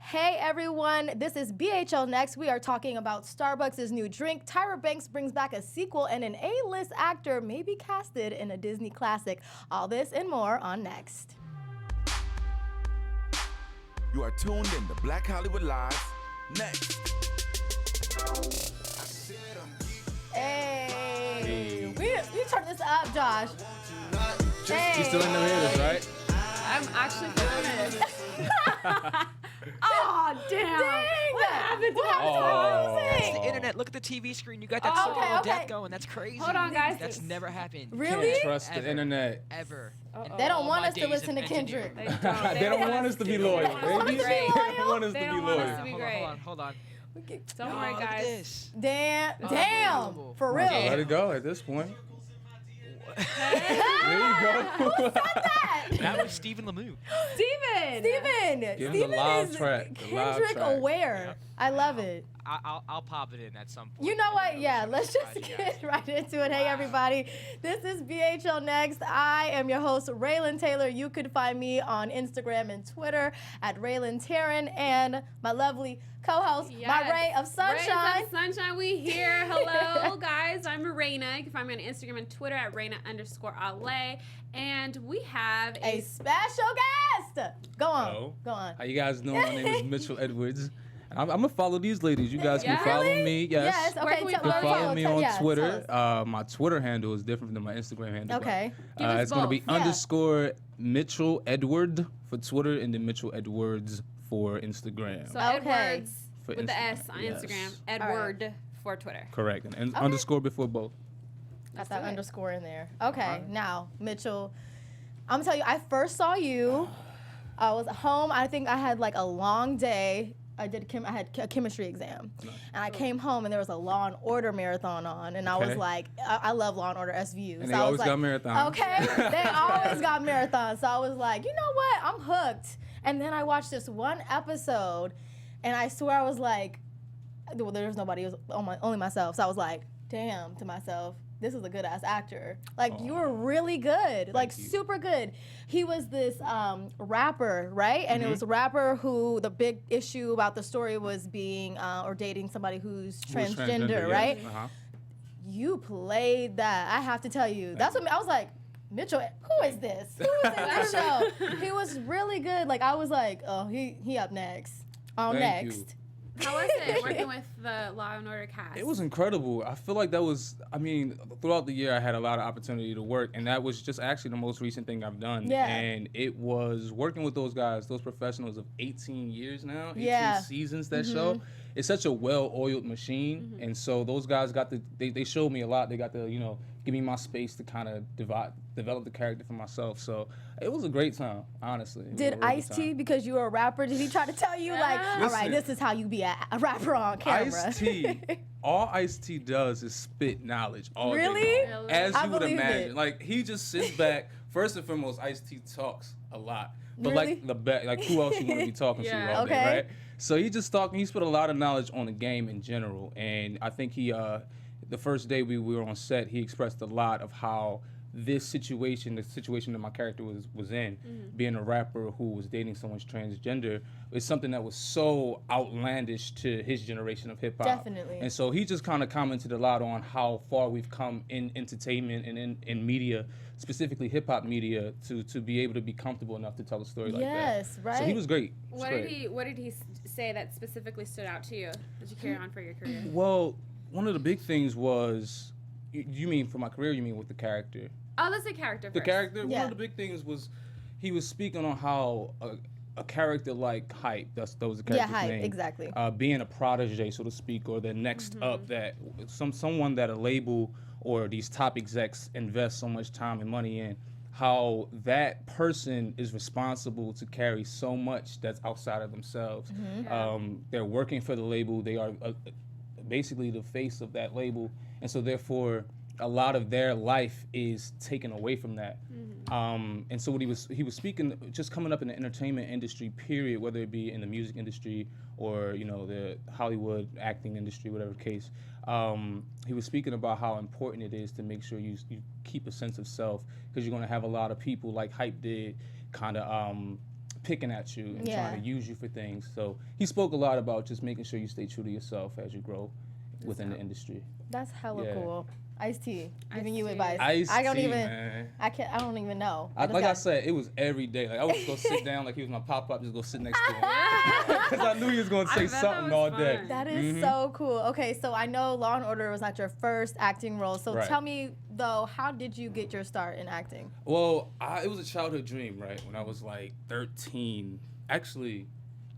Hey everyone, this is BHL Next. We are talking about Starbucks' new drink. Tyra Banks brings back a sequel, and an A-list actor may be casted in a Disney classic. All this and more on Next. You are tuned in to Black Hollywood Live. Next. Hey, we turn this up, Josh. Hey. She's still in the haters, right? I'm actually feeling it. Oh, damn. Dang. What happened to our music? That's the internet. Look at the TV screen. You got that circle of death going. That's crazy. Hold on, guys. That's never happened. Really? Can't trust the internet. Ever. They don't All want my us to days listen to of Kendrick. They They don't want us to be loyal, baby. They don't want us to They be don't want us loyal. to be great. Hold on. Don't worry, Look at guys. this. Damn, Unbelievable. for real. Let it go at this point. There you go. That was Stephen Lemieux. Steven! Give him the loud is track, the loud Kendrick track. aware. Yeah. I love it. I'll pop it in at some point. You know what? Yeah, let's just Right, get right into it. Hey, everybody. This is BHL Next. I am your host, Rhelin Taylor. You could find me on Instagram and Twitter at Rhelin Taryn, and my lovely co-host, my ray of sunshine. Rays of sunshine, we here. Hello, guys. I'm Rheina. You can find me on Instagram and Twitter at Rheina_Ale. And we have A special guest. Go on. Hello. Go on. How you guys doing? My name is Mitchell Edwards. I'm gonna follow these ladies. You guys can Yeah. follow Really? me. Yes. Where Okay. can we You can follow follow me on yeah, Twitter. tell us. My Twitter handle is different than my Instagram handle. Okay. Give us It's going to be both. Yeah. _ Mitchell Edward for Twitter and then Mitchell Edwards for Instagram. So Okay. Edwards For with the Instagram, S on yes. Instagram. Edward for Twitter. Correct. And underscore before both. Got that do it. underscore in there. Okay. Now, Mitchell, I'm gonna tell you, I first saw you. I was at home. I think I had like a long day. I had a chemistry exam, and I came home and there was a Law and Order marathon on, and I was Okay. like, I love Law and Order SVU. And so they I was always like, got marathons. Okay, they always got marathons. So I was like, you know what? I'm hooked. And then I watched this one episode, and I swear I was like, well, there was nobody. It was only myself. So I was like, damn, to myself, this is a good ass actor. Like you were really good, like you. super good. He was this rapper, right? And it was a rapper who the big issue about the story was being or dating somebody who's transgender, yes. right? Uh-huh. You played that. I have to tell you, that's what I was like. Mitchell, who is this? Who is in this show? He was really good. Like I was like, oh, he up next. On Thank you. next. How was it working with the Law and Order cast? It was incredible. I feel like that was, throughout the year I had a lot of opportunity to work, and that was just actually the most recent thing I've done. Yeah. And it was working with those guys, those professionals of 18 years now, 18 Yeah. seasons that show. It's such a well-oiled machine, and so those guys they showed me a lot. They got to, give me my space to kind of develop the character for myself. So it was a great time, honestly. It was a Did really good Ice-T, time. because you were a rapper, did he try to tell you like, all right, Listen. this is how you be a rapper on camera? Ice-T, all Ice-T does is spit knowledge all Really? day long. As I you would believe imagine. it. Like, he just sits back. First and foremost, Ice-T talks a lot. But Really? like who else you want to be talking Yeah. to all Okay. day, right? So he just talking, he spit a lot of knowledge on the game in general. And I think he, the first day we were on set, he expressed a lot of how this situation, the situation that my character was in, being a rapper who was dating someone's transgender, is something that was so outlandish to his generation of hip hop. Definitely. And so he just kind of commented a lot on how far we've come in entertainment and in media, specifically hip hop media, to be able to be comfortable enough to tell a story like that. Yes, right. So he was great. He was What great. did he say that specifically stood out to you that you carry on for your career? Well, one of the big things was, you mean for my career, you mean with the character? Oh, let's say character first. The character, Yeah. one of the big things was he was speaking on how a character like Hype, that was the character's Hype, name. exactly. Being a protege, so to speak, or the next up, that someone that a label or these top execs invest so much time and money in, how that person is responsible to carry so much that's outside of themselves. They're working for the label. They are basically the face of that label. And so therefore, a lot of their life is taken away from that. And so what he was speaking, just coming up in the entertainment industry, period, whether it be in the music industry or the Hollywood acting industry, whatever case. He was speaking about how important it is to make sure you keep a sense of self, because you're going to have a lot of people like Hype did, kind of picking at you and trying to use you for things. So he spoke a lot about just making sure you stay true to yourself as you grow within the industry. That's hella cool. Ice-T, giving you Ice-T. advice. Ice-T, I don't even, man. I don't even know. Like I said, it was every day. Like I would just go sit down, like he was my pop-up, just go sit next to him. Because I knew he was going to say something all day. fun. That is so cool. Okay, so I know Law and Order was not your first acting role. So tell me, though, how did you get your start in acting? Well, it was a childhood dream, right? When I was like 13, actually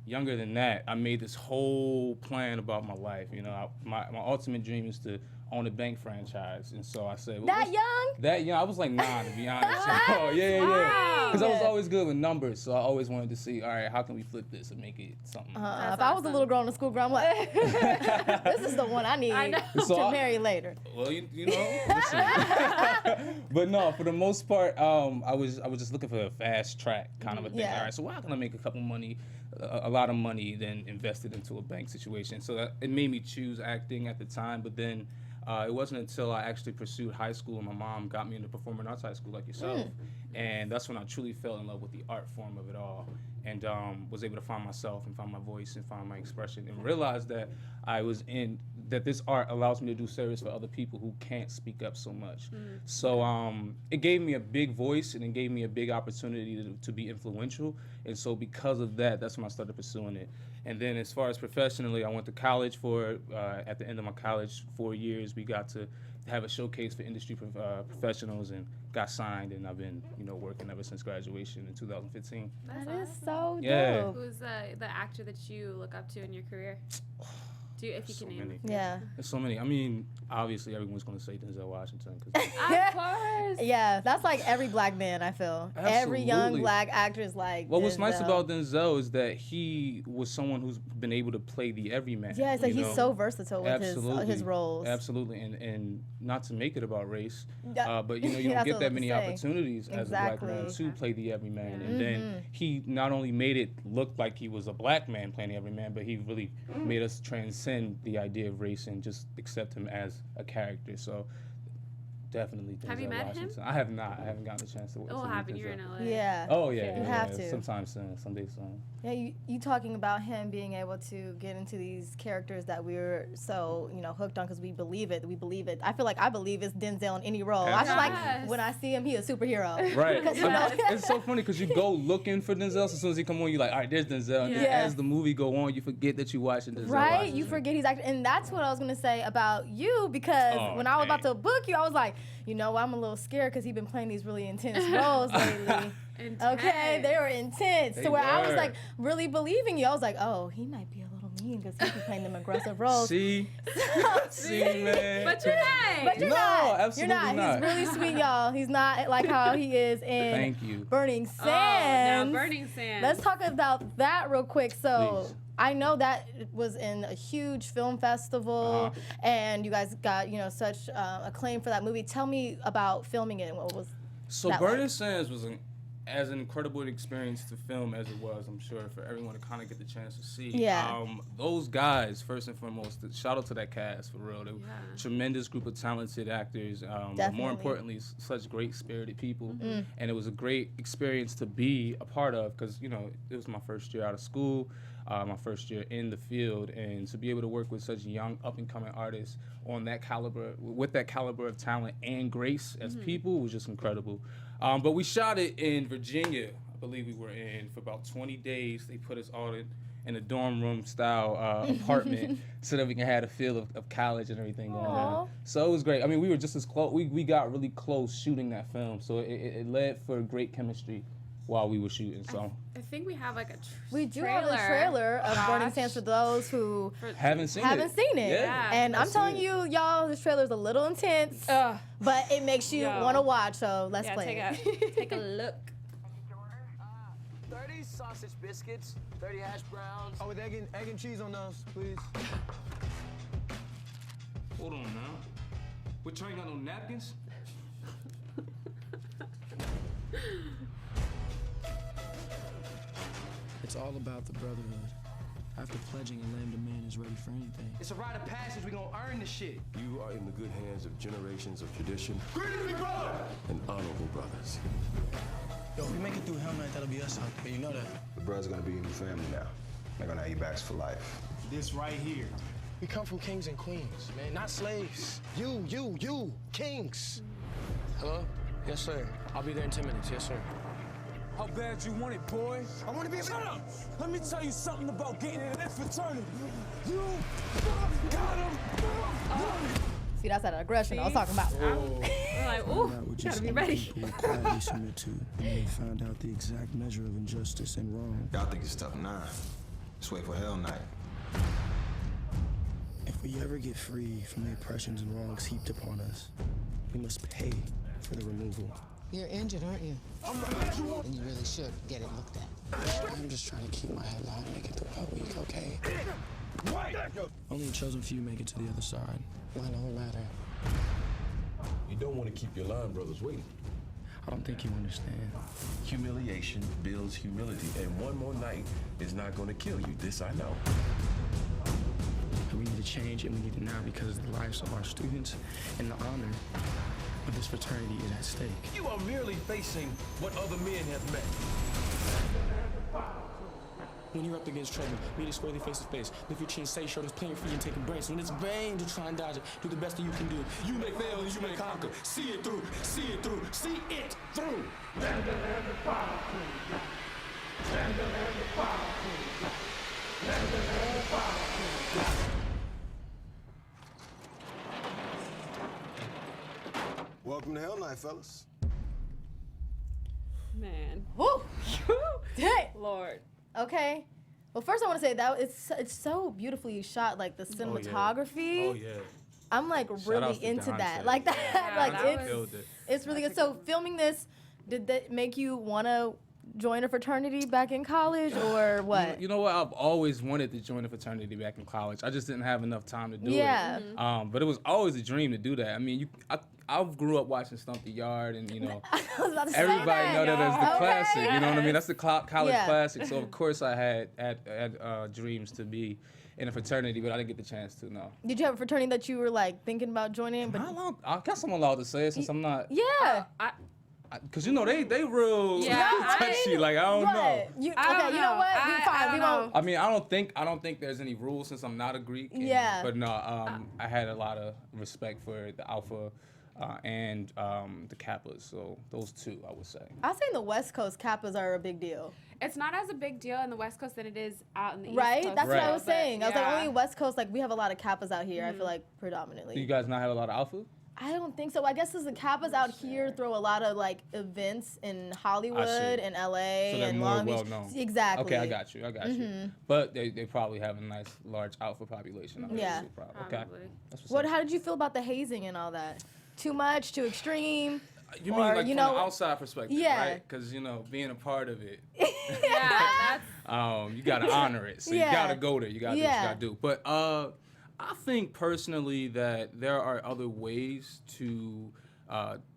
younger than that, I made this whole plan about my life. You know, my ultimate dream is to own a bank franchise, and so I said, well, That young? That young, I was like 9 to be honest. Yeah. Because I was always good with numbers, so I always wanted to see, all right, how can we flip this and make it something? If I was a little girl in the school girl, I'm like, this is the one I need to marry later. Well, you know, listen. But no, for the most part, I was just looking for a fast track kind of a thing. Yeah. All right, so how can I make a lot of money, then invest it into a bank situation? So that it made me choose acting at the time, but then it wasn't until I actually pursued high school and my mom got me into performing arts high school like yourself. And that's when I truly fell in love with the art form of it all, and was able to find myself and find my voice and find my expression, and realized that that this art allows me to do service for other people who can't speak up so much. So it gave me a big voice, and it gave me a big opportunity to be influential. And so because of that, that's when I started pursuing it. And then as far as professionally, I went to college at the end of my college 4 years, we got to have a showcase for industry professionals and got signed, and I've been, working ever since graduation in 2015. That is so Yeah. dope. Who's the actor that you look up to in your career? If you can name many. Yeah. There's so many. I mean, obviously everyone's going to say Denzel Washington. Of course. Yeah, that's like every black man, I feel. Every young Absolutely. black actor is like Well, what's nice Denzel. about Denzel is that he was someone who's been able to play the everyman. Yeah, it's like he's so versatile with Absolutely. his roles. Absolutely, and not to make it about race, Yeah. but you That's don't what get I that was many gonna say. opportunities as a black man Exactly. to play the everyman. And then he not only made it look like he was a black man playing the everyman, but he really made us transcend the idea of race and just accept him as a character. So definitely Denzel Have you met him? Washington. I have not. I haven't gotten a chance to. It will happen. You're in LA. Yeah. Oh yeah, You yeah, have yeah. to. Sometime soon, someday soon. Yeah, you talking about him being able to get into these characters that we were so, hooked on because we believe it. We believe it. I feel like I believe it's Denzel in any role. I feel like Yes. when I see him, he a superhero. Right. Yes. It's so funny because you go looking for Denzel, so as soon as he come on, you're like, all right, there's Denzel. And then Yeah. as the movie go on, you forget that you're watching Denzel. Right? Washington. You forget he's acting. And that's what I was going to say about you because Oh, when I was about dang. to book you, I was like, I'm a little scared because he's been playing these really intense roles lately. Okay, they were intense. They To where I was were. like really believing you. I was like, oh, he might be a little mean because he's been playing them aggressive roles. See, man. But you're not. But you're No, not. absolutely You're not. not. He's really sweet, y'all. He's not like how he is in Thank you. Burning Oh, now Sands. Burning Sands. Let's talk about that real quick. So Please. I know that it was in a huge film festival, and you guys got such acclaim for that movie. Tell me about filming it and what was. So that Burning like? Sands was as an incredible experience to film as it was, I'm sure, for everyone to kind of get the chance to see. Yeah. Those guys, first and foremost, shout out to that cast, for real. They were a tremendous group of talented actors. But more Definitely. importantly, such great spirited people. And it was a great experience to be a part of because, it was my first year out of school, my first year in the field. And to be able to work with such young, up-and-coming artists on that caliber, with that caliber of talent and grace as people was just incredible. But we shot it in Virginia. I believe we were in for about 20 days. They put us all in a dorm room style apartment so that we can have a feel of college and everything going on. So it was great. I mean, we were just as close. We got really close shooting that film. So it led for great chemistry while we were shooting. So I think we have like a We do have a trailer of Burning Sands for those who haven't seen it. Yeah. And I'm telling you, y'all, this trailer is a little intense, but it makes you want to watch. So let's play it. Take a look. 30 sausage biscuits, 30 hash browns. Oh, with egg and cheese on those, please. Hold on now. What, you ain't got no napkins? It's all about the brotherhood. After pledging, a lambda man is ready for anything. It's a rite of passage. We gonna earn this shit. You are in the good hands of generations of tradition and honorable brothers. Yo, if we make it through Hell Night, that'll be us out there. You know that. The brother's gonna be your new family now. They're gonna have you backs for life. This right here. We come from kings and queens, man, not slaves. You, kings. Hello? Yes, sir. I'll be there in 10 minutes. Yes, sir. How bad you want it, boy? I want to be a... Shut up! Let me tell you something about getting in that fraternity. You got him! See, that's that aggression I was talking about. We're like, ooh, gotta be ready. People quietly submit to, and they found out the exact measure of injustice and wrong. Y'all think it's tough? Nah. Just wait for Hell Night. If we ever get free from the oppressions and wrongs heaped upon us, we must pay for the removal. You're injured, aren't you? And you really should get it looked at. I'm just trying to keep my head down and make it through a week, okay? Only a chosen few make it to the other side. Mine don't matter. You don't want to keep your line brothers waiting. I don't think you understand. Humiliation builds humility, and one more night is not going to kill you. This I know. And we need to change, and we need it now because the lives of our students and the honor of this fraternity is at stake. You are merely facing what other men have met. When you're up against trouble, meet it squarely face to face. Lift your chin, say shoulders, playing free and taking breaks. When it's vain to try and dodge it, do the best that you can do. You may fail and you may conquer. See it through, see it through, see it through. Welcome to Hell Night, fellas. Man. Woo! Hey! Lord. Okay. Well, first I want to say that it's so beautifully shot, like the cinematography. Oh, yeah. I'm like really into that. Like that. Yeah, like that it's really good. So filming this, did that make you want to join a fraternity back in college or what? You know what? I've always wanted to join a fraternity back in college. I just didn't have enough time to do Yeah. it. But it was always a dream to do that. I mean, I grew up watching Stump the Yard, and you know, I was about to say everybody that. know that as the Okay. classic. You know what I mean? That's the college Yeah. classic. So of course I had dreams to be in a fraternity, but I didn't get the chance to. No. Did you have a fraternity that you were like thinking about joining? But I guess I'm allowed to say it since I'm not. yeah. Cause you know they real Yeah, touchy. Like I don't know. What? You know what? You're fine. We won't. I mean, I don't think there's any rules since I'm not a Greek. Yeah. But no, I had a lot of respect for the Alpha and the Kappas. So those two, I would say. I say in the West Coast, Kappas are a big deal. It's not as a big deal in the West Coast than it is out in the East Right? Coast. That's what I Right. was saying. I was like, Yeah. only West Coast, like we have a lot of Kappas out here, I feel like predominantly. Do you guys not have a lot of Alpha? I don't think so. I guess as the Kappas out here throw a lot of like events in Hollywood and LA So they're and more Long Beach. well known. Exactly. Okay, I got you. But they probably have a nice large Alpha population. out there, Yeah. too, probably. Okay. Probably. That's What? up. How did you feel about the hazing and all that? Too much? Too extreme? You mean or, like you from know- the outside perspective, Yeah. right? Because you know, being a part of it, Yeah, that's you gotta honor it. So Yeah. you gotta go there. You gotta do what you Yeah. gotta do. But I think personally that there are other ways to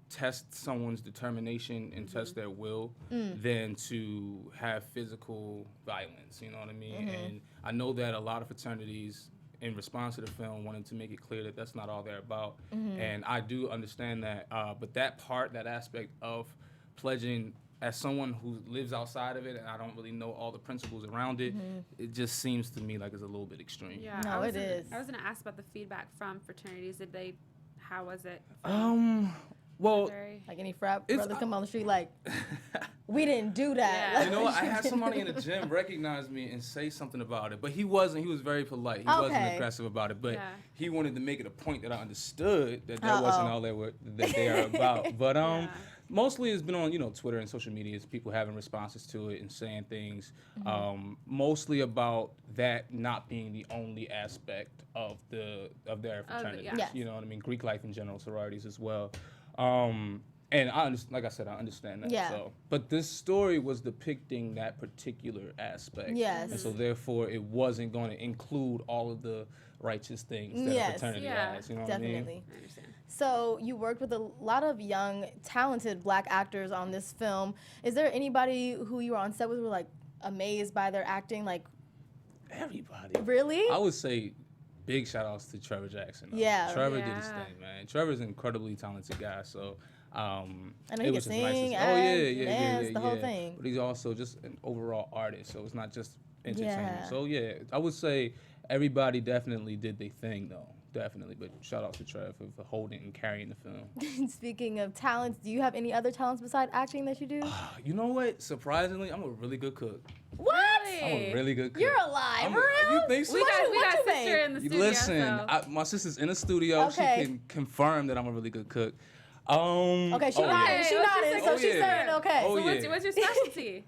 test someone's determination and test their will than to have physical violence. You know what I mean? And I know that a lot of fraternities, in response to the film, wanted to make it clear that that's not all they're about. And I do understand that. But that aspect of pledging, as someone who lives outside of it and I don't really know all the principles around it, it just seems to me like it's a little bit extreme. yeah. No, I was it is. I was gonna ask about the feedback from fraternities. How was it? Well, Very- Like any frat It's- brothers come on the street like, we didn't do that. Yeah. you know what? I had somebody in the gym recognize me and say something about it, but he wasn't. He was very polite. He wasn't Okay. aggressive about it, but Yeah. he wanted to make it a point that I understood that wasn't all that they are about. But Yeah. mostly it's been on Twitter and social media. It's people having responses to it and saying things, mostly about that not being the only aspect of their fraternity. yeah. Yes. You know what I mean? Greek life in general, sororities as well. And like I said, I understand that. Yeah. So, but this story was depicting that particular aspect. Yes. And so therefore, it wasn't going to include all of the righteous things that Yes. a fraternity Yeah. has. You know what I mean? Definitely. I understand. So you worked with a lot of young, talented Black actors on this film. Is there anybody who you were on set with who were like amazed by their acting? Like, Everybody. really? I would say big shout outs to Trevor Jackson. though. Yeah. Trevor did his Yeah. thing, man. Trevor's an incredibly talented guy. So I know he it can was just sing, nice to see. act, dance, the whole thing. But he's also just an overall artist, so it's not just entertainment. Yeah. So yeah, I would say everybody definitely did their thing though, definitely. But shout out to Trev for holding and carrying the film. Speaking of talents, do you have any other talents besides acting that you do? You know what? Surprisingly, I'm a really good cook. What? I'm a really good cook. You're alive, for real? You think so? We got you sister in the studio. Listen, so. my sister's in the studio. Okay. She can confirm that I'm a really good cook. Okay, she nodded. She nodded, so she's saying okay. Oh, So yeah. what's your specialty?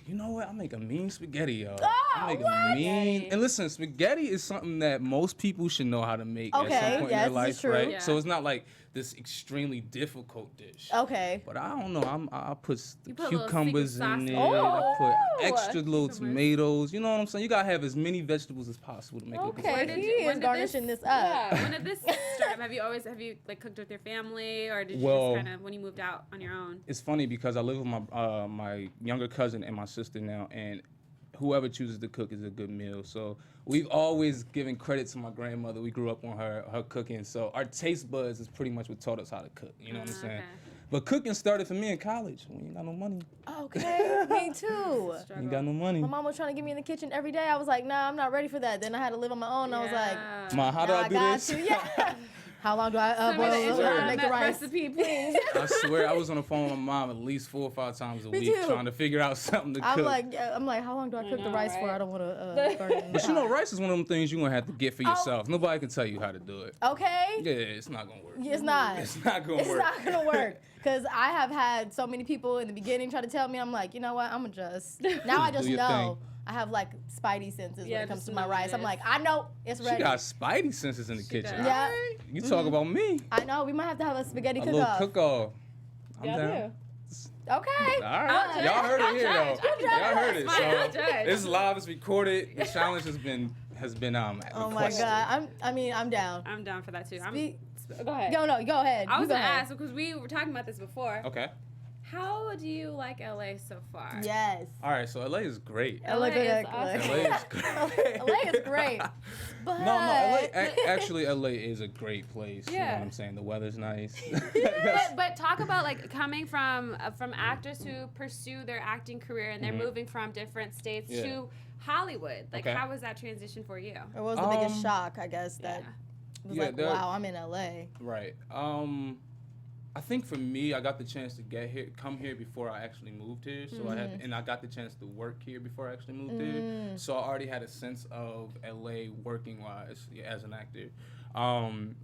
You know what? I make a mean spaghetti, yo. Oh, I make what? a mean. And listen, spaghetti is something that most people should know how to make at some Okay, point yes, in their this is life, true. right? Yeah. So it's not like this extremely difficult dish. Okay. But I don't know. I put the You put a little cucumbers secret in sauce there. in it. I put Oh. extra little Cucumbers. tomatoes. You know what I'm saying? You gotta have as many vegetables as possible to make it Okay, good. he is garnishing this up. Yeah. When did this start? Have you like cooked with your family, or did you Well, just kind of when you moved out on your own? It's funny because I live with my younger cousin and my sister now, and whoever chooses to cook is a good meal. So we've always given credit to my grandmother. We grew up on her cooking, so our taste buds is pretty much what taught us how to cook. You know what I'm saying? Okay. But cooking started for me in college when you ain't got no money. Okay, me too. You ain't got no money. My mom was trying to get me in the kitchen every day. I was like, nah, I'm not ready for that. Then I had to live on my own. And I was like, Ma, how do nah, I do got this? you. Yeah. How long do I Send me boil the intro on make the that rice? recipe, please. I swear I was on the phone with my mom at least 4 or 5 times a Me week too. trying to figure out something to cook. I'm like, how long do I cook the know, rice for? right? I don't want to burn it. But you know, rice is one of them things you're gonna have to get for yourself. Nobody can tell you how to do it. Okay. Yeah, it's not gonna work. It's not. It's not gonna It's work. not gonna work. Cause I have had so many people in the beginning try to tell me, I'm like, you know what? I'm gonna just. Now I Do just your know. thing. I have like spidey senses Yeah, when it comes just to my know rice. it I'm is. like, I know it's She ready. got spidey senses in the kitchen. does. Yeah. You talk about me. I know. We might have to have a spaghetti A cook little off. cook-off. I'm Yeah, I down. Okay. All right. I'll judge. Y'all heard it here, though. judge. Y'all heard it. Fine, I'll So judge. it's live. It's recorded. The challenge has been Oh my requested. God. I'm down. I'm down for that too. Go ahead. Go ahead. I You was go gonna ahead. ask because we were talking about this before. Okay. How do you like LA so far? Yes. All right. So LA is great. LA is awesome. LA is great. LA is great. But No, LA, actually, LA is a great place. You know Yeah. what I'm saying? The weather's nice. But talk about like coming from actors who pursue their acting career and they're moving from different states Yeah. to Hollywood. Like, Okay. how was that transition for you? It was the biggest shock, I guess, that was Yeah, like, wow, I'm in LA. Right. I think for me, I got the chance to come here before I actually moved here. So I got the chance to work here before I actually moved here. So I already had a sense of LA working wise as an actor.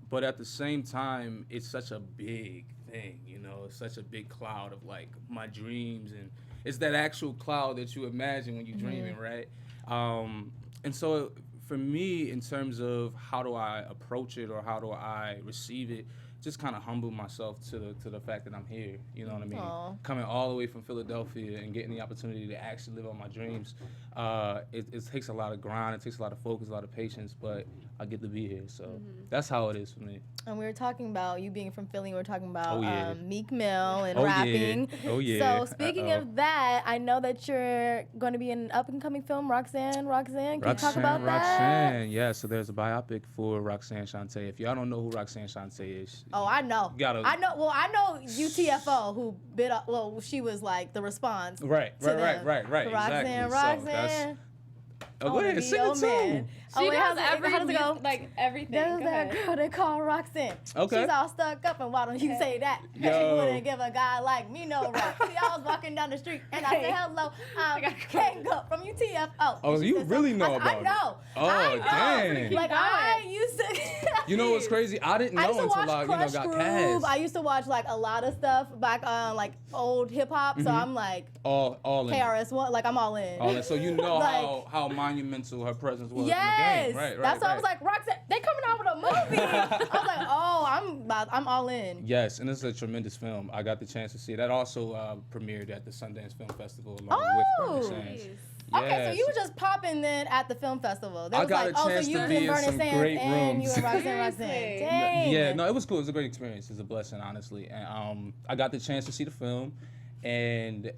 But at the same time, it's such a big thing, you know. It's such a big cloud of like my dreams, and it's that actual cloud that you imagine when you're dreaming, right? And so for me, in terms of how do I approach it or how do I receive it, just kind of humble myself to the fact that I'm here. You know what I mean? Aww. Coming all the way from Philadelphia and getting the opportunity to actually live out my dreams, it takes a lot of grind, it takes a lot of focus, a lot of patience, but I get to be here. So that's how it is for me. And we were talking about you being from Philly. We were talking about Oh, yeah. Meek Mill and Oh, yeah. rapping. Oh, yeah. So speaking Uh-oh. of that, I know that you're going to be in an up-and-coming film, Roxanne. Can you talk about that? Roxanne, yeah. So there's a biopic for Roxanne Shante. If y'all don't know who Roxanne Shante is, Oh, I know. Gotta- I know. Well, I know UTFO, who bit up. Well, she was like the response. Right. to them. Roxanne, Roxanne. exactly. So that's, I go wanna ahead, be sing your it too. man. She wait, does how does it go? like everything. There's Go that ahead. girl they call Roxanne. Okay. She's all stuck up, and why don't you say that? She Yo. wouldn't give a guy like me no rock. See, I was walking down the street, and I said, hello, I'm Kango from UTFO. Oh, And she you said really something. know I about I know. it. Oh, I know. dang. Like, I used to... You know what's crazy? I didn't I know used to until watch I, Crush got Groove. cast. I used to watch like a lot of stuff back on like old hip hop. So I'm like all in. KRS-One. Like I'm all in. All in. So you know Like- how monumental her presence was Yes. in the game. Right. That's why I was like, Roxanne, they coming out with a movie. I was like, oh, I'm all in. Yes, and it's a tremendous film. I got the chance to see it. That also premiered at the Sundance Film Festival along Oh. with Burning Sands. Okay, so Yes. you were just popping then at the film festival. There I was got like, a oh, chance so you to was be in in Burning some Sands great and you rooms. were Roxanne. Seriously? Dang. Yeah, no, it was cool. It was a great experience. It was a blessing, honestly. And I got the chance to see the film, and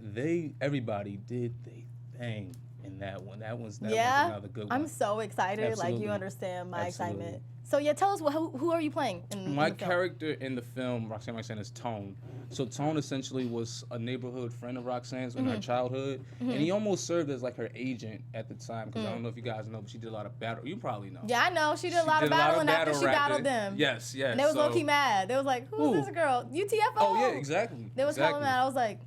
everybody did their thing in that one. That was Yeah, another good one. I'm so excited. Like, Absolutely. you understand my Absolutely. excitement. So yeah, tell us who are you playing in My the film? character in the film, Roxanne is Tone. So Tone essentially was a neighborhood friend of Roxanne's in her childhood, and he almost served as like her agent at the time. Because I don't know if you guys know, but she did a lot of battle. You probably know. Yeah, I know. She did a lot of battling after she battled them. Yes, yes. And they was low-key mad. They was like, who's this girl? UTFO. Oh yeah, exactly. They was exactly. calling mad. I was like,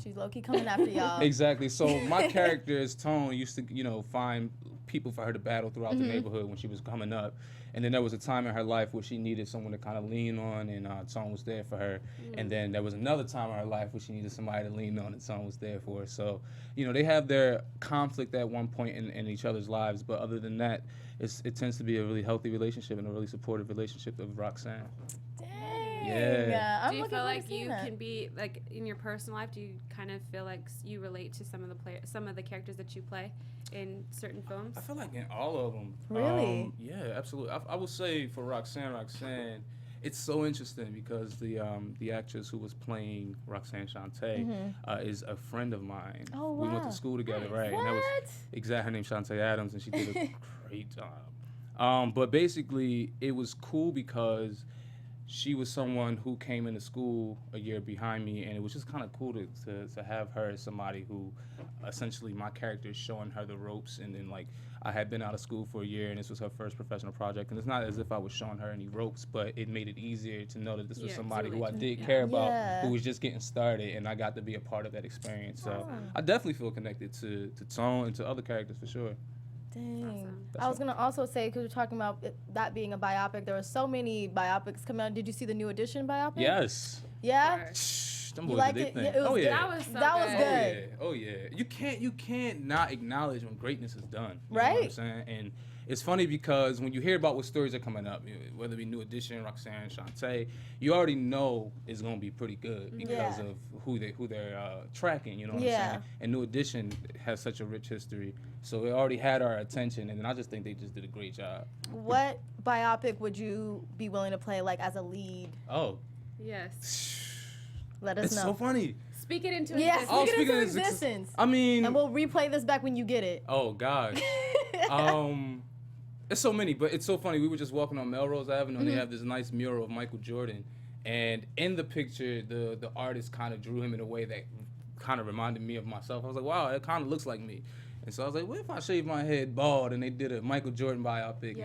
she's low-key coming after y'all. Exactly. So my character is Tone used to, find people for her to battle throughout the neighborhood when she was coming up. And then there was a time in her life where she needed someone to kind of lean on, and Tone was there for her. And then there was another time in her life where she needed somebody to lean on, and Tone was there for her. So, they have their conflict at one point in each other's lives, but other than that, it tends to be a really healthy relationship and a really supportive relationship of Roxanne. Dang. Yeah. I'm Do you looking feel forward to like seeing you that. can be like in your personal life? Do you kind of feel like you relate to some of the characters that you play in certain films? I feel like in all of them. Really? Yeah, absolutely. I would say for Roxanne, it's so interesting because the actress who was playing Roxanne Shante is a friend of mine. Oh, We went wow. to school together, right? What? And that was her name's Shante Adams, and she did a great job. But basically, it was cool because she was someone who came into school a year behind me, and it was just kind of cool to have her as somebody who, essentially, my character is showing her the ropes, and then like I had been out of school for a year, and this was her first professional project, and it's not as if I was showing her any ropes, but it made it easier to know that this was somebody who I did care about, who was just getting started, and I got to be a part of that experience. So I definitely feel connected to Tone and to other characters for sure. Dang. I was going to also say, because we're talking about that being a biopic, there were so many biopics coming out. Did you see the New Edition biopic? Yes. Yeah? Them You boys liked did it? their Yeah, thing. it was Oh good. yeah. That was so That was good. good. Oh yeah. You can't not acknowledge when greatness is done. You know Right. what I'm saying? And it's funny because when you hear about what stories are coming up, whether it be New Edition, Roxanne, Shante, you already know it's gonna be pretty good because of who they're tracking. You know what I'm saying? And New Edition has such a rich history, so it already had our attention. And I just think they just did a great job. What biopic would you be willing to play, like, as a lead? Oh. Yes. Let us It's know. so funny. Speak it into Yeah, existence. speak it into speaking of existence. I mean, And we'll replay this back when you get it. oh gosh. It's so many, but it's so funny. We were just walking on Melrose Avenue, and they have this nice mural of Michael Jordan. And in the picture, the artist kind of drew him in a way that kind of reminded me of myself. I was like, wow, that kind of looks like me. And so I was like, what if I shaved my head bald and they did a Michael Jordan biopic?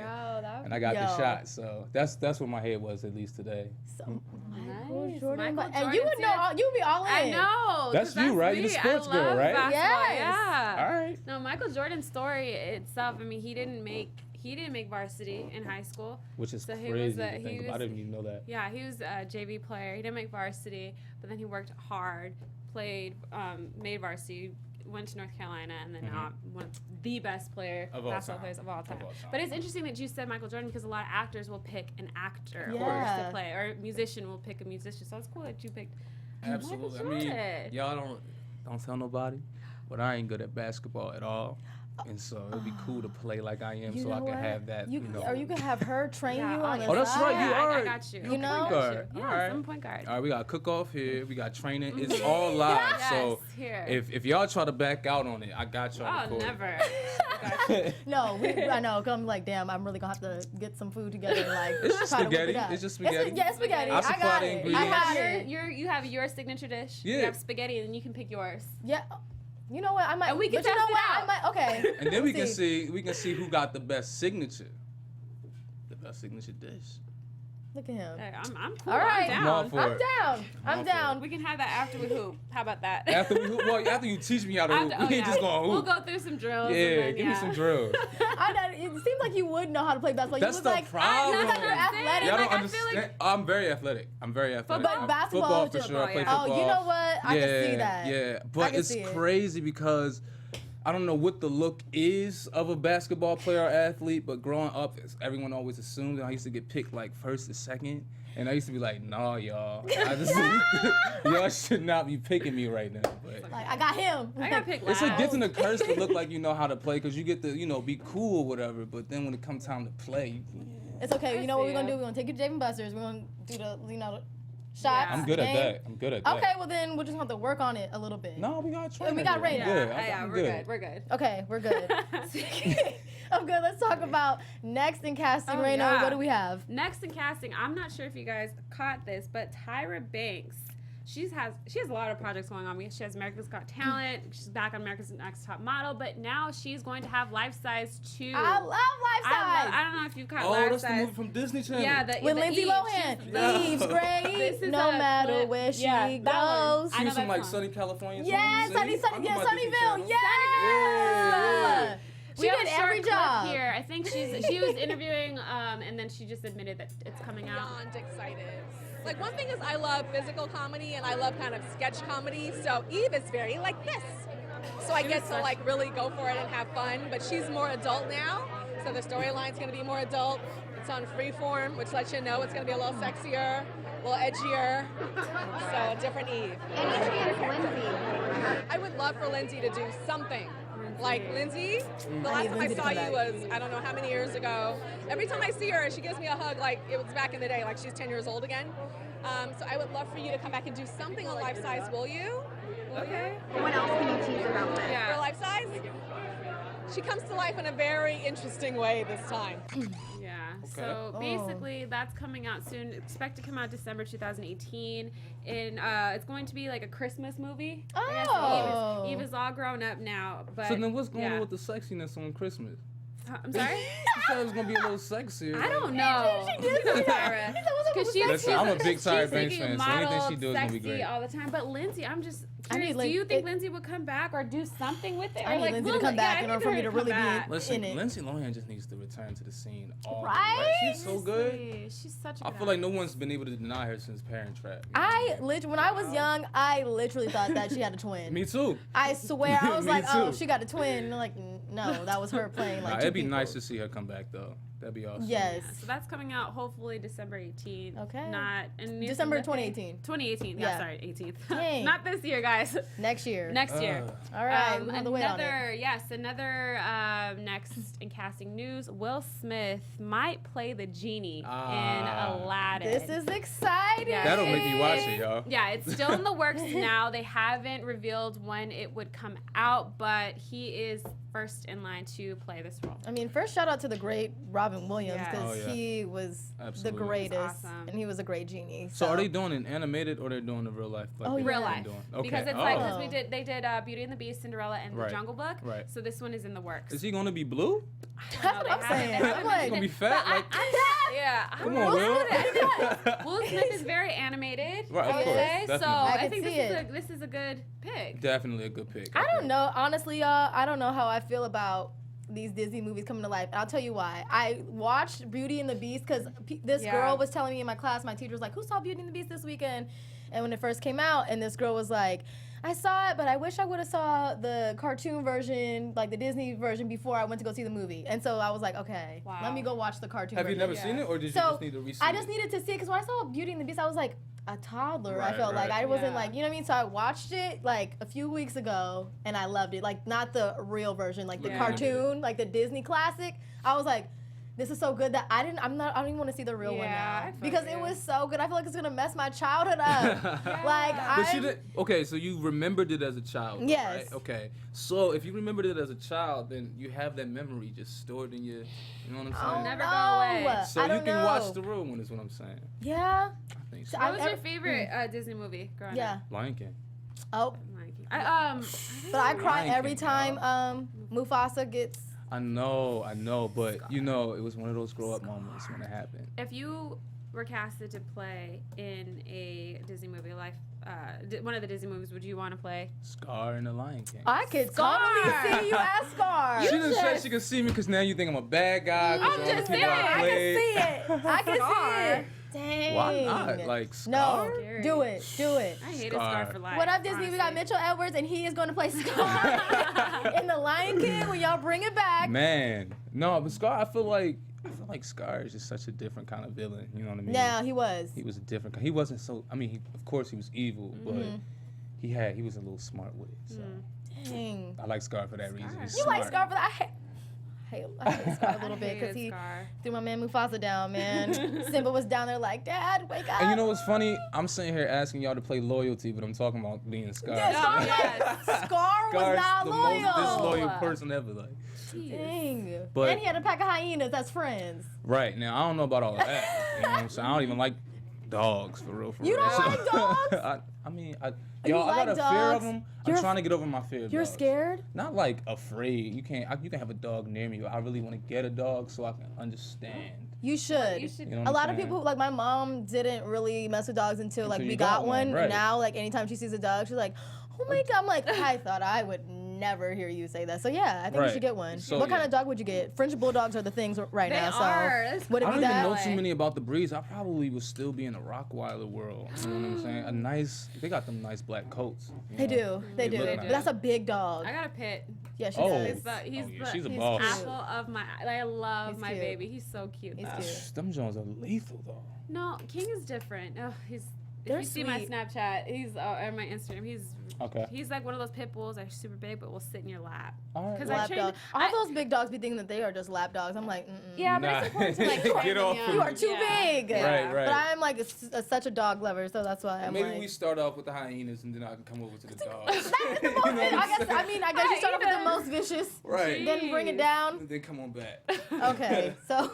And I got the shot. So that's what my head was, at least today. So, Nice. Jordan, Michael and you would Jordan know, you'd be all in. I know. That's you, right? You're the me. sports I girl, love right? basketball, Yes. Yeah. All right. No, Michael Jordan's story itself. I mean, he didn't make varsity in high school. Which is So he crazy was to think about. I didn't even know that. Yeah, he was a JV player. He didn't make varsity, but then he worked hard, played, made varsity, went to North Carolina, and then one of the best basketball players of all time. But it's interesting that you said Michael Jordan because a lot of actors will pick an actor to play, or a musician will pick a musician. So it's cool that you picked Absolutely. I Michael mean, Jordan. y'all don't tell nobody, but I ain't good at basketball at all. And so it'd be cool to play like I am, You so I know can what? have that. Or you could have her train you on the Oh, that's side. right. You are. I got you. You know? Point guard. Yeah, All right. I'm a point guard. All right, we got cook-off here. We got training. It's all live. So Yes, here. if y'all try to back out on it, I got y'all Oh, recorded. never. No, I know. 'Cause I'm like, damn, I'm really gonna have to get some food together and like It's just try to whip spaghetti. it up. It's just spaghetti. It's spaghetti. I I supply got the it. I ingredients. got it. You have your signature dish. Yeah. You have spaghetti, and then you can pick yours. Yeah. You know what? I might. And we can but you know test it what? out. I might. Okay. And then we Let's can see who got the best signature. The best signature dish. Look at him. Hey, I'm cool. All right. I'm I'm all down. for I'm it. down. I'm all for down. We can have that after we hoop. How about that? After you teach me how to hoop, After- we ain't just gonna We'll hoop. go through some drills. Yeah, and then, give me some drills. It seems like you would know how to play basketball. That's you the look like problem. you look like you're athletic. Y'all don't Like, I feel understand. like- I'm very athletic. But I'm- basketball, football for sure. I play yeah. Oh, football. you know what? I yeah, can see that. Yeah, I but can it's see it. crazy because I don't know what the look is of a basketball player or athlete, but growing up, everyone always assumed that I used to get picked like first or second. And I used to be like, nah, y'all. Y'all should not be picking me right now. But Like, I got him. I got picked it's last. a gift and a curse to look like you know how to play because you get to, be cool or whatever. But then when it comes time to play, It's okay. You know what we're see gonna ya. do? We're gonna take your Javen Busters. We're gonna do the, shots. I'm good at that. I'm good at that. Okay, well then we'll just have to work on it a little bit. No, we got train. We got Rheina. Yeah, we're good. We're good. Okay, we're good. I'm good. Let's talk about next in casting. Rheina, what do we have? Next in casting, I'm not sure if you guys caught this, but Tyra Banks. She has a lot of projects going on. She has America's Got Talent. She's back on America's Next Top Model, but now she's going to have Life Size 2. I love Life Size. I don't know if you've caught Life Size. Oh, that's the movie from Disney Channel. Yeah, with Lindsay Lohan. Eve's great. No matter where she goes. She was from like Sunny California. Yes, Sunnyvale. Yes. She did every job here. I think she was interviewing, and then she just admitted that it's coming out. Beyond excited. Like, one thing is I love physical comedy and I love kind of sketch comedy, so Eve is very like this. So I get to like really go for it and have fun, but she's more adult now, so the storyline's gonna be more adult. It's on Freeform, which lets you know it's gonna be a little sexier, a little edgier, so a different Eve. Any chance Lindsay? I would love for Lindsay to do something. Like Lindsay, the last time I saw you was, I don't know how many years ago. Every time I see her, she gives me a hug like it was back in the day, like she's 10 years old again. So I would love for you to come back and do something on Life Size, will you? Okay. What else can you tease about that? Yeah. For Life Size? She comes to life in a very interesting way this time. Yeah. So basically, that's coming out soon. Expect to come out December 2018. And it's going to be like a Christmas movie. Oh. Eve is all grown up now. But so then what's going on with the sexiness on Christmas? I'm sorry? She said it was going to be a little sexier. I don't know. She did say that. Listen, I'm a big Tyra Banks fan, so anything she does is going to be great. All the time. But Lindsay, I'm just curious, do you think Lindsay would come back or do something with it? I need Lindsay to come back in order for me to really be in it. Listen, Lindsay Lohan just needs to return to the scene. Right? She's so good. She's such a good I feel like no one's been able to deny her since Parent Trap. When I was young, I literally thought that she had a twin. Me too. I swear, I was like, oh, she got a twin. And like, no, that was her playing like it'd be nice to see her come back though. That'd be awesome. Yes. So that's coming out hopefully December 18th. Okay. December 2018. 2018. Yeah, sorry, 18th. Dang. Not this year, guys. Next year. Next year. All right. We'll have to wait on it. Another next in casting news. Will Smith might play the genie in Aladdin. This is exciting. Yeah. That'll make me watch it, y'all. Yeah, it's still in the works now. They haven't revealed when it would come out, but he is first in line to play this role. I mean, first shout out to the great Robin Williams because he was the greatest, awesome. and he was a great genie. So are they doing an animated or they're doing the real life? Like real life. Okay. Because it's like they did Beauty and the Beast, Cinderella, and The Jungle Book. Right. So this one is in the works. Is he gonna be blue? That's what I'm saying. I'm like, he's gonna be fat. Come on, Will. Will Smith is very animated. Right, I would say. definitely. So I think this is a good pick. Definitely a good pick. I don't know, honestly, y'all. I don't know how I feel about these Disney movies coming to life. And I'll tell you why. I watched Beauty and the Beast because this girl was telling me in my class, my teacher was like, who saw Beauty and the Beast this weekend? And when it first came out, and this girl was like, I saw it, but I wish I would have saw the cartoon version, like the Disney version, before I went to go see the movie. And so I was like, okay, let me go watch the cartoon version. Have you never seen it, or did you just need to re-see it? I just needed to see it, because when I saw Beauty and the Beast, I was like a toddler. I felt like I wasn't like, you know what I mean? So I watched it like a few weeks ago, and I loved it. Like, not the real version, like the cartoon, like the Disney classic. I was like, this is so good that I don't even want to see the real one now, because it was so good. I feel like it's gonna mess my childhood up. Okay, so you remembered it as a child. Yes. Right? Okay. So if you remembered it as a child, then you have that memory just stored in your, you know what I'm saying? Never go away. So you can watch the real one, is what I'm saying. Yeah. I think so. What was your favorite Disney movie growing up? Lion King. Oh. Lion King. But I cry every time Mufasa gets. I know, but you know, it was one of those grow up moments when it happened. If you were casted to play in a Disney movie, one of the Disney movies, would you want to play? Scar in the Lion King. I could totally see you as Scar. She didn't say she could see me because now you think I'm a bad guy. I'm just saying, I can see it. I can see it. Dang. Why not? Like, Scar? No, do it. I hated Scar for life. What up, Disney? We got Mitchell Edwards, and he is going to play Scar in The Lion King when y'all bring it back. Man, no, but Scar, I feel like Scar is just such a different kind of villain. You know what I mean? Yeah, he was. He was a different. He wasn't so. I mean, of course he was evil, but he was a little smart with it. So. Dang. I like Scar for that reason. You like Scar for that? I hate Scar a little bit because he threw my man Mufasa down, man. Simba was down there like, Dad, wake up. And you know what's funny? I'm sitting here asking y'all to play loyalty, but I'm talking about being Scar. Scar was not the loyal. most disloyal person ever. Like, dang. But, and he had a pack of hyenas as friends. Right now, I don't know about all of that. You know what I'm saying? I don't even like dogs for real. You don't like dogs? I mean, You I got like a fear of dogs? them. I'm trying to get over my fear of You're dogs. scared? Not like afraid. You can have a dog near me. I really want to get a dog so I can understand. You should. You know a lot of people, like my mom, didn't really mess with dogs until like we got one. Right. Now, like anytime she sees a dog, she's like, "Oh my god!" I'm like, I thought I would never hear you say that. So yeah, I think you should get one. So, what kind of dog would you get? French bulldogs are the things right now. So would it I be don't even that? know too many about the breeds. I probably would still be in the Rottweiler world. You know what I'm saying? They got them nice black coats. They do. They do. look But nice. that's a big dog. I got a pit. Yeah, she does. She's a boss. apple of my. I love my baby. He's so cute. He's cute. Them Jones are lethal though. No, King is different. Oh, he's. They're if you see my sweet. Snapchat, he's or my Instagram. Okay. He's like one of those pit bulls that are super big, but will sit in your lap. Because I trained all those big dogs be thinking that they are just lap dogs. I'm like, yeah, but it's important to like Get off you are too big. Right. But I'm like such a dog lover, so that's why I'm Maybe like. we start off with the hyenas and then I can come over to the dogs. That is the most. I guess you start off with the most vicious. Right. Then bring it down. And then come on back. Okay, so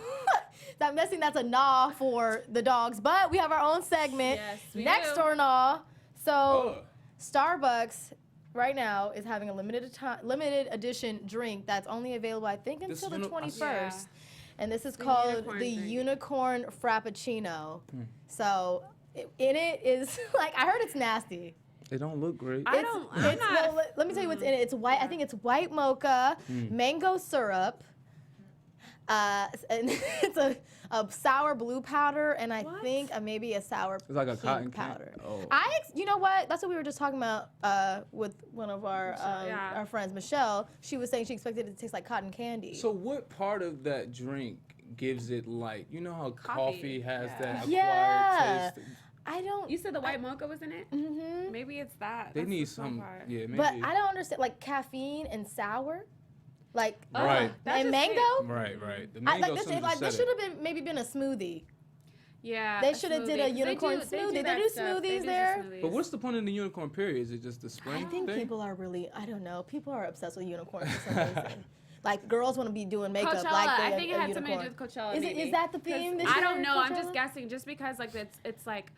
I'm guessing that's a nah for the dogs, but we have our own segment. Yes, we Next do. or nah. So Starbucks right now is having a limited edition drink that's only available, I think, until the 21st. Yeah. And this is The called unicorn the drink. Unicorn Frappuccino. So in it is like, I heard it's nasty. They don't look great. Let me tell you what's in it. It's white. I think it's white mocha, mango syrup. And it's a sour blue powder, and I think maybe a sour It's like a pink cotton powder. Oh. You know what? That's what we were just talking about with one of our friends, Michelle. She was saying she expected it to taste like cotton candy. So what part of that drink gives it like, you know how coffee has that acquired taste? I don't. You said the white mocha was in it? Mm-hmm. Maybe it's that. They That's need the fun some, part. yeah, maybe. But I don't understand, like caffeine and sour, like Right. and mango. Right. The mango This said should it. have been a smoothie. Yeah. They should have did a unicorn smoothie. They do smoothies there. But what's the point in the unicorn period? Is it just the spring I think thing? people are really, I don't know, people are obsessed with unicorns for some reason. Like girls want to be doing makeup Coachella. like I think it had something to do unicorn. with Coachella. Is maybe. that the theme this I year, don't know. I'm Coachella? just guessing. Just because like it's like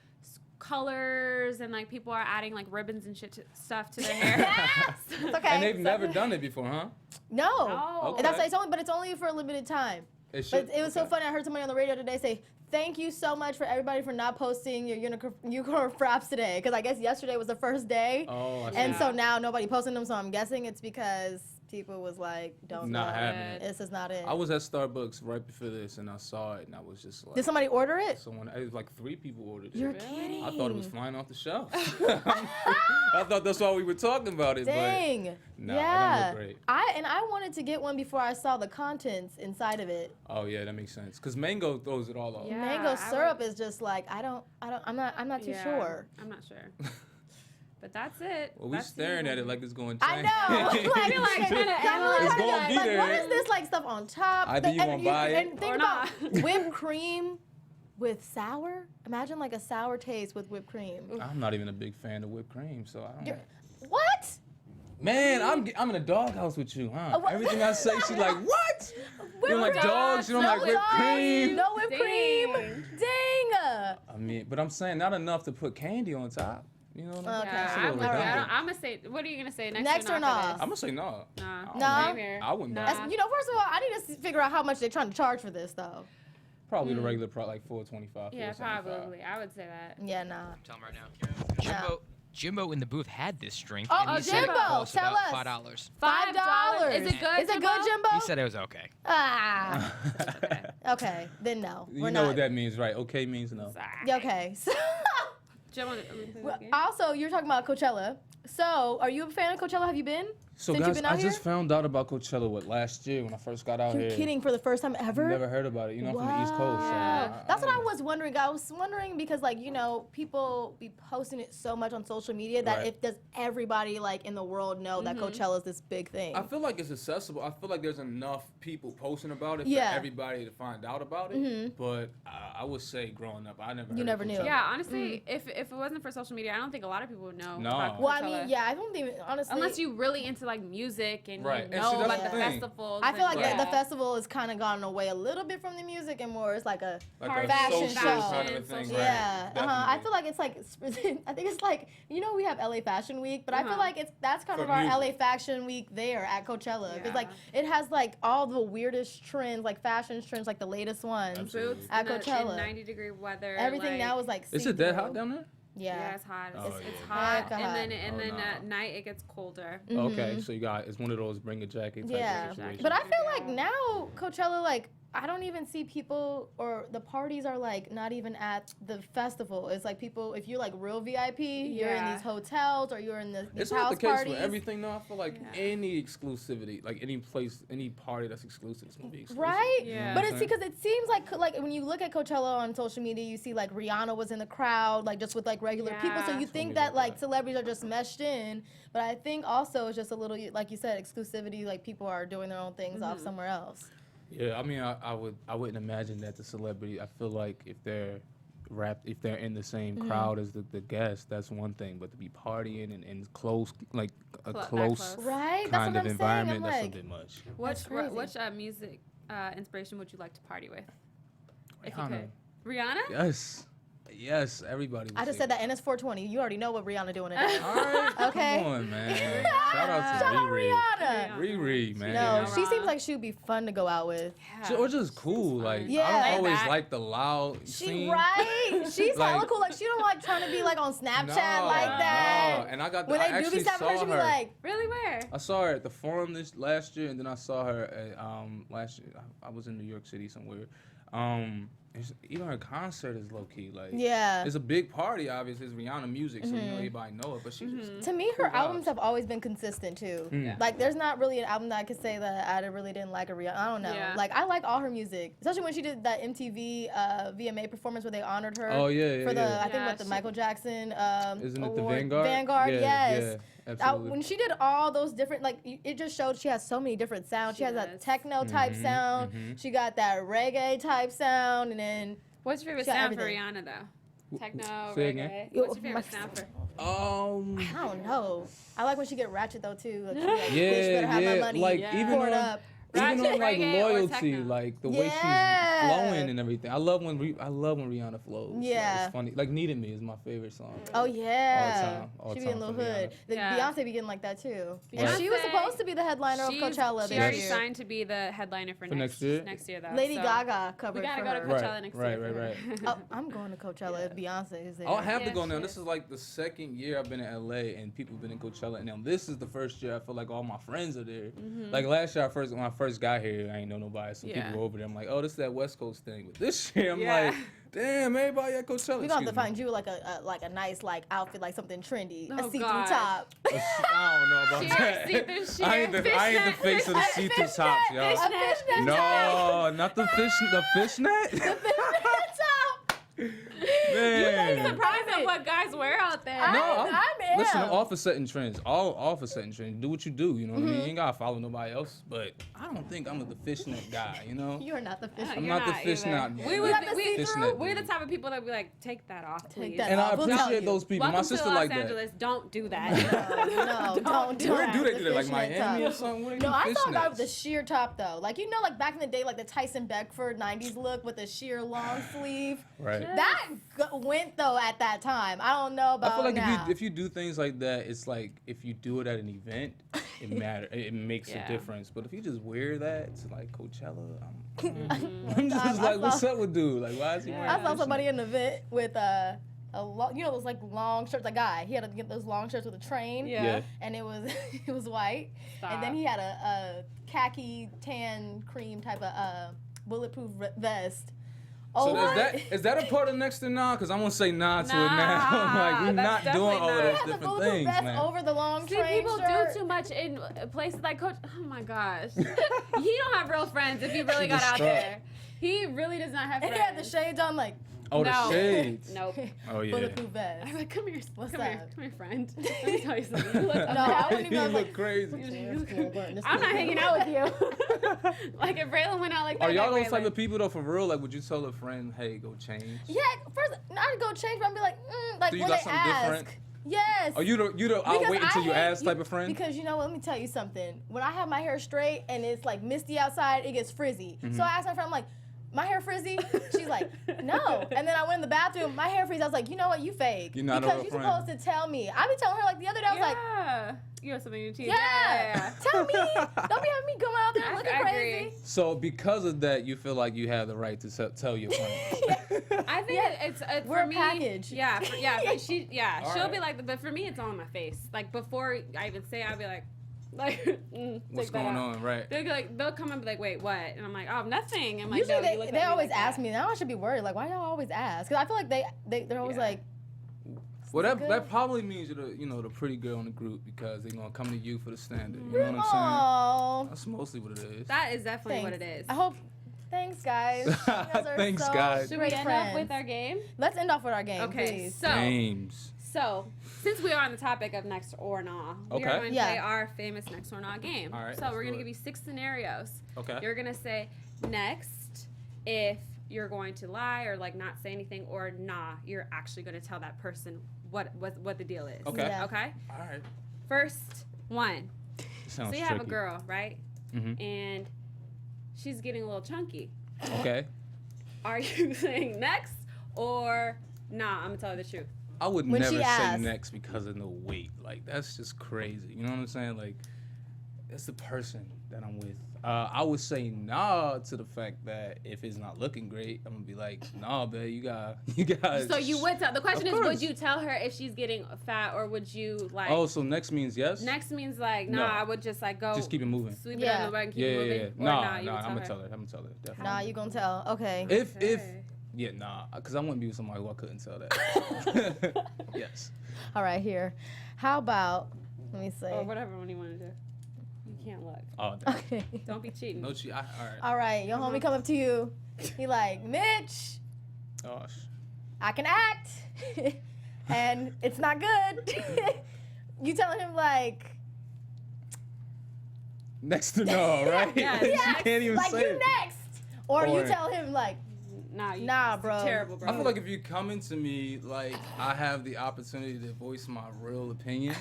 colors and like people are adding like ribbons and stuff to their hair. Yes! It's okay. And they've never done it before, huh? No. Okay. But it's only for a limited time. It But it was so funny. I heard somebody on the radio today say, "Thank you so much for everybody for not posting your unicorn fraps today," because I guess yesterday was the first day. Oh, I see. And so now nobody posting them. So I'm guessing it's because people was like, "Don't Not know. having it. This is not it." I was at Starbucks right before this and I saw it and I was just like. Did somebody order it? It was like 3 people ordered it. You're kidding. I thought it was flying off the shelf. I thought that's why we were talking about it. Dang. But no, yeah. it don't look great. I wanted to get one before I saw the contents inside of it. Oh yeah, that makes sense. Cause mango throws it all off. Yeah, mango syrup is just like I'm not too sure. I'm not sure. But that's it. Well, we staring at it like it's going to I change. know. It's gonna be there. What is this like stuff on top? Either you won't buy it and think about whipped cream with sour. Imagine like a sour taste with whipped cream. I'm not even a big fan of whipped cream, so I don't. What? Man, I'm in a doghouse with you, huh? Everything I say, she's like, what? You don't like cream. dogs? You don't like whipped cream? No whipped cream. Dang. I mean, but I'm saying not enough to put candy on top. You know what I'm saying? That's a little redundant. I'm gonna say. What are you gonna say? Next or not? I'm gonna say no. No. I wouldn't buy it. You know, first of all, I need to figure out how much they're trying to charge for this, though. Probably the regular price, like $4.25. Yeah, $4.75. probably. I would say that. Yeah, nah. Tell him right now. Jimbo in the booth had this drink. Oh, and he said it Jimbo, cost tell about us. $5. $5. Is it good? Is it good, Jimbo? He said it was okay. Ah. Okay, then no. You We're know not. what that means, right? Okay means no. Yeah, okay. So, also, you're talking about Coachella. So, are you a fan of Coachella? Have you been? So Since guys, you've been out I just found out about Coachella last year when I first got out You're here. kidding, for the first time ever? Never heard about it. You know, I'm from the East Coast. So That's what I was wondering. I was wondering because, like, you know, people be posting it so much on social media that if does everybody like in the world know that Coachella is this big thing? I feel like it's accessible. I feel like there's enough people posting about it for everybody to find out about it. But I would say growing up, I never. You never knew. Yeah, honestly, if it wasn't for social media, I don't think a lot of people would know. No. About Coachella. Well, I mean, yeah, I don't even honestly. Unless you really into like music and Right. you And know see, that's about the the thing. festivals. I feel like and, the festival has kind of gone away a little bit from the music and more it's like a Like a fashion social show. kind of a thing, right? Yeah, I Definitely. feel like it's like I think it's like you know we have LA Fashion Week, but I feel like that's kind For of our music. LA Fashion Week there at Coachella because like it has like all the weirdest trends, like fashion trends, like the latest ones boots at in Coachella. 90-degree weather. Everything like, now is like. Is it that hot down there? Yeah, it's hot. Oh, It's yeah. hot, Heck, and hot. then at night it gets colder. Okay, so you got it's one of those bring a jacket type Yeah, of situation. but I feel like now Coachella, like I don't even see people or the parties are like not even at the festival. It's like people, if you're like real VIP, you're in these hotels or you're in these It's house not the case parties. for everything though. I feel like any exclusivity, like any place, any party that's exclusive, it's gonna be exclusive. Right? Yeah. But it's because it seems like when you look at Coachella on social media, you see like Rihanna was in the crowd, like just with like regular people. So you think that like celebrities are just meshed in. But I think also it's just a little, like you said, exclusivity, like people are doing their own things off somewhere else. Yeah, I mean, I wouldn't imagine that the celebrity. I feel like if they're in the same crowd as the guests, that's one thing. But to be partying and close, like a close right? That's kind what of I'm environment, saying. that's a Like, bit much. Which music inspiration would you like to party with? If you Rihanna. could. Rihanna? Yes, everybody. I just said that, and it's 420. You already know what Rihanna doing today. All right, okay. Come on, man. Shout out to Rihanna. Riri, man. No, she seems like she would be fun to go out with. Or just cool. Like Yeah. I don't always like the loud scene. She's Like- hella cool. Like she don't like trying to be like on Snapchat like that. No, and I got When I they do be actually stopping her, saw she be her. like, really, where? I saw her at the Forum last year, and then I saw her at last year. I was in New York City somewhere. Even her concert is low key. Like it's a big party. Obviously, it's Rihanna music, so you know everybody know it. But she just to me, her albums have always been consistent too. Like there's not really an album that I could say that I really didn't like a Rihanna. I don't know. Yeah. Like I like all her music, especially when she did that MTV VMA performance where they honored her. Oh yeah, for the yeah. I think what the Michael Jackson Isn't it award. the Vanguard? Vanguard, Yeah, yes. yeah, absolutely. When she did all those different, like it just showed she has so many different sounds. She has that techno type sound. She got that reggae type sound, and then. What's your favorite She got sound for everything. Rihanna though? Techno, Say reggae. again? What's your favorite sound for? I don't know. I like when she get ratchet though too. Like, she like, bitch Yeah, better have my yeah. money. Like Pour it even up. on like reggae or loyalty, techno? like the way she's flowing and everything. I love when Rihanna flows. Like, Yeah. it's funny. Like "Needed Me" is my favorite song. Oh yeah. All She be in time Lil for Hood. Rihanna. The Yeah. Beyonce be getting like that too. Beyonce- And she was supposed to be the headliner of Coachella She this already year. signed to be the headliner for next year? Next year though. Lady so Gaga covered we gotta for go to her. Coachella next year. Right. Oh, I'm going to Coachella if Beyonce is there. I'll have to Yeah, go now. she This is. is like the second year I've been in LA and people have been in Coachella. And now this is the first year I feel like all my friends are there. Like last year, when I first got here, I ain't know nobody. So people were over there. I'm like, oh, this is that West Coast thing. But this year, I'm like, damn, everybody at Coachella. We're gonna have to find you like a nice like outfit, like something trendy, Oh, a see-through God. top. I don't know about that. See-through I ain't the face of the see-through tops, y'all. Fishnet No, not the fishnet. Man. Surprised at what guys wear out there. No, I'm listen, in. I'm all for setting trends. All for setting trends. Do what you do, you know what I mean? You ain't gotta follow nobody else. But I don't think I'm the fishnet guy, you know? You are not the fishnet. I'm You're not the not fishnet. either. man. We would got the we, see-through? we're the type of people that be like, take that off, please. that And I off. We'll tell appreciate you. those people. Welcome My sister to Los like Angeles. Don't do that. No, don't do Where that. do they The do that? Like fishnet Miami top. or something? Where they No, do I saw a guy with fishnets? the sheer top though. Like you know, like back in the day, like the Tyson Beckford '90s look with the sheer long sleeve. Right. That went though at that time. I don't know about I feel like now. if you do things like that, it's like if you do it at an event, it matters. It makes a difference. But if you just wear that to like Coachella, I'm just like, what's up with dude? Like, why is he wearing? I saw this? somebody in the event with you know those like long shirts. A guy, he had to get those long shirts with a train. Yeah. And it was white, and then he had a khaki tan cream type of bulletproof vest So is that a part of next to nah? Because I'm gonna say nah to it now. Like we're not doing all of those different things, man. Over the long train people shirt. do too much in places like Coach. Oh my gosh, he don't have real friends if he really got out there. He really does not have friends. And he had the shades on, like. Oh, the shades. Nope. Oh yeah. Bulletproof vest. I'm like, come here, What's come that? here, come here, friend. Let me tell you something. You look No, I wouldn't even. You Like, look crazy. I'm not hanging out with you. Like if Rhelin went out like that. Are y'all like those type of people though? For real, like, would you tell a friend, "Hey, go change"? Yeah, first I'd go change, but I'd be like, like Do you when got they something ask. different? Yes. Oh, you the I'll wait until you ask type of friend? Because you know what? Let me tell you something. When I have my hair straight and it's like misty outside, it gets frizzy. So I asked my friend, I'm like, my hair frizzy? She's like, no. And then I went in the bathroom, my hair frizzy. I was like, you know what? You fake. You're not a because real you're friend. supposed to tell me. I be telling her like the other day, I was like, you have something to teach. yeah. Tell me. Don't be having me come out there looking crazy. So because of that, you feel like you have the right to tell your friend. I think it's we're for me. A package. Yeah, but she'll right. be like, but for me, it's all in my face. Like before I even say, I'll be like. What's going on, right? They'll come and be like, wait, what? And I'm like, oh, nothing. And like, usually no, they always ask me. Now I should be worried. Like, why y'all always ask? Because I feel like they're always like. Well, that probably means you're the pretty girl in the group because they're gonna come to you for the standard. You know what I'm saying? That's mostly what it is. That is definitely what it is. I hope. Thanks, guys. You guys are Thanks, so guys. Should we end off with our game? Let's end off with our game, Okay, please. Games. So, since we are on the topic of next or nah, we are going to play our famous next or nah game. All right, so we're going to give you 6 scenarios. Okay. You're going to say next if you're going to lie or like not say anything, or nah, you're actually going to tell that person what the deal is. Okay. Yeah. Okay. All right. First one. Sounds so you have a tricky. girl, right? Mm-hmm. And she's getting a little chunky. Okay. Are you saying next or nah? I'm gonna tell her the truth. I would When never she say asks. next because of no weight. Like that's just crazy. You know what I'm saying? Like it's the person that I'm with. I would say nah to the fact that if it's not looking great, I'm gonna be like, nah, babe, you got. So you would tell. The question Of is, would course. you tell her if she's getting fat, or would you like? Oh, so next means yes. Next means like, No. I would just like go. Just keep it moving. Sweep it under the rug and keep it moving. Yeah. Or Nah, nah, you would I'm gonna tell tell her. I'm gonna tell her. Definitely. Nah, you gonna tell. Okay. If yeah, nah, because I wouldn't be with somebody who I couldn't tell that. Yes. All right, here. How about? Let me see. Or whatever one you want to do. You can't look. Oh, damn. Okay. Don't be cheating. No cheat. All right. All right, your homie come up to you. He like, Mitch, Gosh. I can act, and it's not good. You telling him like, Next to no, right? Yeah, You next. can't even like say you it. next, or you Or- tell him like, Nah, bro. Terrible, bro. I feel like if you come into me, like, I have the opportunity to voice my real opinion,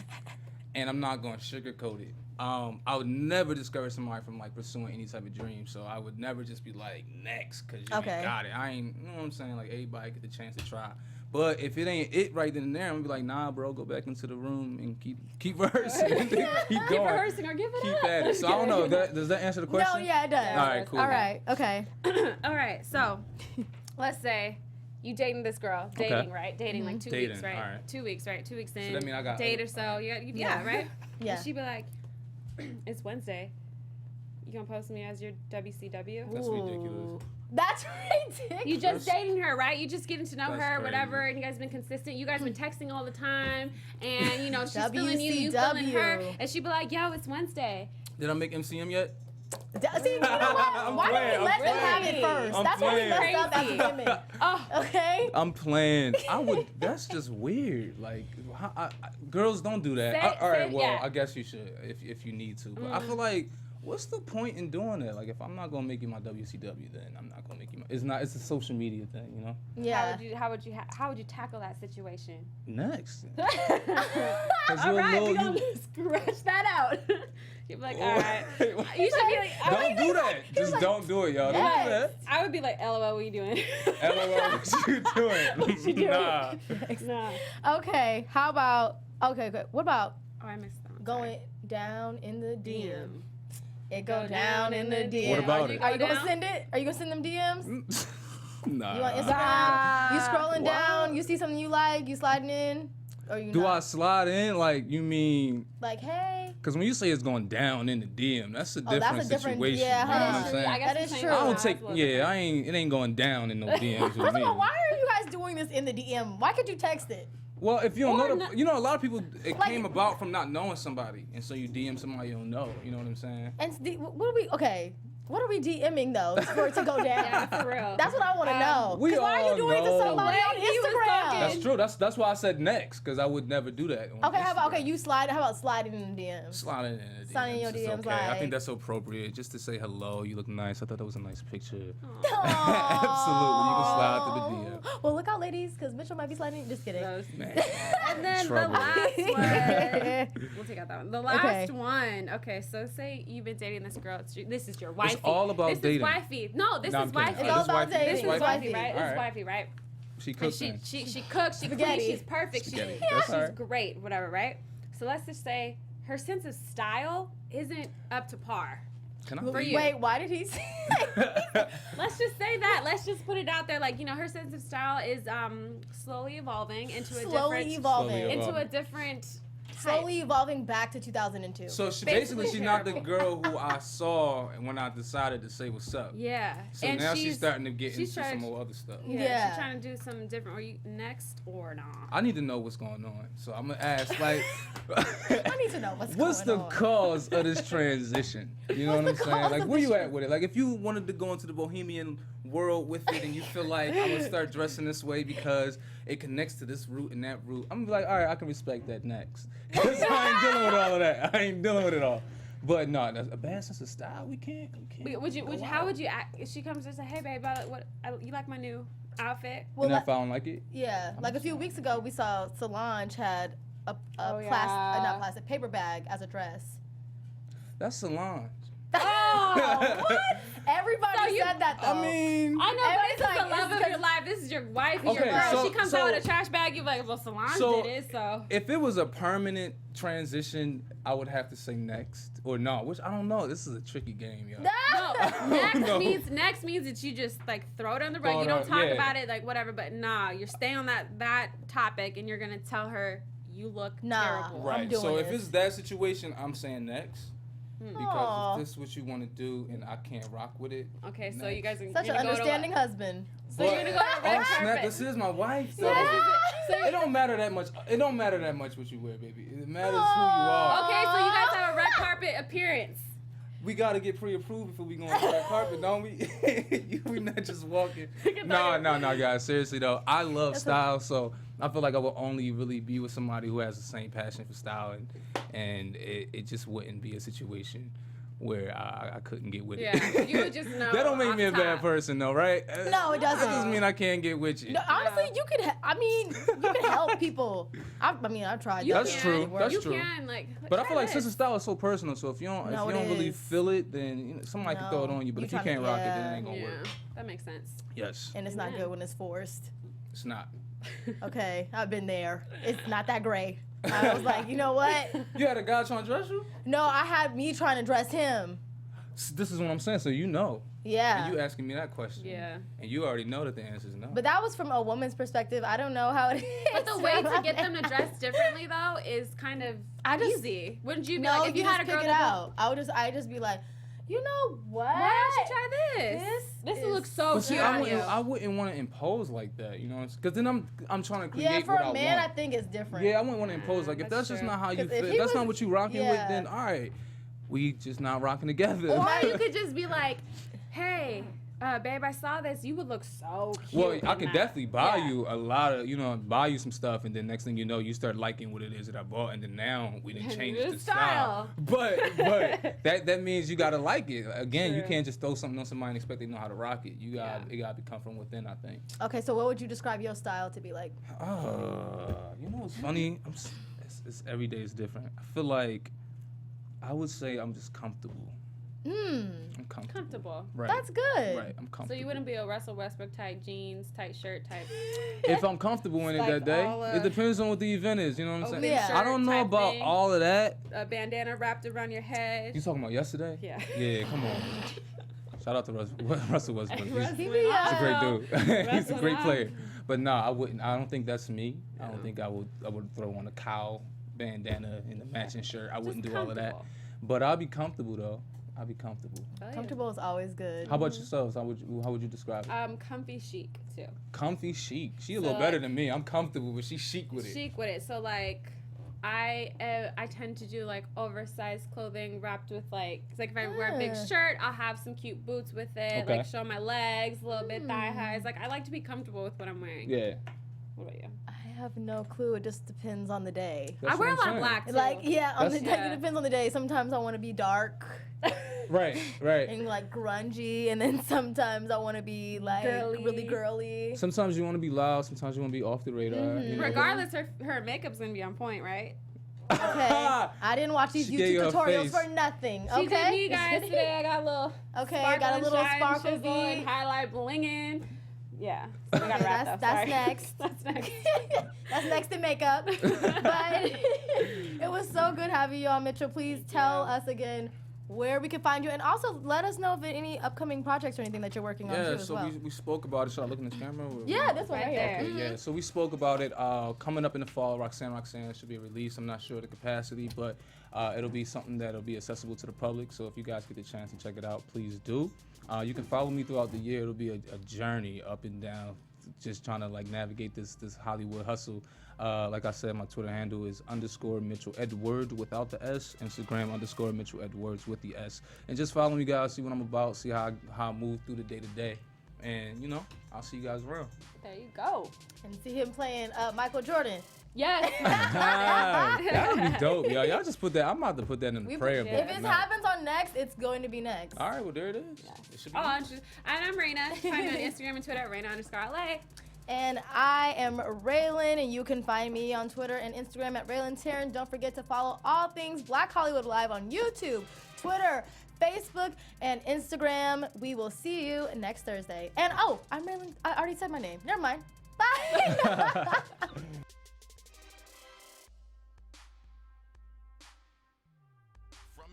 and I'm not going to sugarcoat it. I would never discourage somebody from, like, pursuing any type of dream, so I would never just be like, next, because you ain't got it. I ain't, you know what I'm saying? Like, everybody get the chance to try. But if it ain't it right then and there, I'm gonna be like, nah, bro, go back into the room and keep rehearsing. keep going. Keep rehearsing or give it Keep up. at it. So I don't know. Does that answer the question? no, yeah, it does. All right, cool. All right, okay. All right, so let's say you dating this girl, dating, right? Dating like 2 Dating, weeks, right? all right. 2 weeks, right? 2 weeks in. So that mean I got date or so. Yeah, right? Yeah. And she'd be like, it's Wednesday. You gonna post me as your WCW? That's ridiculous. That's ridiculous. You just dating her, right? You just getting to know That's her, crazy. whatever, and you guys been consistent. You guys been texting all the time, and you know she's feeling you, you feeling her, and she'd be like, "Yo, it's Wednesday." Did I make MCM yet? See, you know what? Why don't we let them have it first? I'm That's why we playing. messed up as women. Oh, Okay. I'm playing. That's just weird. Like, girls don't do that. All right, well, yeah. I guess you should if you need to. But I feel like, what's the point in doing that? Like, if I'm not gonna make you my WCW, then I'm not gonna make you my. It's a social media thing, you know. Yeah. How would you tackle that situation? Next. All right, we gonna scratch that out. You'd be like, all right. You should be like, Don't do that. Just don't do it, y'all. Don't do that. I would be like, LOL, what are you doing? LOL, what you doing? Nah. Nah. Okay. How about? Okay. What about Oh, I missed that one. going down in the DM? DM. It go down in the DM. What about it? Are you gonna send it? Are you gonna send them DMs? Nah. You on Instagram? You scrolling down? You see something you like? You sliding in? Or you Do not? I slide in? Like, you mean? Like, hey. Because when you say it's going down in the DM, that's a different situation. Yeah, you know what I'm saying? that is true. I don't take. Yeah, it ain't going down in no DMs with First me. of all, why are you guys doing this in the DM? Why could you text it? Well, if you don't know, you know, a lot of people, it came about from not knowing somebody, and so you DM somebody you don't know. You know what I'm saying? And what are we DMing though for it to go down? Yeah, for real. That's what I want to know. We Why are you doing it to all know. somebody on Instagram? That's true. That's why I said next, because I would never do that. On Okay, how about Instagram. you slide? How about sliding in the DMs? Sliding in the DMs. Sliding in your It's DMs, okay. I like- think that's appropriate, just to say hello. You look nice. I thought that was a nice picture. Aww. Absolutely, you can slide through the DM. Well, look out, ladies, because Mitchell might be sliding. Just kidding. Man. And then Trouble. the last one. We'll take out that one. The last Okay. one. Okay, so say you've been dating this girl. This is your wifey. It's all about this dating. Is wifey. No, this No, is I'm kidding. wifey. It's all about dating. This is It's wifey, wifey. right? This is Alright. wifey, right? She And cooks. she then. cooks. She cleans. Spaghetti. She's perfect. Spaghetti. She's That's she's alright. great. Whatever, right? So let's just say her sense of style isn't up to par. Can I? For you. Wait, why did he say? Let's just say that. Let's just put it out there. Like, you know, her sense of style is slowly evolving into a Slowly evolving. into a different Slowly evolving back to 2002. So she's Basically not the terrible. girl who I saw when I decided to say what's up. Yeah. So and now she's starting to get into trying some to- more other stuff. Yeah. She's trying to do something different. Are you next or not? I need to know what's going on. So I'm gonna ask, like, I need to know what's the going on. cause of this transition? You know what I'm What's the saying? cause Like, of where this you at with it? Like, if you wanted to go into the bohemian world with it and you feel like I'm gonna start dressing this way because it connects to this root and that root, I'm gonna be like, all right, I can respect that next. Because I ain't dealing with all of that. I ain't dealing with it all. But no, that's a bad sense of style. We can't. How would you act if she comes and say, "Hey, babe, you like my new outfit?" And if I don't like it, Yeah, like a few weeks ago, we saw Solange had a not plastic, paper bag as a dress. that's Solange. Oh, what? Everybody said that though. I mean, I know, but it's Everybody's the like, love it's of your life. This is your wife, your Okay, girl. so- She comes so- out with a trash bag. You're like, well, Solange So- did it, so. if it was a permanent transition, I would have to say next or no, which I don't know. This is a tricky game, yo. No, No. next means that you just like throw it on the rug. Throw You it don't on- talk yeah. about it, like whatever. But nah, you're staying on that topic, and you're gonna tell her you look terrible. Right. So if it's that situation, I'm saying next. Because Aw. if this is what you want to do and I can't rock with it. Okay, so you guys are Such an gonna go to understanding husband. So you're gonna go to a red oh snap! carpet. This is my wife. Though. Yeah. It don't matter that much. It don't matter that much what you wear, baby. It matters who you are. Okay, so you guys have a red carpet appearance. We gotta get pre-approved before we go on the red carpet, don't we? We not just walking. No, guys. Seriously though, I love style, so I feel like I will only really be with somebody who has the same passion for style, and it just wouldn't be a situation where I couldn't get with it. Yeah, you would just know. That don't make me a off bad top. person though, right? No, it doesn't. That doesn't mean I can't get with you. No, honestly, you could. You can help people. I've tried. You That's can. true. That's you true. Can, like, But I try feel like this. sense of style is so personal. So if you don't, No, if you it don't really is. feel it, then somebody can throw it on you. But if you can't rock it, then it ain't gonna work. That makes sense. Yes. And it's not good when it's forced. It's not. Okay, I've been there. It's not that great. I was like, you know what? You had a guy trying to dress you? No, I had me trying to dress him. This is what I'm saying. So you know. Yeah. And you asking me that question. Yeah. And you already know that the answer is no. But that was from a woman's perspective. I don't know how it is. But the way to get them to dress differently, though, is kind of easy. Wouldn't you be No, like, if you had a girl pick it that out, I'd just be like, you know what? Why don't you try this? This looks so But see, good on you. I wouldn't want to impose like that, you know, because then I'm trying to create Yeah, for what a I man, want. I think it's different. Yeah, I wouldn't want to impose. Like, if that's just not how you 'Cause if feel, he that's not was- what you rocking yeah. with, then all right, we just not rocking together. Or you could just be like, hey, babe, I saw this. You would look so cute. Well, I in could that. definitely buy you a lot of, buy you some stuff, and then next thing you know, you start liking what it is that I bought, and then now we didn't change New the style. But that means you gotta like it. Again, you True. can't just throw something on somebody and expect they know how to rock it. It gotta be come from within, I think. Okay, so what would you describe your style to be like? You know what's funny? It's every day is different. I feel like I would say I'm just comfortable. I'm comfortable. Right. That's good. Right. I'm comfortable. So you wouldn't be a Russell Westbrook type jeans, tight shirt type. If I'm comfortable in it Like that day, all, it depends on what the event is. You know what I'm open saying? shirt I don't know type about thing. all of that. A bandana wrapped around your head. You talking about yesterday? Yeah. Yeah. Come on. Shout out to Russell Westbrook. He's be, a great dude. He's a great player. But no, I wouldn't. I don't think that's me. I don't think I would throw on a cow bandana and a matching shirt. I wouldn't do all of that. But I'll be comfortable though. I'll be comfortable. Comfortable is always good. How about yourselves? How would you describe it? Comfy chic too. Comfy chic. She a little better than me. I'm comfortable, but she's chic with it. Chic with it. So like, I tend to do like oversized clothing wrapped with like if I wear a big shirt, I'll have some cute boots with it, like show my legs, a little bit thigh highs. Like I like to be comfortable with what I'm wearing. Yeah. What about you? I have no clue. It just depends on the day. I wear a lot of black too. Like it depends on the day. Sometimes I want to be dark. Right. And like grungy, and then sometimes I want to be like really girly. Sometimes you want to be loud. Sometimes you want to be off the radar. You know? Regardless, her makeup's gonna be on point, right? Okay. I didn't watch these YouTube tutorials for nothing. Okay. She did me, guys. Today I got a little. Okay. I got a little sparkle and highlight blinging. Yeah. So we gotta wrap that's next. That's next. That's next in makeup. But it was so good having you on, Mitchell. Please tell us again where we can find you, and also let us know if any upcoming projects or anything that you're working on too as well. Yeah, so we spoke about it. Should I look in the camera? Yeah, this one right here. Okay, yeah, so we spoke about it. Coming up in the fall, Roxanne should be released. I'm not sure the capacity, but it'll be something that'll be accessible to the public. So if you guys get the chance to check it out, please do. You can follow me throughout the year. It'll be a journey up and down, just trying to like navigate this Hollywood hustle. Like I said, my Twitter handle is _Mitchell Edward without the S. Instagram _Mitchell Edwards with the S. And just follow me, guys. See what I'm about. See how I move through the day to day. And I'll see you guys around. There you go. And see him playing Michael Jordan. Yes. That would be dope, yo. Y'all just put that. I'm about to put that in the prayer book. If it happens on Next, it's going to be next. All right, well, there it is. Yeah. It should be and I'm Rheina. Find me on Instagram and Twitter at Rheina_LA. And I am Rhelin, and you can find me on Twitter and Instagram at Rhelin Taryn. Don't forget to follow all things Black Hollywood Live on YouTube, Twitter, Facebook, and Instagram. We will see you next Thursday. And I'm Rhelin. I already said my name. Never mind. Bye.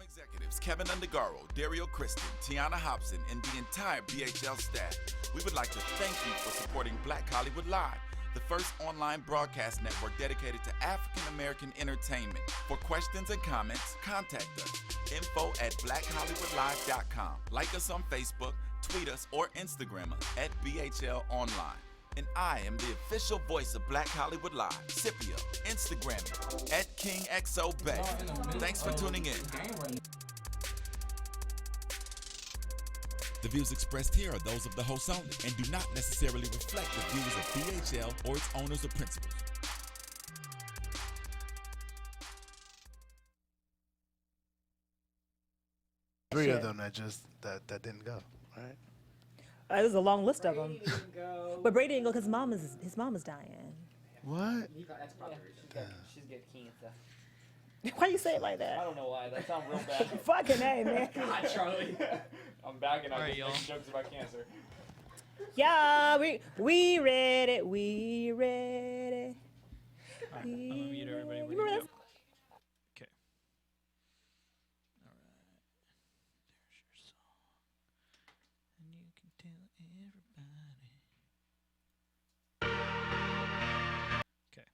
Executives Keven Undergaro, Dario Kristen, Tiana Hobson, and the entire BHL staff, we would like to thank you for supporting Black Hollywood Live, the first online broadcast network dedicated to African American entertainment. For questions and comments, contact us. info@blackhollywoodlive.com. Like us on Facebook, tweet us, or Instagram us at BHL Online. And I am the official voice of Black Hollywood Live, Scipio, Instagram at KingXOBay. Thanks for tuning in. The views expressed here are those of the hosts only and do not necessarily reflect the views of BHL or its owners or principals. Three of them that didn't go, right? There's a long list of them. But Brady didn't go because his mom is dying. What? That's probably she's getting cancer. Why you say it like that? I don't know why. That sounds real bad. Fucking A, man. God, Charlie. I'm back and I get jokes about cancer. Yeah, we read it. We read it. I'm gonna mute everybody. You remember that? Okay. All right. There's your song. And you can tell everybody. Okay.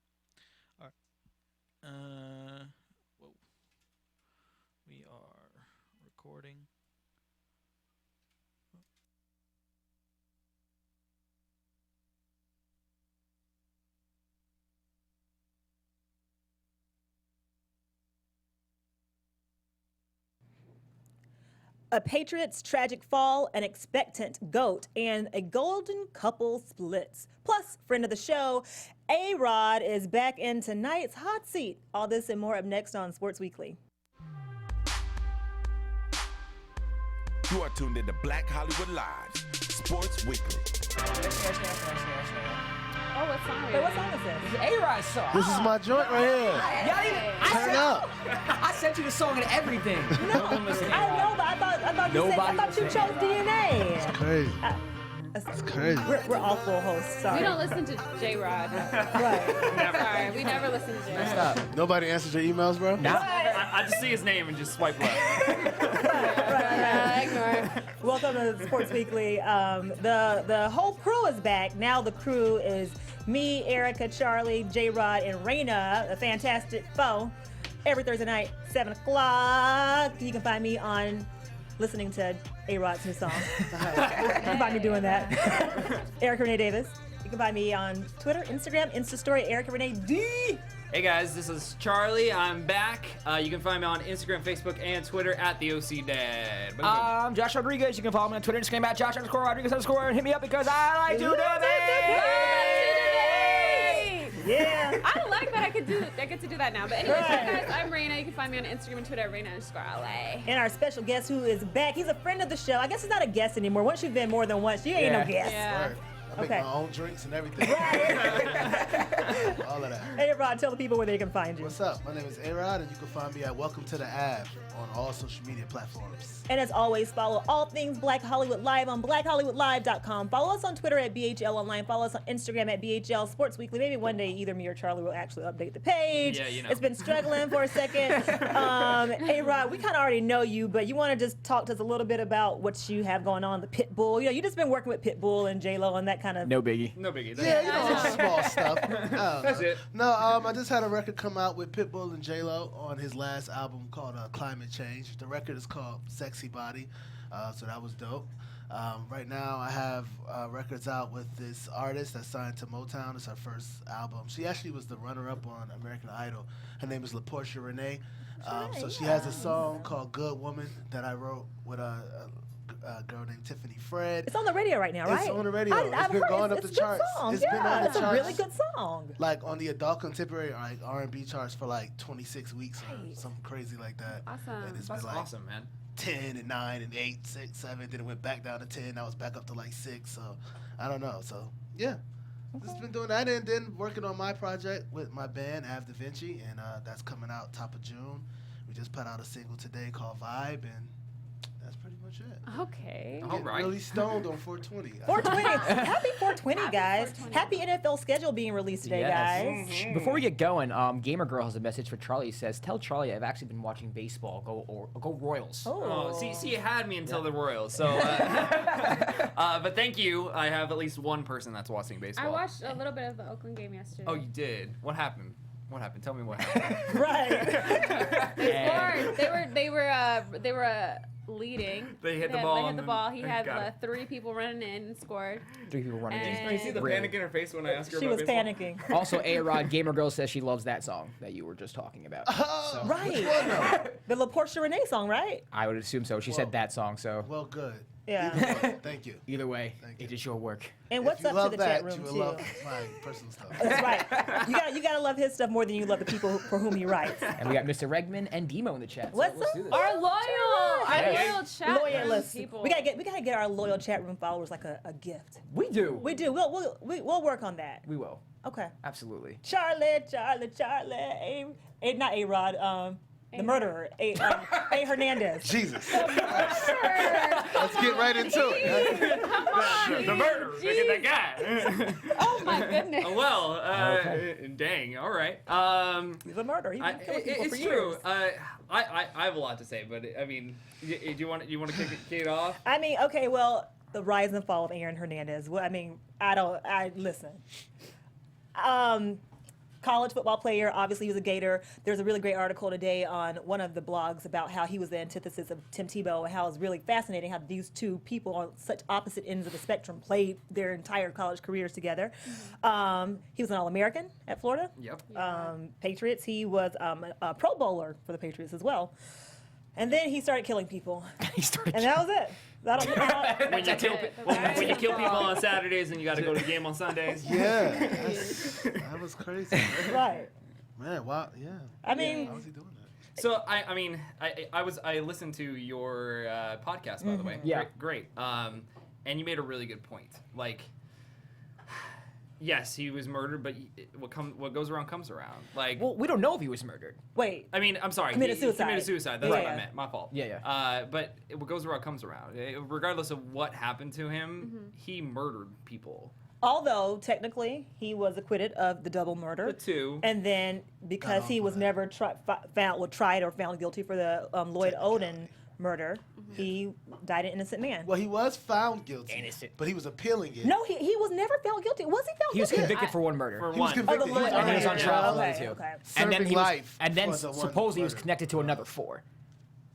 All right. Whoa. We are recording. A Patriot's tragic fall, an expectant goat, and a golden couple splits. Plus, friend of the show, A-Rod is back in tonight's hot seat. All this and more up next on Sports Weekly. You are tuned into Black Hollywood Live, Sports Weekly. Oh, what song? Wait, what song is this? It's A-Rod song. This is my joint right here. Turn up. I sent you the song and everything. No, I know, but I thought you chose DNA. It's crazy. It's crazy. We're awful hosts. Sorry. We don't listen to J-Rod. Right. Sorry, we never listen to J-Rod. Stop. Nobody answers your emails, bro? I just see his name and just swipe left. Ignore. Welcome to Sports Weekly. The whole crew is back. Now the crew is me, Erica, Charlie, J-Rod, and Rheina, a fantastic foe. Every Thursday night, 7 o'clock. You can find me on listening to A-Rod's new song. You can find me doing that. Erica Renee Davis. You can find me on Twitter, Instagram, Insta Story, Erica Renee D. Hey guys, this is Charlie. I'm back. You can find me on Instagram, Facebook, and Twitter at the OC Dad. I'm Josh Rodriguez. You can follow me on Twitter and Instagram at Josh_Rodriguez_ and hit me up because I like to debate. Yeah. I like that I get to do that now. But anyways, guys, I'm Rheina. You can find me on Instagram and Twitter at Rheina_LA. And our special guest who is back. He's a friend of the show. I guess he's not a guest anymore. Once you've been more than once, you ain't no guest. Yeah. I make my own drinks and everything. All of that. Hey, Rod, tell the people where they can find you. What's up? My name is A-Rod, and you can find me at Welcome to the Av on all social media platforms. And as always, follow all things Black Hollywood Live on blackhollywoodlive.com. Follow us on Twitter at BHL Online. Follow us on Instagram at BHL Sports Weekly. Maybe one day either me or Charlie will actually update the page. Yeah, you know. It's been struggling for a second. Hey, Rod, we kind of already know you, but you want to just talk to us a little bit about what you have going on, the Pitbull. You know, you just been working with Pitbull and J-Lo and that kind of... No biggie. No biggie. Yeah, small stuff. That's it. No, I just had a record come out with Pitbull and J-Lo on his last album called Climate Change. The record is called Sexy Body, so that was dope. Right now I have records out with this artist that's signed to Motown. It's her first album. She actually was the runner-up on American Idol. Her name is LaPortia Renee. So she has a song called Good Woman that I wrote with a girl named Tiffany Fred. It's on the radio right now, right? It's on the radio. I've been heard going up it's the a good charts. song. It's been on the It's a charts. really good song. Like on the adult contemporary like R&B charts for like 26 weeks or something crazy like that. Awesome. And it's That's been like awesome, man. 10 and 9 and 8, 6, 7. Then it went back down to 10. I was back up to like 6. So I don't know. So yeah. Just been doing that and then working on my project with my band Av Da Vinci, and that's coming out top of June. We just put out a single today called Vibe, and that's pretty much it. Okay. All right. Really stoned on 420. 420. Happy 420, guys. 420. Happy NFL schedule being released today, guys. Before we get going, Gamer Girl has a message for Charlie. He says, "Tell Charlie I've actually been watching baseball. Go Royals." Oh, see, you had me until the Royals. So, but thank you. I have at least one person that's watching baseball. I watched a little bit of the Oakland game yesterday. Oh, you did? What happened? What happened? Tell me what happened. Right. They scored. They were leading. They hit the ball. They hit the ball. He had got it. 3 people running in and scored. 3 people running in. You see the Really? panic in her face when I asked her She about was baseball? panicking. Also, A-Rod Gamer Girl says she loves that song that you were just talking about. So, Right. The LaPortia Renee song, right? I would assume so. She said that song, so Well, good. Yeah. Thank you. either way, Thank you. it is your work. And what's If you up love to the that, chat room, you will too? love my personal stuff. That's right. You gotta love his stuff more than you love the people for whom he writes. And we got Mr. Regman and Demo in the chat. So What's let's up? do this. Our loyal chat Loyalists. people. We gotta get our loyal chat room followers like a gift. We do. We do. We'll work on that. We will. Okay. Absolutely. Charlie. Not A-Rod. The murderer. A Hernandez. Jesus. Let's get right into it. Come on. The murderer. Look at that guy. Oh my goodness. Well, dang. All right. He's a murderer. He's been killing people for It's years. true. I have a lot to say, but I mean, do you want to kick it off? I mean, okay, well, the rise and fall of Aaron Hernandez. Well, I mean, listen. College football player, obviously he was a Gator. There's a really great article today on one of the blogs about how he was the antithesis of Tim Tebow and how it's really fascinating how these two people on such opposite ends of the spectrum played their entire college careers together. He was an All-American at Florida. Yep. Patriots. He was a Pro Bowler for the Patriots as well. And then he started killing people. And that was it. When you kill people on Saturdays and you got to go to the game on Sundays. Yeah. That was crazy. Right. Man, wow. Yeah. I mean, how was he doing that? So I listened to your podcast, by the way. Yeah. Great. And you made a really good point. Like, yes, he was murdered, but what goes around comes around. Like, Well, we don't know if he was murdered. wait. I mean, I'm sorry. Committed suicide. He committed suicide. That's Yeah. what I meant. My fault. Yeah. But what goes around comes around. Regardless of what happened to him, he murdered people. Although, technically, he was acquitted of the double murder. The 2. And then, because he was never tried or found guilty for the Lloyd Odin murder. He died an innocent man. Well, he was found guilty. Innocent. But he was appealing it. No, he was never found guilty. Was he found He was guilty? convicted for one murder. For He was one. convicted. Oh, the one- And he was on okay, trial for the okay, other two. okay. And then Serving he was, life and then for the one supposedly he was murder. connected to another 4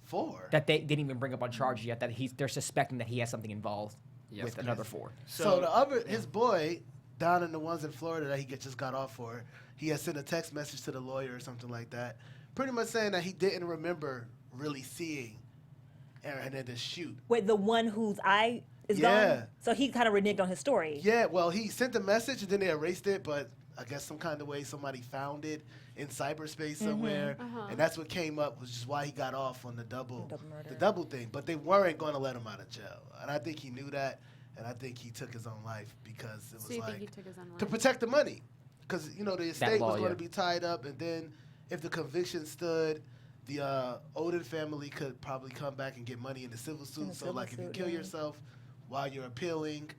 4. that they didn't even bring up on charges yet. That they're suspecting that he has something involved with another 4. So the other, his boy, down in the ones in Florida that he just got off for, he had sent a text message to the lawyer or something like that, pretty much saying that he didn't remember really seeing Aaron Hernandez shoot. Wait, the one whose eye is gone? So he kind of reneged on his story. Yeah, well, he sent the message and then they erased it, but I guess some kind of way somebody found it in cyberspace somewhere, and that's what came up, which is why he got off on the double thing. But they weren't going to let him out of jail, and I think he knew that, and I think he took his own life because it was So you think he took his own life? to protect the money, because the estate law, was going yeah. to be tied up, and then if the conviction stood, the Odin family could probably come back and get money in the civil suit. So like if you kill yourself while you're appealing,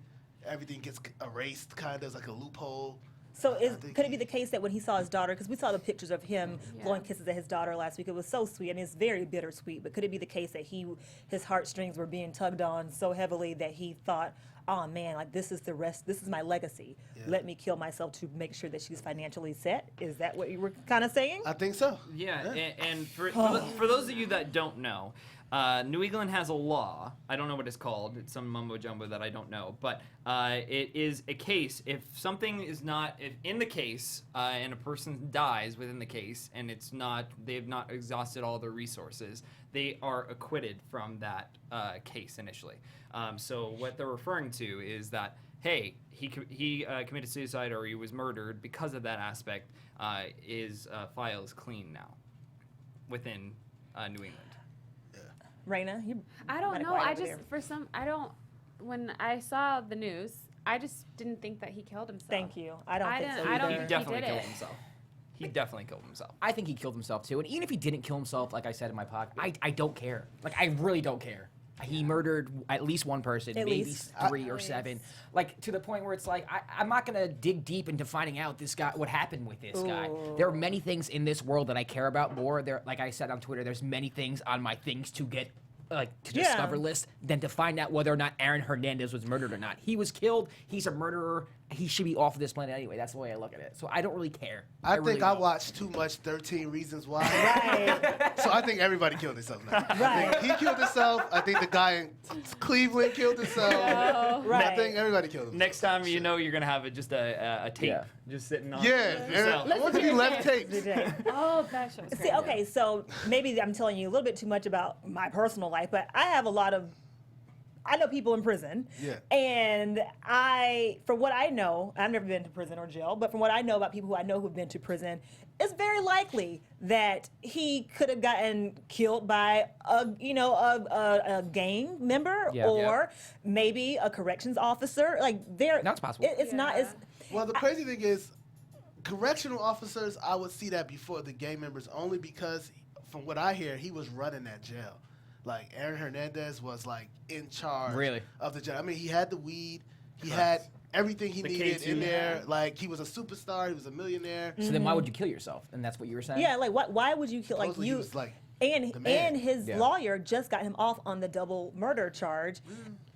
everything gets erased, kind of like a loophole. So could it be the case that when he saw his daughter, because we saw the pictures of him blowing kisses at his daughter last week, it was so sweet, and it's very bittersweet, but could it be the case that his heartstrings were being tugged on so heavily that he thought, oh man, like this is my legacy. Let me kill myself to make sure that she's financially set? Is that what you were kind of saying? I think so. Yeah, and for those of you that don't know, New England has a law. I don't know what it's called. It's some mumbo jumbo that I don't know. But it is a case. If something is not in the case and a person dies within the case and they have not exhausted all their resources, they are acquitted from that case initially. So what they're referring to is that, hey, he committed suicide or he was murdered because of that aspect. His file is clean now within New England. Rheina, I don't know. When I saw the news, I just didn't think that he killed himself. Thank you. I don't think so I don't either. He think definitely he did killed it. himself. He definitely killed himself. I think he killed himself too. And even if he didn't kill himself, like I said in my podcast, I don't care. Like I really don't care. He murdered at least one person, maybe 3 or 7. Like to the point where it's like I'm not gonna dig deep into finding out what happened with this guy. There are many things in this world that I care about more. There, like I said on Twitter, there's many things on my things to get. To discover list than to find out whether or not Aaron Hernandez was murdered or not. He was killed. He's a murderer. He should be off of this planet anyway. That's the way I look at it. So I don't really care. I really think I don't. watched too much 13 Reasons Why. Right. So I think everybody killed himself now. Right. I think he killed himself. I think the guy in Cleveland killed himself. I think everybody killed himself. Next time you know you're gonna have just a tape just sitting on. yourself. What if he left tapes? Oh, that show's See, okay, so maybe I'm telling you a little bit too much about my personal life, but I know people in prison. Yeah. And from what I know, I've never been to prison or jail, but from what I know about people who I know who've been to prison, it's very likely that he could have gotten killed by a gang member or maybe a corrections officer. Like that's possible. It's not as Well, the crazy thing is, correctional officers, I would see that before the gang members, only because, from what I hear, he was running that jail. Like, Aaron Hernandez was, like, in charge of the jail. I mean, he had the weed. He had everything he needed in there. Like, he was a superstar. He was a millionaire. So then why would you kill yourself? And that's what you were saying? Yeah, like, why would you kill, like, Supposedly you... he was, like, and his lawyer just got him off on the double murder charge.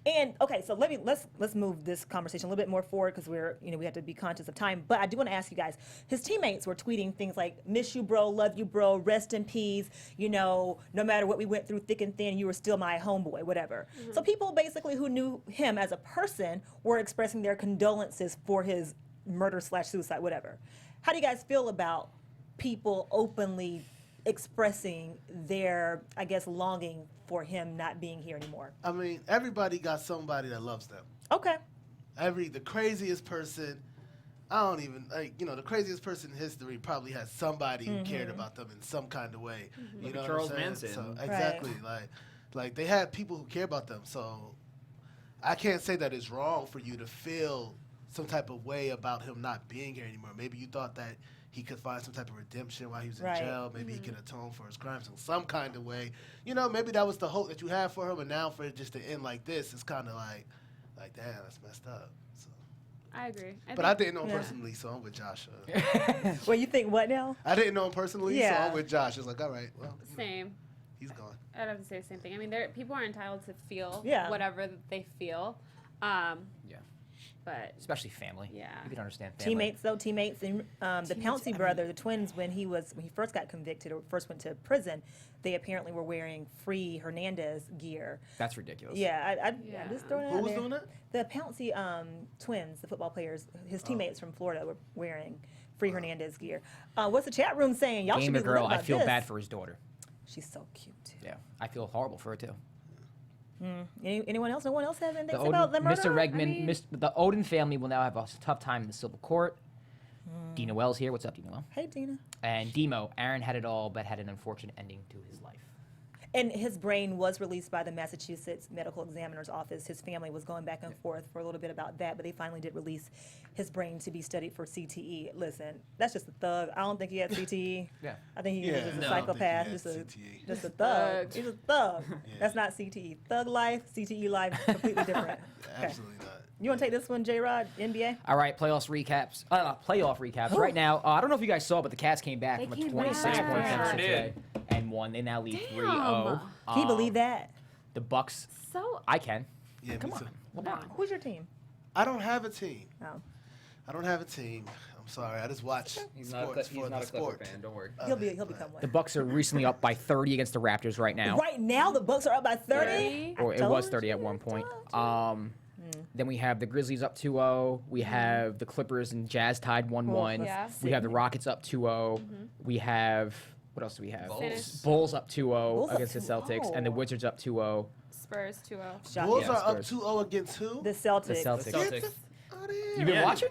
And okay, so let's move this conversation a little bit more forward because we have to be conscious of time. But I do want to ask you guys, his teammates were tweeting things like "Miss you, bro. Love you, bro. Rest in peace. No matter what we went through, thick and thin, you were still my homeboy. Whatever." So people basically who knew him as a person were expressing their condolences for his murder/suicide, whatever. How do you guys feel about people openly expressing their, I guess, longing for him not being here anymore? I mean, everybody got somebody that loves them. Okay. The craziest person, the craziest person in history probably had somebody who cared about them in some kind of way. You know Charles what I'm Manson. saying? So, exactly. Like they had people who care about them. So I can't say that it's wrong for you to feel some type of way about him not being here anymore. Maybe you thought that he could find some type of redemption while he was in jail. Maybe he could atone for his crimes in some kind of way. Maybe that was the hope that you had for him, and now for it just to end like this, it's kind of like, damn, that's messed up. So. I agree. But I didn't know him personally, so I'm with Josh. Well, you think what now? I didn't know him personally, so I'm with Josh. It's like, all right, well. Same. He's gone. I'd have to say the same thing. I mean, people are entitled to feel Yeah. whatever they feel. But especially family. Yeah. You can understand family. Teammates. And the Pouncey brother, the twins, when he first got convicted or first went to prison, they apparently were wearing Free Hernandez gear. That's ridiculous. Yeah, I'm just throwing it out Who was there. doing that? The Pouncey twins, the football players, his teammates from Florida were wearing Free Hernandez gear. What's the chat room saying? Y'all should Gamer be girl, lit I about feel this. bad for his daughter. She's so cute too. Yeah, I feel horrible for her too. Anyone else? No one else have anything The to say about the murder? Mr. Regman, the Odin family will now have a tough time in the civil court. Dina Wells here. What's up, Dina Wells? Hey, Dina. And Demo, Aaron had it all, but had an unfortunate ending to his life. And his brain was released by the Massachusetts Medical Examiner's Office. His family was going back and forth for a little bit about that, but they finally did release his brain to be studied for CTE. Listen, that's just a thug. I don't think he had CTE. Yeah. I think he was just a No, psychopath, I don't think he just a had thug. He's a thug. That's not CTE. Thug life, CTE life, completely different. Okay. Absolutely not. You want to take this one, J-Rod, NBA? All right, playoff recaps. Right now, I don't know if you guys saw, but the Cavs came back from a 26-point deficit today and won. They now lead 3-0. Can you believe that? The Bucks. So I can. Yeah, Come me on. too. LeBron. Who's your team? I don't have a team. Oh. I don't have a team. I'm sorry. I just watch sports for the sport. Don't worry. He'll become one. The Bucks are recently up by 30 against the Raptors right now. Right now, the Bucks are up by 30. Or it was 30 at one point. Then we have the Grizzlies up 2-0. We have the Clippers and Jazz tied 1-1. Yeah. We have the Rockets up 2-0. We have, what else do we have? Bulls up 2-0 against the Celtics. And the Wizards up 2-0. Spurs 2-0. Bulls are up 2-0 against who? The Celtics. The Celtics. Get the out of here. You been watching?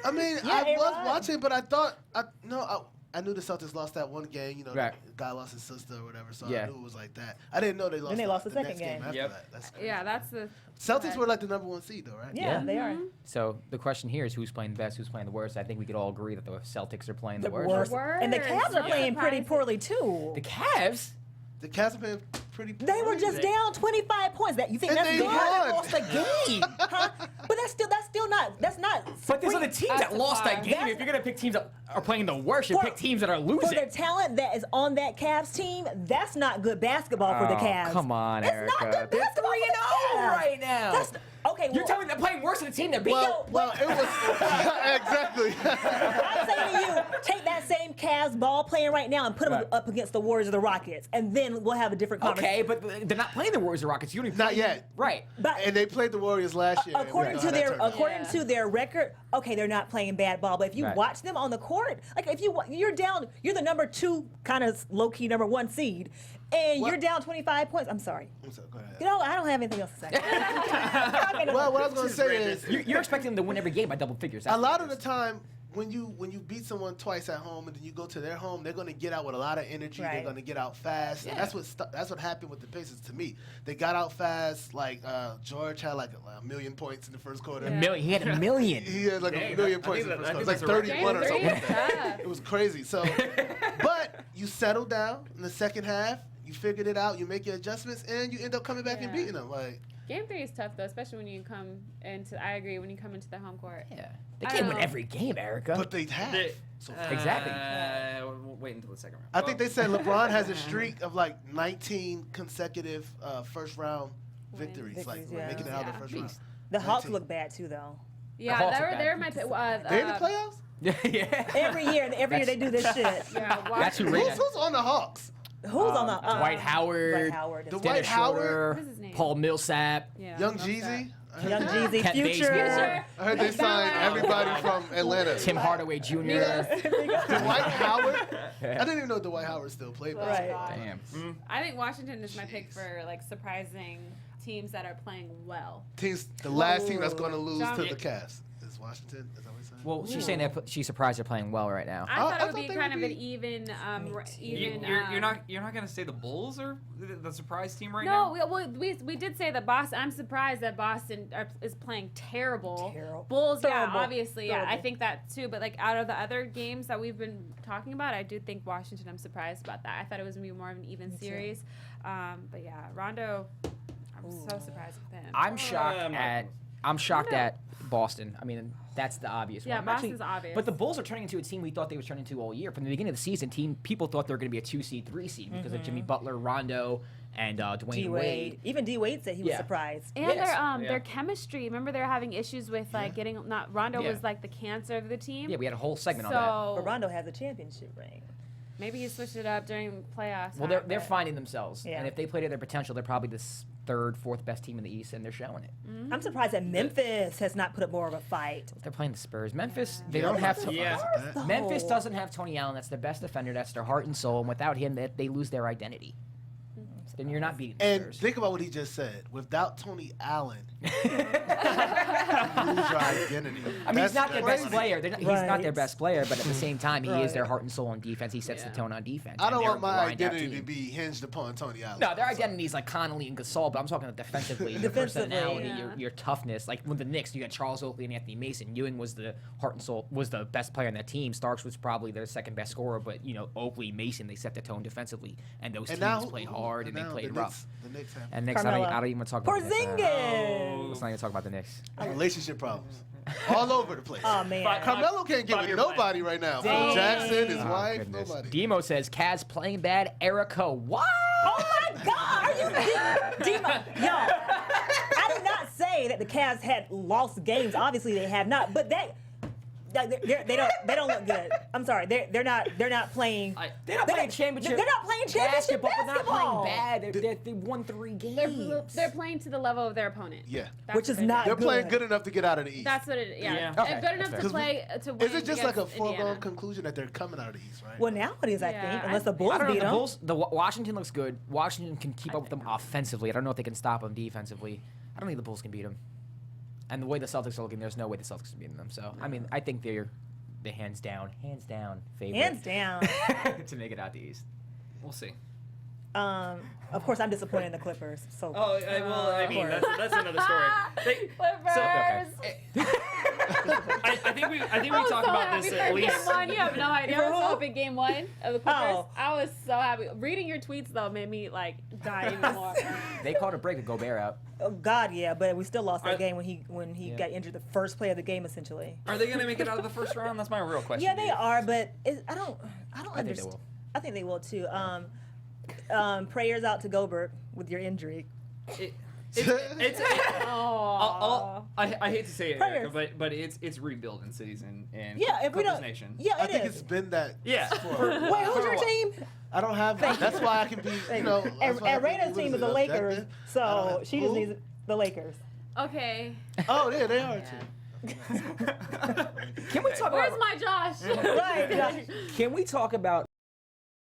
I mean, Yeah, I was A-Rod. watching, but I thought, I knew the Celtics lost that one game. You know, Right. the guy lost his sister or whatever, so Yeah. I knew it was like that. I didn't know they lost. Then they lost the second next game. after Yep. that. That's crazy. Yeah, that's the Celtics were like the #1 seed, though, right? Yeah, they are. So the question here is who's playing the best, who's playing the worst. I think we could all agree that the Celtics are playing the The worst. worst. And the Cavs are playing pretty poorly, too. The Cavs? The Cavs are playing pretty. They were just down 25 points. That you think And that's they good? won. They lost a game, huh? But that's still not. That's not. But these are the teams that lost that game. That's- If you're going to pick teams that are playing the worst, you pick teams that are For losing. the talent that is on that Cavs team, that's not good basketball for the Oh, Cavs. come on, it's Erica. not good They're basketball for the 3-0 Cavs. right now. That's, okay, You're telling me they're playing worse than the team that beat Well, it was exactly. I'm saying to you, take that same Cavs ball playing right now and put them up against the Warriors or the Rockets, and then we'll have a different conversation. Okay, but they're not playing the Warriors or Rockets. You don't even Not yet. Right. But And they played the Warriors last year. and we according know to how that their turned out. according to their record, okay, they're not playing bad ball. But if you Right. watch them on the court, like if you're down, you're the #2 kind of low key #1 seed, and you're down 25 points. I'm sorry. I'm sorry, go ahead. You know, I don't have anything else to say. Well, what I was going to say is, You're expecting them to win every game by double figures. a lot of the time, when you beat someone twice at home and then you go to their home, they're going to get out with a lot of energy. Right. They're going to get out fast. Yeah. And that's what happened with the Pacers to me. They got out fast. Like George had like a million points in the first quarter. He had a million. He had like a million points in the first quarter. It was like that's a record. 31 or Game something. three is tough. It was crazy. So, but you settled down in the second half. You figured it out. You make your adjustments, and you end up coming back and beating them. Like Game 3 is tough though, especially when you come into. I agree when you come into the home court. Yeah. They I can't don't win know. every game, Erica. but they have. Exactly. We'll wait until the second round. I think they said LeBron has a streak of like 19 consecutive first round victories, like Victories, yeah. making it out of the Yeah. first round. The Hawks 19. look bad too, though. Yeah, Hawks are they're bad. they're my. They in the playoffs? yeah. Every year they do this shit. Yeah, That's who Who's on the Hawks? Who's on the Dwight Howard, Dwight Howard. The Dennis Dwight Howard? Schroeder, What's his name? Paul Millsap. Yeah, Young love Jeezy? Young Jeezy, Kent Future. Bazemore. I heard they signed everybody from Atlanta. Tim Hardaway Jr. Dwight Howard? I didn't even know Dwight Howard still played basketball. Damn. I think Washington is my pick for like surprising teams that are playing well. The last team that's going to lose John- to the Cavs is Washington. Is that what you're saying? Well, she's saying that she's surprised they're playing well right now. I thought I it would thought be they kind would of an be- even, You're not gonna say the Bulls are the surprise team right now? No, we did say that Boston. I'm surprised that Boston is playing terrible. Terrible. Bulls, yeah, Terrible. obviously, yeah. I Terrible. think that too. But like out of the other games that we've been talking about, I do think Washington. I'm surprised about that. I thought it was gonna be more of an even series. But yeah, Rondo. I'm so surprised with him. I'm shocked at Boston. I mean, that's the obvious Yeah, one. Boston's obvious. But the Bulls are turning into a team we thought they would turn into all year. From the beginning of the season, people thought they were going to be a 2 seed, 3 seed because of Jimmy Butler, Rondo, and Dwayne Wade. Even D Wade said he was surprised. And their chemistry. Remember, they were having issues with getting Rondo was like the cancer of the team. Yeah, we had a whole segment on that. But Rondo has a championship ring. Maybe he switched it up during playoffs. Well, they're finding themselves, and if they play to their potential, they're probably the third, fourth best team in the East, and they're showing it. I'm surprised that Memphis has not put up more of a fight. They're playing the Spurs. Memphis, they don't have to. Memphis doesn't have Tony Allen. That's their best defender. That's their heart and soul. And without him, they lose their identity. Then you're not beating the And Spurs. think about what he just said. Without Tony Allen, you lose your identity. I mean, he's not their best player. He's not their best player, but at the same time, he is their heart and soul on defense. He sets the tone on defense. I don't want my identity to be hinged upon Tony Allen. No, their identity is like Connolly and Gasol, but I'm talking defensively, your personality, your toughness. Like with the Knicks, you got Charles Oakley and Anthony Mason. Ewing was the heart and soul, was the best player on that team. Starks was probably their second best scorer, but Oakley, Mason, they set the tone defensively, and those teams play hard and they played rough. The Knicks have and Knicks, I don't even want to talk about the Knicks. Porzingis. Let's not even talk about the Knicks. Relationship problems. All over the place. Oh, man. Carmelo can't get with nobody right now. Phil Jackson, his wife, nobody. Demo says, Cavs playing bad, Erica. What? Oh, my God. Are you Demo? Yo, I did not say that the Cavs had lost games. Obviously, they have not. But they don't look good. I'm sorry. They're not playing. They're not playing championship. They're not playing championship basketball. They're not playing bad. They won 3 games. They're playing to the level of their opponent. Yeah, which is not. They're playing good enough to get out of the East. That's what it is. Yeah, Okay. And good enough to play to win. Is it just like a foregone Indiana. conclusion that they're coming out of the East, right? Well, now it is, I think, unless the Bulls I don't know. beat The them. Bulls. Washington looks good. Washington can keep up with them offensively. I don't know if they can stop them defensively. I don't think the Bulls can beat them. And the way the Celtics are looking, there's no way the Celtics are beating them. So I mean, I think they're the hands down favorite. Hands down. To make it out the East. We'll see. Of course, I'm disappointed in the Clippers. So. Oh, well, I mean, that's another story. Clippers. I think we talked about this at least. Game 1, you have no idea. I was so happy game 1 of the Clippers. I was so happy. Reading your tweets though made me die even more. They called a break with Gobert out. Oh God, yeah, but we still lost that game when he got injured. The first play of the game, essentially. Are they gonna make it out of the first round? That's my real question. Yeah, they are, but I don't I think they understand. will. I think they will too. Prayers out to Gobert with your injury. I hate to say it, Prayers. Erica, but it's rebuilding season and Yeah, if we Clippers don't. Nation. Yeah, I think it's been that. Yeah. Wait, who's your team? I don't have that. That's why I can be, And Rheina's team is the Lakers, so she just needs the Lakers. Okay. Oh yeah, they are too. Can we talk Where's about? my Josh? Right, Josh. Can we talk about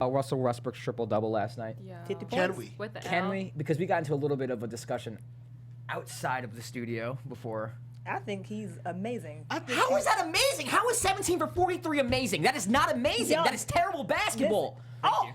Russell Westbrook's triple-double last night? Yeah. 50 points. Can we? With the Can L. we? Because we got into a little bit of a discussion outside of the studio before. I think he's amazing. How is that amazing? How is 17 for 43 amazing? That is not amazing. Yo, that is terrible basketball.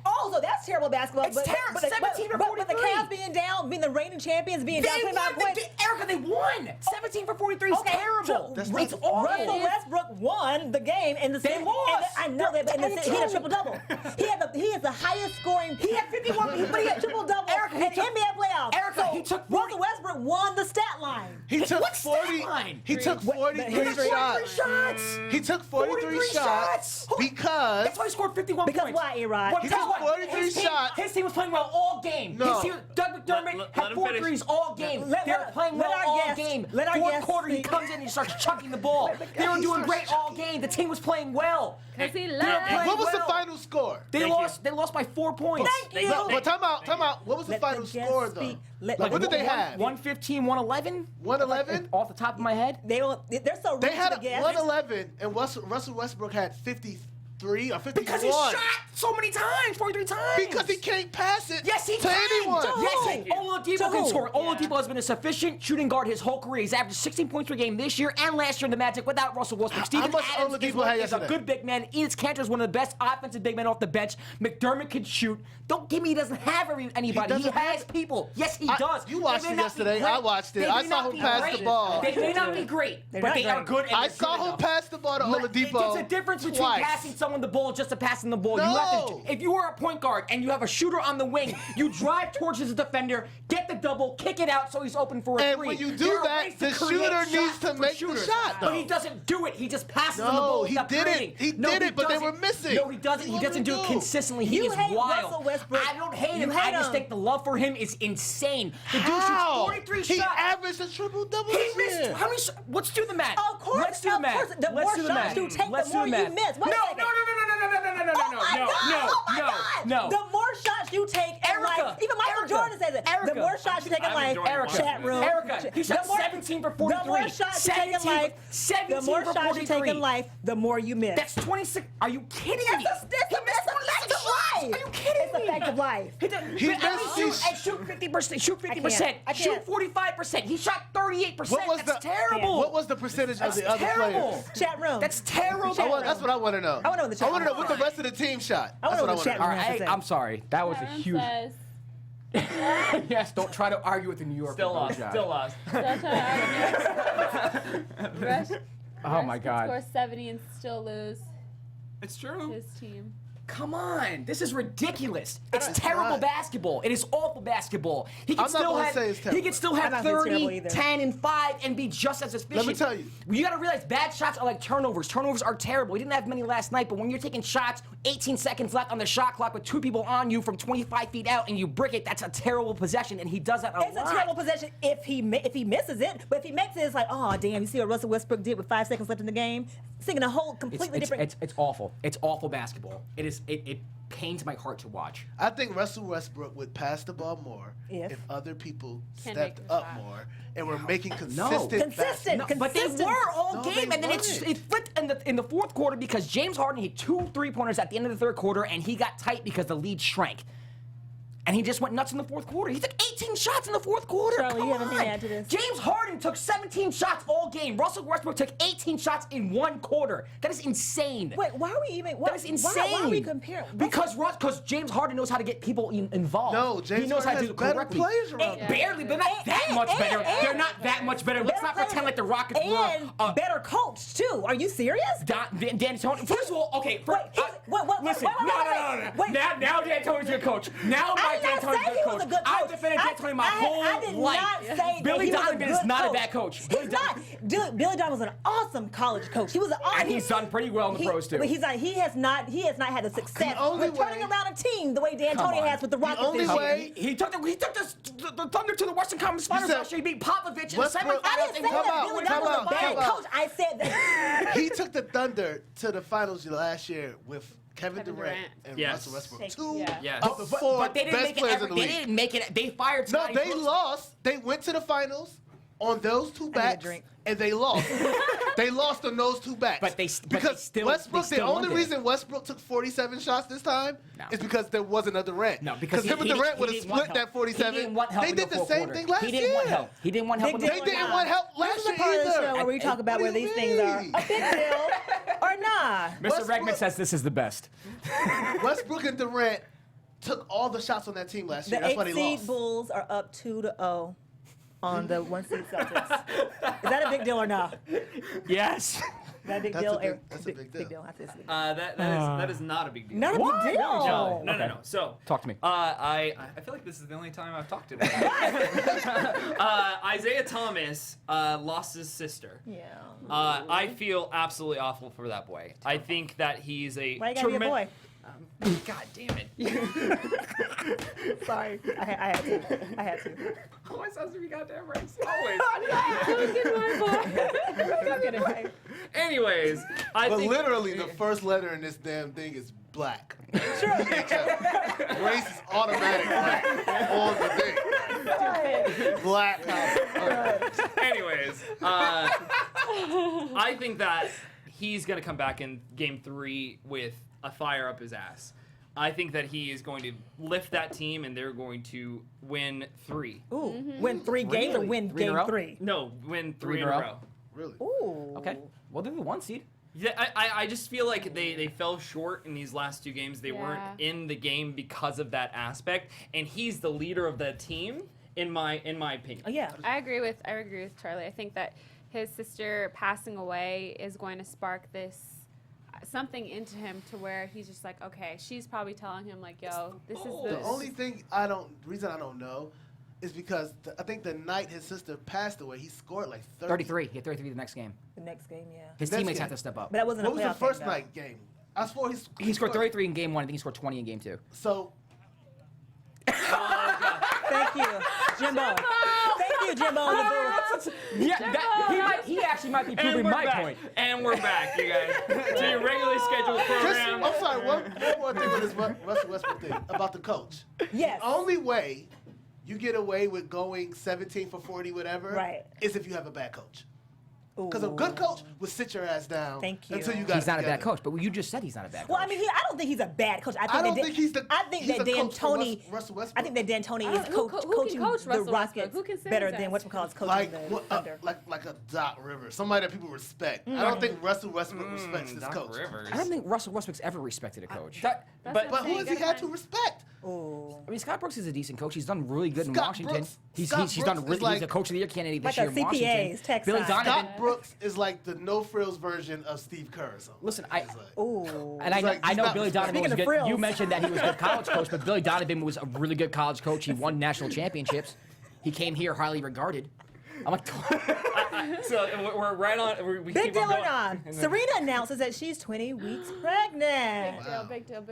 Also, that's terrible basketball. It's terrible. 17 for 43. But the Cavs being down, being the reigning champions, being down 25 points. Erica, they won. 17 for 43 is terrible. So It's awful. Russell Westbrook won the game, and They lost. I know that, but he had a triple double. He has the highest scoring. He had 51, but he had triple double. Erica, in NBA playoffs. Erica, he took 40. Russell Westbrook won the stat line. He took What stat 40. line? He took 43 shots. He took 43 shots because. That's why he scored 51 Because points. why, A-Rod? He took 43 shots. His team was playing well all game. No. Doug McDermott Let had him 4 finish. threes all game. Let- They were let- playing let well our all guest- game. let our Fourth guest quarter, he speak. comes in and he starts chucking the ball. They were doing great all game. The team was playing well. Because he They're left. playing What was the well. final score? They lost. They lost by 4 points. Thank you. No, but time out. What was the Let final the guest score though? speak. Let- Like, what did they have? 115, 111? 111? Off the top of my head. They're so rude They had to the guests. 111, and Russell Westbrook had 53 or 51. Because he shot so many times, 43 times. Because he can't pass it Yes, he to can. anyone. Yes, Oladipo To can who? score. Oladipo has been a sufficient shooting guard his whole career. He's averaged 16 points per game this year and last year in the Magic without Russell Westbrook. Steven much Adams Oladipo had is a yesterday? good big man. Enes Kanter is one of the best offensive big men off the bench. McDermott can shoot. Don't give me he doesn't have anybody. He doesn't has have- people. Yes, he I- does. you watched They it may not be yesterday. great. I watched it. They I may saw not him be pass great. the ball. They may not be great, They're but not they are great. good. And I they're saw good him enough. pass the ball to Oladipo. There's a difference between twice. passing someone the ball just to passing the ball. You have No. to, if you are a point guard and you have a shooter on the wing, you drive towards his defender, get the double, kick it out so he's open for a And three. when you do They're a that, race the to create shooter shots needs to for make the shooters. shot, But though. he doesn't do it. He just passes on the ball. No, he without didn't. creating. He No, did it, but they doesn't. were missing. No, he doesn't. He What doesn't would do he it do? consistently. He You is hate wild. Russell Westbrook. I don't hate You him. hate I just him. think the love for him is insane. The dude How? shoots 43 He shots. averaged a triple-double He this missed. year. How many? Let's do the math. Of course, Let's do the math. the Let's more do the shots math. you take, Let's the more do the you math. miss. Wait a second. No. The more shots you take in life, even Michael Jordan says it. Erica. The more shots you take in life, chat room. Erica, he shot 17 for 43. The more shots you take in life, 17 the more for shots you take 43. in life, the more you miss. That's 26. Are you kidding me? It's a fact of life. Are you kidding It's a fact of life. He missed. Shoot 50%. Shoot 50%. I can't. Shoot 45%. He shot 38%. That's terrible. What was the percentage of the other terrible. players? Chat room. That's terrible. That's what I want to know. I want to know the chat I want to know room. what the rest of the team shot. I wanna know what the chat room All has to right, say. I'm sorry. That was a Aaron huge. says, Yes, don't try to argue with the New York. Still lost. Still lost. Oh my God. Score 70 and still lose. It's true. His team. Come on, this is ridiculous. It's It's terrible not. basketball. It is awful basketball. He can I'm not still gonna have say it's he terrible. can still I'm have not gonna say terrible 30, either. 10, and 5 and be just as efficient. Let me tell you. You got to realize bad shots are like turnovers. Turnovers are terrible. He didn't have many last night, but when you're taking shots, 18 seconds left on the shot clock with 2 people on you from 25 feet out and you brick it, that's a terrible possession, and he does that a lot. It's a terrible possession if he misses it, but if he makes it, it's like, oh damn! You see what Russell Westbrook did with 5 seconds left in the game, singing a whole completely different. It's awful. It's awful basketball. It is. It pains my heart to watch. I think Russell Westbrook would pass the ball more If? if other people Can stepped make the up shot. more and were making No. consistent. Consistent. No, but they were all No, game, they and then it weren't. flipped in the fourth quarter because James Harden hit 2 3-pointers at the end of the third quarter, and he got tight because the lead shrank. And he just went nuts in the fourth quarter. He took 18 shots in the fourth quarter. Charlie, Come you have on. anything to add to this? James Harden took 17 shots all game. Russell Westbrook took 18 shots in 1 quarter. That is insane. Wait, why are we even? That is insane. Why are we comparing? Because James Harden knows how to get people involved. No, James he knows Harden how to has do it better correctly. players around him. Barely, but not that much better. They're not that much better. Let's not pretend like the Rockets and were. better coached too. Are you serious? D'Antoni. First of all, okay. Listen, no. Wait. Now D'Antoni's your coach. Now Mike D'Antoni's your coach. I've defended D'Antoni my whole I did life. not say that Billy he was a Donovan is good not coach. a bad coach. He's not. Billy Donovan was an awesome college coach. He was an awesome. And he's done pretty well in the pros too. But he's not. He has not had the success only with turning way- around a team the way D'Antoni has with the Rockets. only this year. way- He took the Thunder to the Western Conference Finals said- last year. He beat Popovich in the Westbrook- I semifinals. didn't say Come that out, Billy come Donovan was out, a bad come out. coach. I said that. He took the Thunder to the finals last year with Kevin Durant and Yes. Russell Westbrook. Thank Two you. Yes. of the 4 But they didn't best make it. players in the They league. didn't make it. They fired. No, Scotty they Brooks. lost. They went to the finals on those 2 a backs, drink. and they lost. They lost on those 2 backs. But they because still- Westbrook. they The still only won it. reason Westbrook took 47 shots this time is because there wasn't a Durant. No, because him and Durant would have split that 47. He didn't want help They in did the fourth same quarter. thing last He didn't year. want help. He didn't want help. Big in the deal They or didn't not? want help last This is year the part of the either. show where we talk about where these things are a big deal or not. Mr. Regman says this is the best. Westbrook and Durant took all the shots on that team last year. The That's why they 8 seed lost. Bulls are up 2-0 on the 1 seed Celtics. Is that a big deal or not? Yes. Is that a big That's deal? a big- that's a big deal. Big deal. I said it's a big deal. That is not a big deal. Not a What? big deal. No. So Talk to me. I feel like this is the only time I've talked to them. Isaiah Thomas lost his sister. Yeah. I feel absolutely awful for that boy. I think that he's a Why you gotta be a boy? God damn it. Sorry. I had to. Always has to be goddamn right. Always. Anyways, I But think literally, the first letter in this damn thing is black. Race is automatic black on the thing. Black. Anyways, I think that he's gonna come back in Game 3 with a fire up his ass. I think that he is going to lift that team, and they're going to win 3. Ooh. Win 3 games or win 3 in a game row? 3? No, win 3 in a row. Really? Ooh. Okay. Well, they're the 1 seed. Yeah, I just feel like they fell short in these last 2 games. They weren't in the game because of that aspect, and he's the leader of that team in my opinion. Oh, yeah. I agree with Charlie. I think that his sister passing away is going to spark this something into him to where he's just like, okay, she's probably telling him like, yo, this is The only thing reason I don't know is because I think the night his sister passed away, he scored like 30. 33. He had 33 the next game. The next game, yeah. His teammates had to step up. But that wasn't What a was playoff the first game, though. night game? I swore he scored 33 in game 1. I think he scored 20 in game 2. So. Thank you, Jimbo. Thank you, Jimbo. Yeah, he actually might be proving my point. And we're back, you guys, to your regularly scheduled program. I'm sorry, one more thing with this Russell Westbrook thing about the coach. Yes. The only way you get away with going 17 for 40, whatever, is if you have a bad coach. Because a good coach would sit your ass down. Thank you. Until you got He's not a bad coach, but you just said he's not a bad coach. Well, I mean, I don't think he's a bad coach. I don't think he's the. I think he's that a Dan coach for Tony. Russell Westbrook. I think that Dan Tony is who can coaching coach the Russell Rockets Westbrook? Who can say better that? than whatchamacallit's coaching like the Thunder. like a Doc Rivers, somebody that people respect. I don't think Russell Westbrook respects his Doc coach. Rivers. I don't think Russell Westbrook's ever respected a coach. But who has he had to respect? I mean, Scott Brooks is a decent coach. He's done really good in Scott Washington. Brooks- He's Scott done Brooks really. is like- He's a coach of the year candidate this Like year a in Washington. CPA's tech Billy side. Donovan. Scott Brooks is like the no frills version of Steve Kerr. Or something. Listen, Ooh. And I He's know not Billy respected. Donovan was Speaking of good. frills. You mentioned that he was a good college coach, but Billy Donovan was a really good college coach. He won national championships. He came here highly regarded. I'm like, So we're right on. We Big keep deal on or going. not? Serena announces that she's 20 weeks pregnant. Big deal.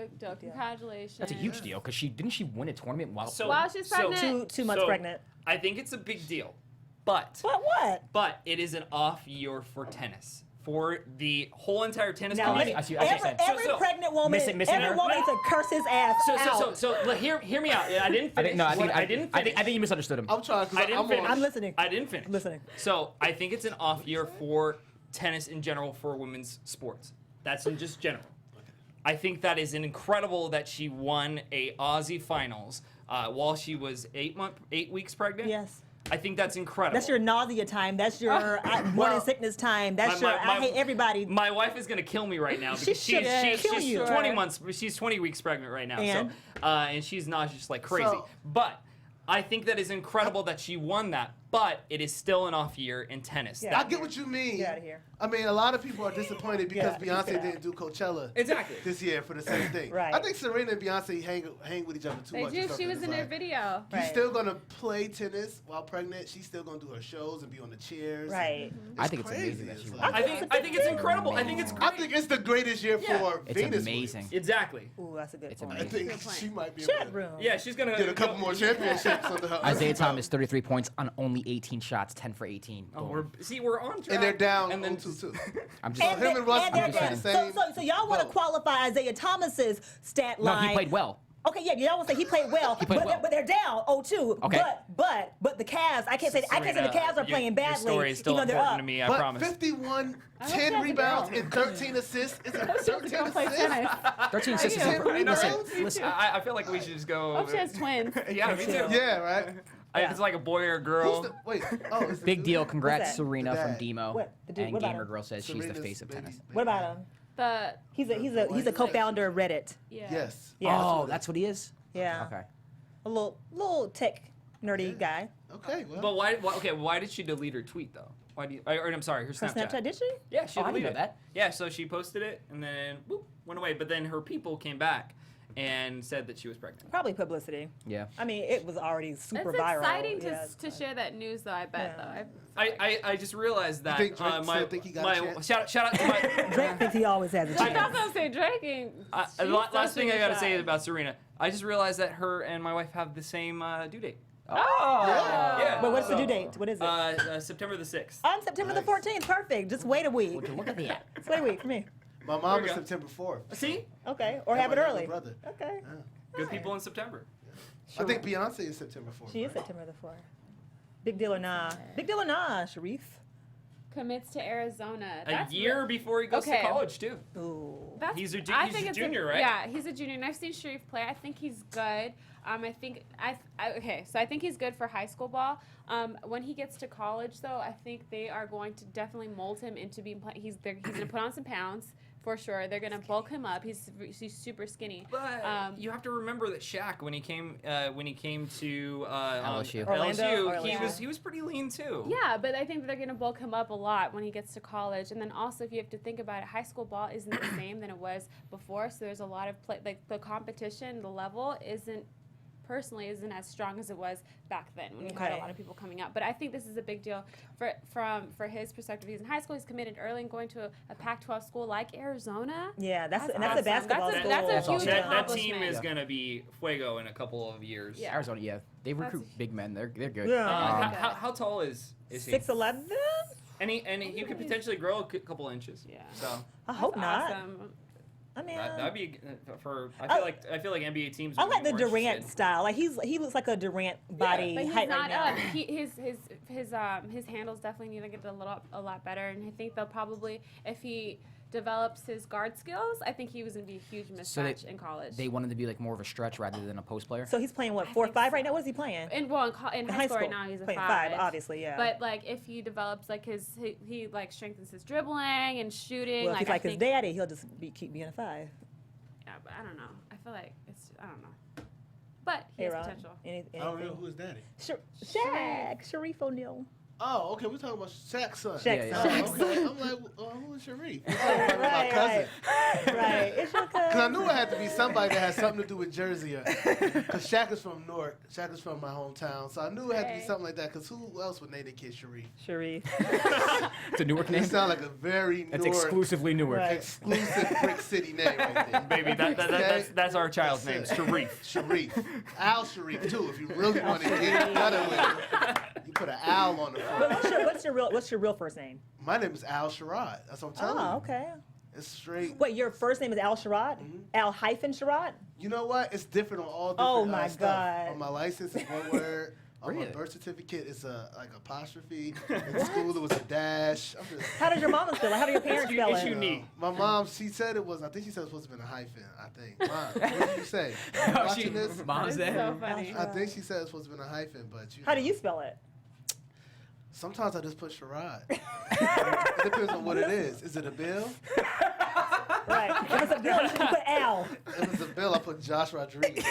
Congratulations. that's a huge deal because didn't she win a tournament while While she's pregnant. Two months pregnant. I think it's a big deal, but what? But it is an off year for tennis. For the whole entire tennis Now, community. every pregnant woman, every woman needs to curse his ass out. So hear me out. Yeah, I didn't finish. I didn't finish. I think you misunderstood him. I'm trying I didn't finish. I'm listening. I didn't finish. Listening. So I think it's an off year for tennis in general for women's sports. That's in just general. I think that is incredible that she won a Aussie finals while she was 8 weeks pregnant. Yes. I think that's incredible. That's your nausea time. That's your morning sickness time. That's your I hate everybody. My wife is gonna kill me right now She because should kill she's you. 20 months. She's 20 weeks pregnant right now. And? So and she's nauseous like crazy. So- But I think that is incredible that she won that. But it is still an off year in tennis. Yeah. I get what you mean. Get out of here. I mean, a lot of people are disappointed because Yeah, Beyonce didn't do Coachella Exactly. this year for the same thing. Right. I think Serena and Beyonce hang with each other too They much. do. and stuff, She and was it's in her like, video. She's Right. still gonna play tennis while pregnant. She's still gonna do her shows and be on the chairs. Right. I think it's crazy. amazing that she won. I think it's incredible. I think it's great. I think it's the greatest year for It's Venus. amazing. Exactly. Ooh, that's a good It's point. I amazing. think she might be Chat able to room. Yeah, she's gonna get a couple more championships under her. Isaiah Thomas, 33 points on only 18 shots, 10 for 18. Oh, Boom. we're on track. And they're down And then 0-2. I'm just him and Russ they're are down. the same. So y'all want to boat. qualify Isaiah Thomas's stat No, line? he played well. Okay, yeah, y'all want to say he played well, played well. but they're down 0-2. Okay. But the Cavs, I can't say the Cavs are playing badly. Your story is still even though they're important up. to me. I But promise. 51, hope 10 she has a rebounds, girl. and 13 assists. Is it 13 Go play assists? tennis. 13 assists is you? impressive. Listen, Listen. I feel like we should just go. Hope she has twins. Yeah, me too. Yeah, right. If it's like a boy or a girl. Who's the, wait. Oh, it's the big dude? deal. What's Congrats, that? Serena The from dad. Demo. What? The dude, And what about Gamer him? Girl says she's the Serena's face of baby. tennis. What about him? The He's a co-founder of Reddit. yeah. Yes. Yeah. Oh, that's what he is? Yeah. Okay. A little tech nerdy guy. Okay. Well. But why did she delete her tweet though? Why do you? Or I'm sorry, her Her Snapchat. Snapchat, did she? Yeah, she Oh, I didn't deleted know that. Yeah, so she posted it and then whoop, went away. But then her people came back and said that she was pregnant. Probably publicity. Yeah. I mean, it was already super It's viral. exciting Yeah, to share that news, though. I bet, Yeah. I just realized that think Drake my still think he got a my chance? shout out to my Drake thinks he always has a I chance. thought I was saying Drake. And last thing I gotta say about Serena. I just realized that her and my wife have the same due date. Oh. Yeah. But what's the due date? What is it? September the 6th. On September the 14th. Perfect. Just wait a week. Would you look at that? Just wait a week for me. My mom is September 4th. See? Okay. Or And have it my younger early. brother. Okay. Good people in September. I think Beyonce is September 4th. She is September the 4th. Big deal or nah? Big deal or nah, Sharif? commits to Arizona. A year before he goes to college, too. Ooh. He's a I he's think a it's junior, right? Yeah, he's a junior, and I've seen Sharif play. I think he's good. I think so I think he's good for high school ball. When he gets to college, though, I think they are going to definitely mold him into being. He's going to put on some pounds for sure. They're going to bulk him up. He's super skinny. But you have to remember that Shaq, when he came to LSU. he was pretty lean too. Yeah, but I think they're going to bulk him up a lot when he gets to college. And then also, if you have to think about it, high school ball isn't the same than it was before. So there's a lot of play, like the competition, the level isn't personally isn't as strong as it was back then when you had a lot of people coming out. But I think this is a big deal for his perspective. He's in high school. He's committed early and going to a Pac-12 school like Arizona. Yeah, that's awesome. a basketball school. That's a huge That accomplishment. team is going to be fuego in a couple of years. Yeah. Arizona, they recruit big men. They're good. Yeah. How tall is he? 6'11". And he could potentially grow a couple inches. Yeah. So I hope not. Awesome. I mean, that'd be for. I feel like NBA teams. I would like be the more Durant interested. style. Like he looks like a Durant body But he's height not right now. his handles definitely need to get a lot better, and I think they'll probably, if he develops his guard skills, I think he was gonna be a huge mismatch in college. They wanted to be like more of a stretch rather than a post player. So he's playing what, 4-5 right now? What is he playing? In high school right now he's a playing 5, obviously, yeah. But like if he develops like he like strengthens his dribbling and shooting. Well, if he's like his think, daddy, he'll just keep being a 5. Yeah, but I don't know. I feel like I don't know. But he has potential. I don't know who's daddy. Shaq, Sharif O'Neal. Oh, okay. We're talking about Shaq's son. Shaq's son. Okay. I'm like, who is Sharif? Right, my cousin. Right. It's your cousin. Because I knew it had to be somebody that had something to do with Jersey. Because Shaq is from Newark. Shaq is from my hometown. So I knew it had to be something like that. Because who else would name their kid Sharif? Sharif. It's a Newark name? It sounds like a very It's Newark. exclusively Newark. Right. Exclusive brick city name right there. Baby, that's our child's name, Sharif. Sharif. Al Sharif, too, if you really want to get better with it. You put an Al on the front. But what's your real first name? My name is Al Sherrod. That's what I'm telling you. Oh, okay. It's straight. Wait, your first name is Al Sherrod? Al hyphen Sherrod? You know what? It's different on all different Oh my stuff. God. On my license, it's one word. On my birth certificate, it's like apostrophe. In school, it was a dash. How did your mama spell it? How do your parents spell it? unique. My mom, she said it was. I think she said it was supposed to be a hyphen. I think. Mom, what did you say? Watching this? Mom's there. So funny. I think she said it's supposed to be a hyphen, but How do you spell it? Sometimes I just put Sherrod. It depends on what it is. Is it a bill? Right. If it's a bill, you put Al. If it's a bill, I put Josh Rodriguez.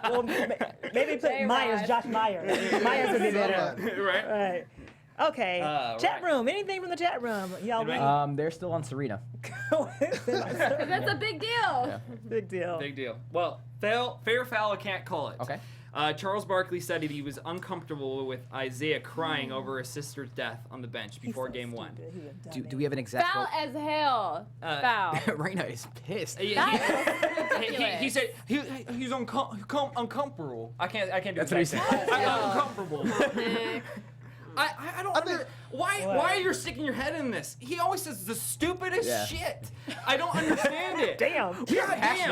Well, maybe put Myers, Josh Myers. Myers would be better. Right. Okay. Chat room. Anything from the chat room? Y'all They're still on Serena. That's a big deal. Yeah. Big deal. Big deal. Well, fair foul, I can't call it. Okay. Charles Barkley said that he was uncomfortable with Isaiah crying over his sister's death on the bench before Game 1. Do we have an exact Foul as hell. Foul. Rheina is pissed. He said he's uncomfortable. I can't do That's what he said. I'm uncomfortable. I don't understand. Why are you sticking your head in this? He always says the stupidest shit. I don't understand it. Damn.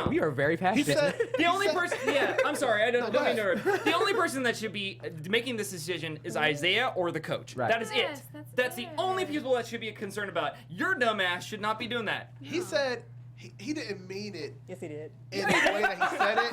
We are very passionate. He said the only person. Yeah, I'm sorry. I don't mean to. The only person that should be making this decision is Isaiah or the coach. Right. That is it. That's the only people that should be concerned about. Your dumbass should not be doing that. He said. He didn't mean it. Yes, he did. In the way that he said it.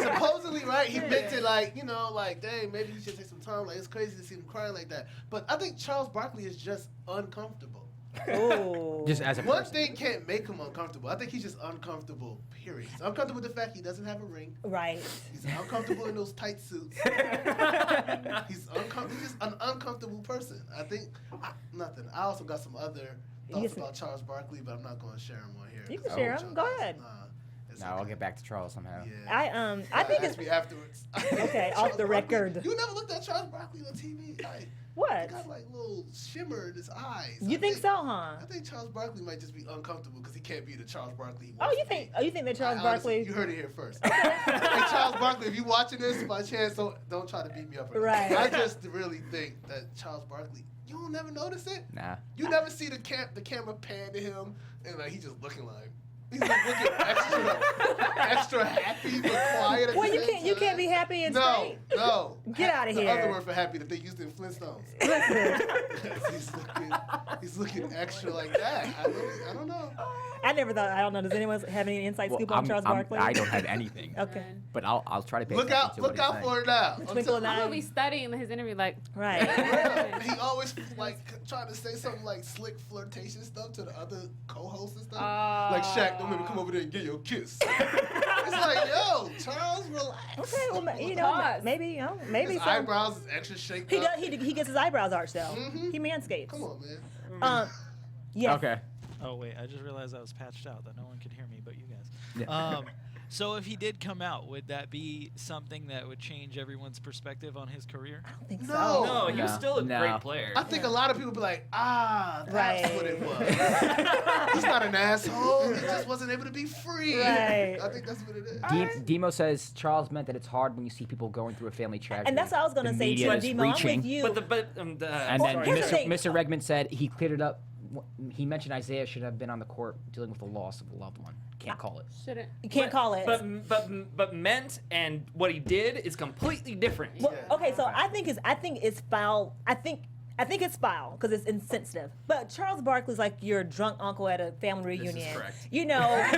Supposedly, right? He meant it like, like, dang, maybe you should take some time. Like, it's crazy to see him crying like that. But I think Charles Barkley is just uncomfortable. Oh. Just as a One person. thing can't make him uncomfortable. I think he's just uncomfortable, period. He's uncomfortable with the fact he doesn't have a ring. Right. He's uncomfortable in those tight suits. He's just an uncomfortable person. I think, nothing. I also got some other thoughts about Charles Barkley, but I'm not going to share them on here. You can share them. Go ahead. No, I'll get back to Charles somehow. Yeah. I think ask me afterwards. Okay, off the record. You never looked at Charles Barkley on TV? Like, what? He got like little shimmer in his eyes. You think so, huh? I think Charles Barkley might just be uncomfortable because he can't be the Charles Barkley he Oh, wants you to be. think? Oh, you think that Charles Honestly, Barkley? You heard it here first. Hey, Charles Barkley, if you're watching this by chance, don't try to beat me up. Right. I just really think that Charles Barkley. You don't never notice it. Nah. You never see the camera pan to him and like he's just looking like. He's like looking extra happy but quiet at Well, the you same can't. You time. can't be happy and straight. No. Get out of The here. other word for happy that they used in Flintstones. he's looking extra like that. I don't know. I never thought. I don't know. Does anyone have any inside scoop on Charles Barkley? I don't have anything. Okay. But I'll try to pay Look attention out! to what Look he's out saying. for it now. Twinkle in the I'm eye. gonna be studying his interview like. Right. He always like trying to say something like slick flirtation stuff to the other co-hosts and stuff. Like Shaq, don't let me come over there and get your kiss. It's like, yo, Charles, relax. Okay. Well, maybe maybe his some. eyebrows is extra shaped up. He gets his eyebrows arched though. He manscapes. Come on, man. Yeah. Okay. Oh wait, I just realized I was patched out that no one could hear me but you guys. Yeah. So if he did come out, would that be something that would change everyone's perspective on his career? I don't think so. No, he was still a great player. I think a lot of people be like, that's Right. what it was. He's not an asshole. He just wasn't able to be free. Right. I think that's what it is. Demo says Charles meant that it's hard when you see people going through a family tragedy. And that's what I was gonna The say media too, is Demo. I'm reaching. with you. And then here's the thing. Mr. Regman said he cleared it up. He mentioned Isaiah should have been on the court dealing with the loss of a loved one. Can't call it. Shouldn't. You can't call it. But meant and what he did is completely different. Well, okay, so I think it's foul. I think it's foul because it's insensitive. But Charles Barkley's like your drunk uncle at a family reunion. This is correct. You know, he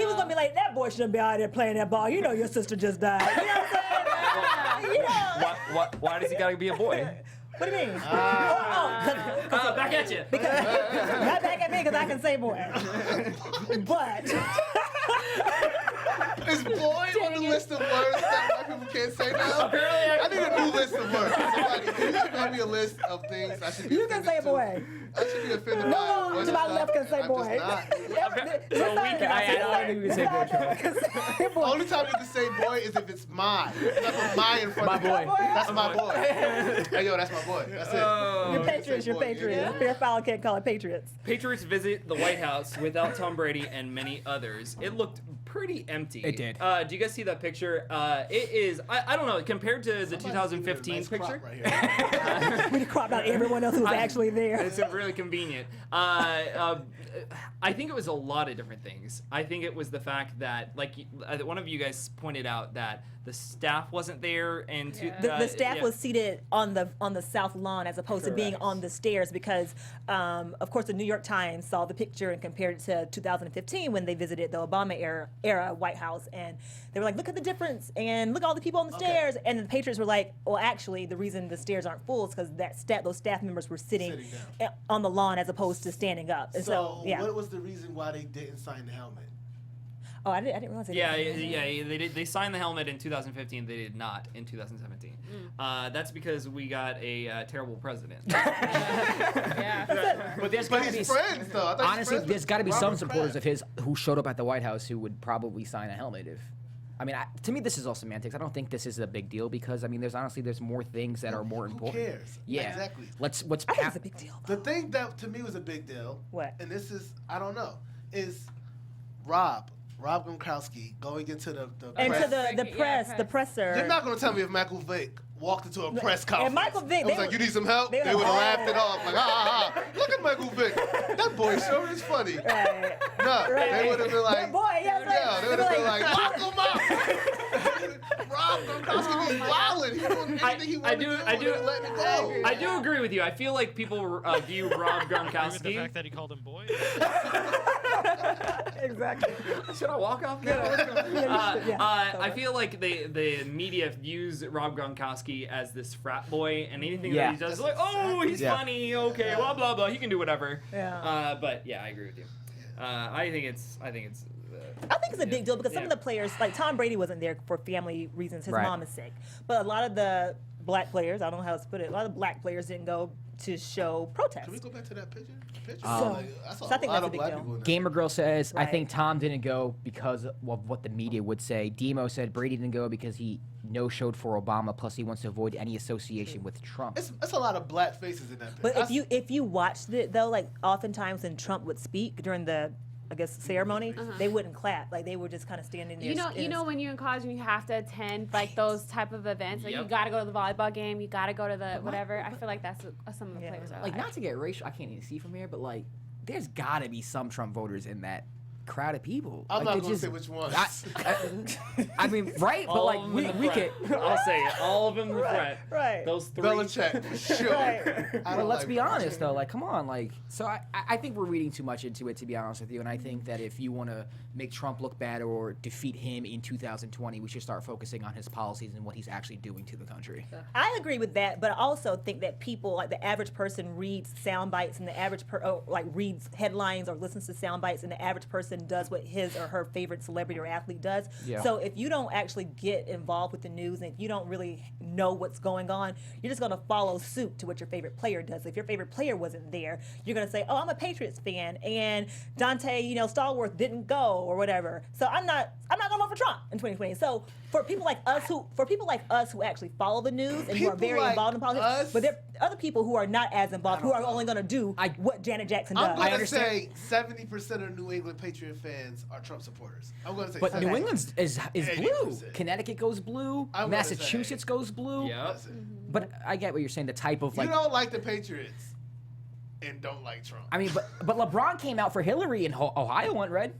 was gonna be like, that boy shouldn't be out there playing that ball. You know, your sister just died. You know what I'm saying? You know. Why does he gotta be a boy? What do you mean? Back at you. Not back at me because I can say boy. But Is boy on the list of words that white people can't say now? I need a new list of words. Somebody, can you give me a list of things I should be you can say boy. I should be offended by. No, to my left can say I'm boy. just not. Only time you can say boy is if it's my. If I put my in front of My it. boy. That's my boy. Hey, yo, that's my boy. That's it. You're Patriots. You're Patriots. Fair foul can't call it Patriots. Patriots visit the White House without Tom Brady and many others. It looked pretty empty. It did. Do you guys see that picture? It is, I don't know, compared to the 2015 picture. We cropped out everyone else who was actually there. It's really convenient. I think it was a lot of different things. I think it was the fact that, like, one of you guys pointed out that the staff wasn't there, and the staff was seated on the south lawn as opposed to being on the stairs because, of course, the New York Times saw the picture and compared it to 2015 when they visited the Obama era White House, and they were like, "Look at the difference, and look at all the people on the stairs." And the Patriots were like, "Well, actually, the reason the stairs aren't full is because those staff members were sitting on the lawn as opposed to standing up." And so yeah. What was the reason why they didn't sign the helmet? Oh, I didn't realize they did. They did. They signed the helmet in 2015. They did not in 2017. That's because we got a terrible president. But there's got to be friends, though. Honestly, there's got to be some supporters of his who showed up at the White House who would probably sign a helmet if. I mean, to me, this is all semantics. I don't think this is a big deal because I mean, there's more things that are more important. Who cares? Yeah, exactly. I think it's a big deal. The thing that to me was a big deal. What? And this is is Rob Gronkowski going into the press. the presser. You're not going to tell me if Michael Vick walked into a press conference and Michael Vick, and was like, "You need some help?" They would have laughed it off like, Look at Michael Vick. That boy sure is funny." Right. No, they would have been like, that boy, they would have been like, "Lock him up." Rob Gronkowski be wilding. He doing anything he wanted to do. I do let it go. I do agree with you. I feel like people view Rob Gronkowski. The fact that he called him boy. Exactly. Should I walk off now? I feel like the media views Rob Gronkowski as this frat boy, and anything that he does is like, "Oh, he's funny. Okay, blah blah blah. He can do whatever." Yeah. But yeah, I agree with you. I think it's. I think it's a big deal because some of the players, like Tom Brady, wasn't there for family reasons. His mom is sick, but a lot of the black players, I don't know how to put it, a lot of black players didn't go to show protest. Can we go back to that picture? So I think that's a big deal. Gamer Girl says, I think Tom didn't go because of what the media would say. Demo said Brady didn't go because he no-showed for Obama, plus he wants to avoid any association with Trump. It's a lot of black faces in that picture. But if you watched it, though, like oftentimes when Trump would speak during the, I guess, ceremony, they wouldn't clap. Like they were just kind of standing there. You know when you're in college and you have to attend like those type of events, like you got to go to the volleyball game, you got to go to the whatever. I feel like that's what some of the players are like. Not to get racial, I can't even see from here, but like there's got to be some Trump voters in that crowd of people. I'm not going to say which ones. I mean, right? But like we could. I'll say it. All of them in the front. Right. Those three. Belichick, for sure. Right. But let's be honest, though. Like, come on. Like, so I think we're reading too much into it, to be honest with you. And I think that if you want to make Trump look bad or defeat him in 2020, we should start focusing on his policies and what he's actually doing to the country. I agree with that, but I also think that people, like the average person, reads sound bites, and the average reads headlines or listens to sound bites, and the average person person does what his or her favorite celebrity or athlete does. Yeah. So if you don't actually get involved with the news and if you don't really know what's going on, you're just going to follow suit to what your favorite player does. If your favorite player wasn't there, you're going to say, oh, I'm a Patriots fan and Dante, Stallworth didn't go or whatever. So I'm not going to vote for Trump in 2020. So for people like us who actually follow the news and who are very involved in politics, but there are other people who are not as involved, who are only going to do what Janet Jackson does. I'm going to say 70% of New England Patriot fans are Trump supporters. I'm going to say But 70%. New England is blue. 80%. Connecticut goes blue. I'm gonna Massachusetts goes blue. Yep. But I get what you're saying. The type of You don't like the Patriots and don't like Trump. I mean, but LeBron came out for Hillary in Ohio went red.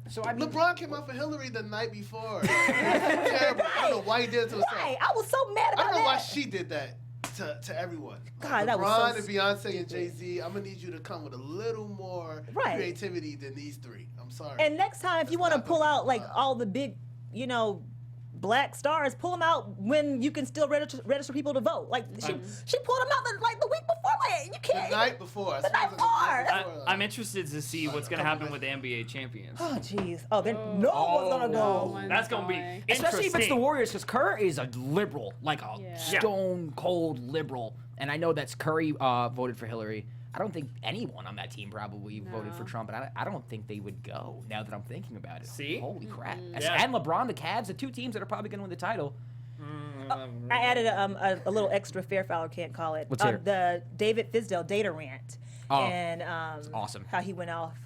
So I mean, LeBron came out for Hillary the night before. Terrible. I don't know why he did it to himself. Right. I was so mad about I don't know that. why she did that to everyone. God, like that was LeBron so and Beyonce and Jay-Z, I'm going to need you to come with a little more creativity than these three. I'm sorry. And next time, if you want to pull out like all the big, black stars, pull them out when you can still register people to vote. Like she pulled them out like the week before. Like you can't. The night before. The night before. I'm interested to see what's going to happen with the NBA champions. Oh jeez. Oh, then no one's gonna go. That's going to be interesting. especially if it's the Warriors, because Kerr is a liberal, like a stone cold liberal. And I know that's Curry voted for Hillary. I don't think anyone on that team probably voted for Trump, and I don't think they would go now that I'm thinking about it. See? Holy crap. Yeah. And LeBron, the Cavs, the two teams that are probably going to win the title. I added a little extra fair foul, can't call it. Let's hear it. The David Fisdale data rant. Oh, and awesome. How he went off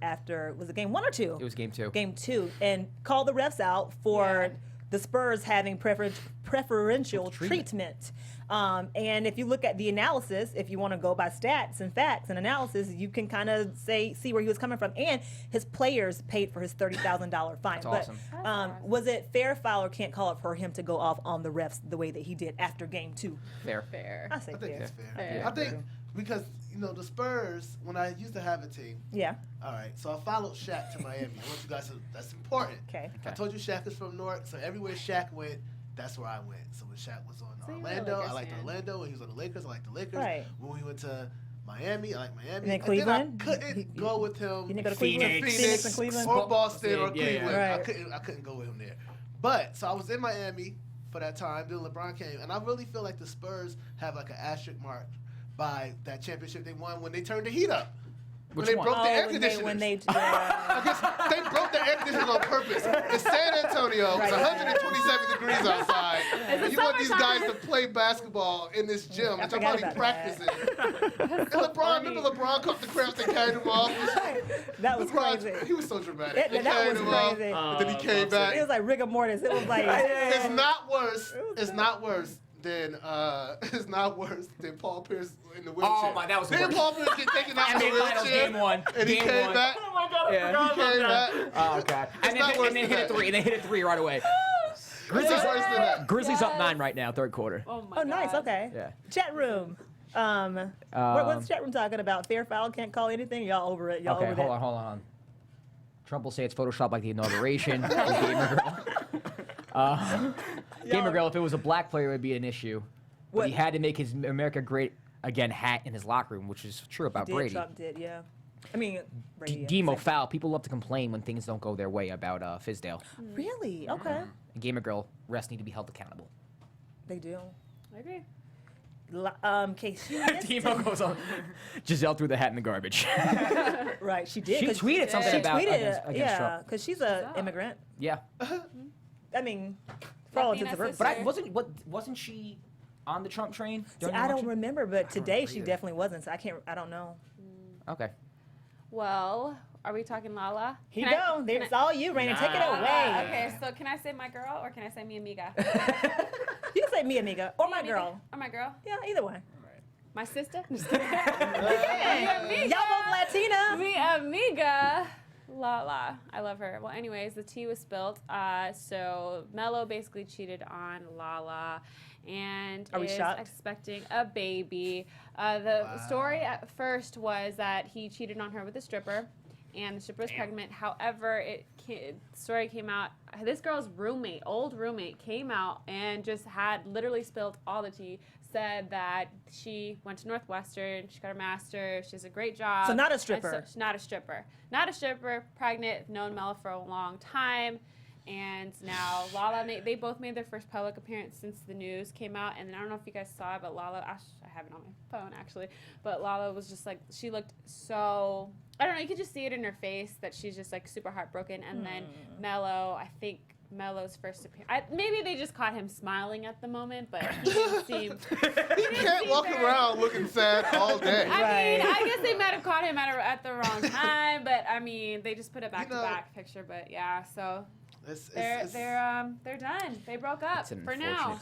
after, was it game 1 or 2? It was game 2. Game 2, and called the refs out for the Spurs having preferential treatment. And if you look at the analysis, if you want to go by stats and facts and analysis, you can kind of see where he was coming from. And his players paid for his $30,000 fine. That's awesome. But was it fair, foul, or can't call it for him to go off on the refs the way that he did after game 2? Fair. I say I think fair. it's fair. I think because, the Spurs, when I used to have a team. Yeah. All right. So I followed Shaq to Miami. I want you guys to, that's important. Okay. I told you Shaq is from Newark, so everywhere Shaq went, that's where I went. So when Shaq was on Orlando, I liked Orlando. When he was on the Lakers, I liked the Lakers. Right. When we went to Miami, I liked Miami. And then Cleveland? Then I couldn't go with him. You didn't go to Cleveland? Phoenix and Cleveland? Or Boston or Yeah, Cleveland. Right. I couldn't go with him there. But, so I was in Miami for that time. Then LeBron came. And I really feel like the Spurs have like an asterisk mark by that championship they won when they turned the heat up. When they broke the air conditioners. I guess they broke the air conditioners on purpose. In San Antonio, it's 127 degrees outside. And you want these guys to play basketball in this gym, which I'm probably practicing. And remember LeBron caught the cramps and carried him off? That was crazy. He was so dramatic. That was crazy. But then he came back. It was like rigor mortis. It was like. It's not worse. It's not worse than Paul Pierce in the wheelchair. Oh my, that was the Didn't worst. Paul Pierce get taken out in the NBA Finals, wheelchair? game 1. And he Game came 1. back. Oh my God, I forgot He about came that. back. Oh god. It's not worse And they than hit a that. 3. They hit a 3 right away. It's worse than that. Grizzlies up 9 right now, third quarter. Oh my Oh, nice. Okay. Yeah. Chat room. What's chat room talking about? Fair foul, can't call anything. Y'all over it. Y'all Okay, over that. hold on. Trump will say it's Photoshop like the inauguration. Gamer Girl. Gamer Girl, if it was a black player, it would be an issue. But he had to make his America Great Again hat in his locker room, which is true about Brady. Trump did, yeah. I mean, Brady. Demo foul. People love to complain when things don't go their way about Fisdale. Really? Okay. Gamer Girl, refs need to be held accountable. They do. I agree. Casey. Demo goes on. Giselle threw the hat in the garbage. Right, she did. She tweeted something about against yeah, Trump. because she's an immigrant. Yeah. I mean, for all intents and purposes. But wasn't she on the Trump train? See, I don't remember, but today she definitely wasn't. So I don't know. Okay. Well, are we talking Lala? Here you go. It's all you, Rheina. Take it away. Okay, so can I say my girl or can I say mi amiga? You can say mi amiga or my girl. Or my girl. Yeah, either one. My sister? Just kidding. Y'all both Latina. Mi amiga. Lala. I love her. Well, anyways, the tea was spilled. So Mello basically cheated on Lala and is expecting a baby. The story at first was that he cheated on her with a stripper. and the stripper was pregnant. However, the story came out. This girl's old roommate, came out and just had literally spilled all the tea. Said that she went to Northwestern, she got her master's, she has a great job. So not a stripper. So, not a stripper. Not a stripper, pregnant, known Mel for a long time. And now Lala, they both made their first public appearance since the news came out. And I don't know if you guys saw it, but Lala, I have it on my phone actually, but Lala was just like, she looked so, I don't know, you could just see it in her face that she's just like super heartbroken. And then Mello, I think Mello's first appearance, maybe they just caught him smiling at the moment, but he didn't seem. He can't walk around looking sad all day. I mean, I guess they might have caught him at the wrong time, but I mean, they just put a back-to-back picture. But yeah, so they're done. They broke up for now.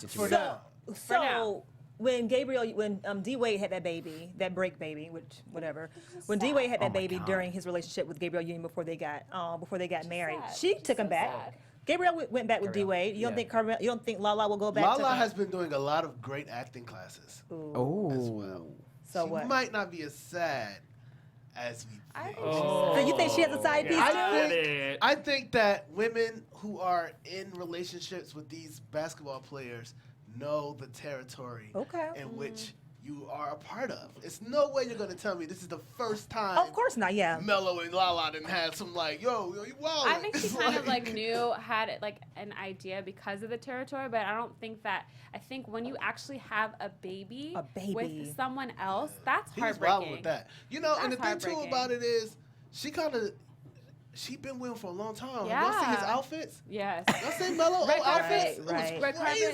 So when D Wade had that baby, that break baby, when D Wade had that baby during his relationship with Gabrielle Union before they got married, she took him back. Gabrielle went back with D Wade. You don't think Lala will go back? Lala has been doing a lot of great acting classes. As well. So she what? might not be as sad as we think. So you think she has a side piece? I think that women who are in relationships with these basketball players know the territory in which you are a part of. It's no way you're going to tell me this is the first time. Of course not, yeah. Mello and Lala didn't have some yo, you wild. I think she kind of had an idea because of the territory, but I don't think that. I think when you actually have a baby with someone else, that's heartbreaking. He's wild with that. And the thing too about it is, she been with him for a long time. Yeah. Y'all see his outfits? Yes. Y'all see Mello old outfits? Right. It was crazy.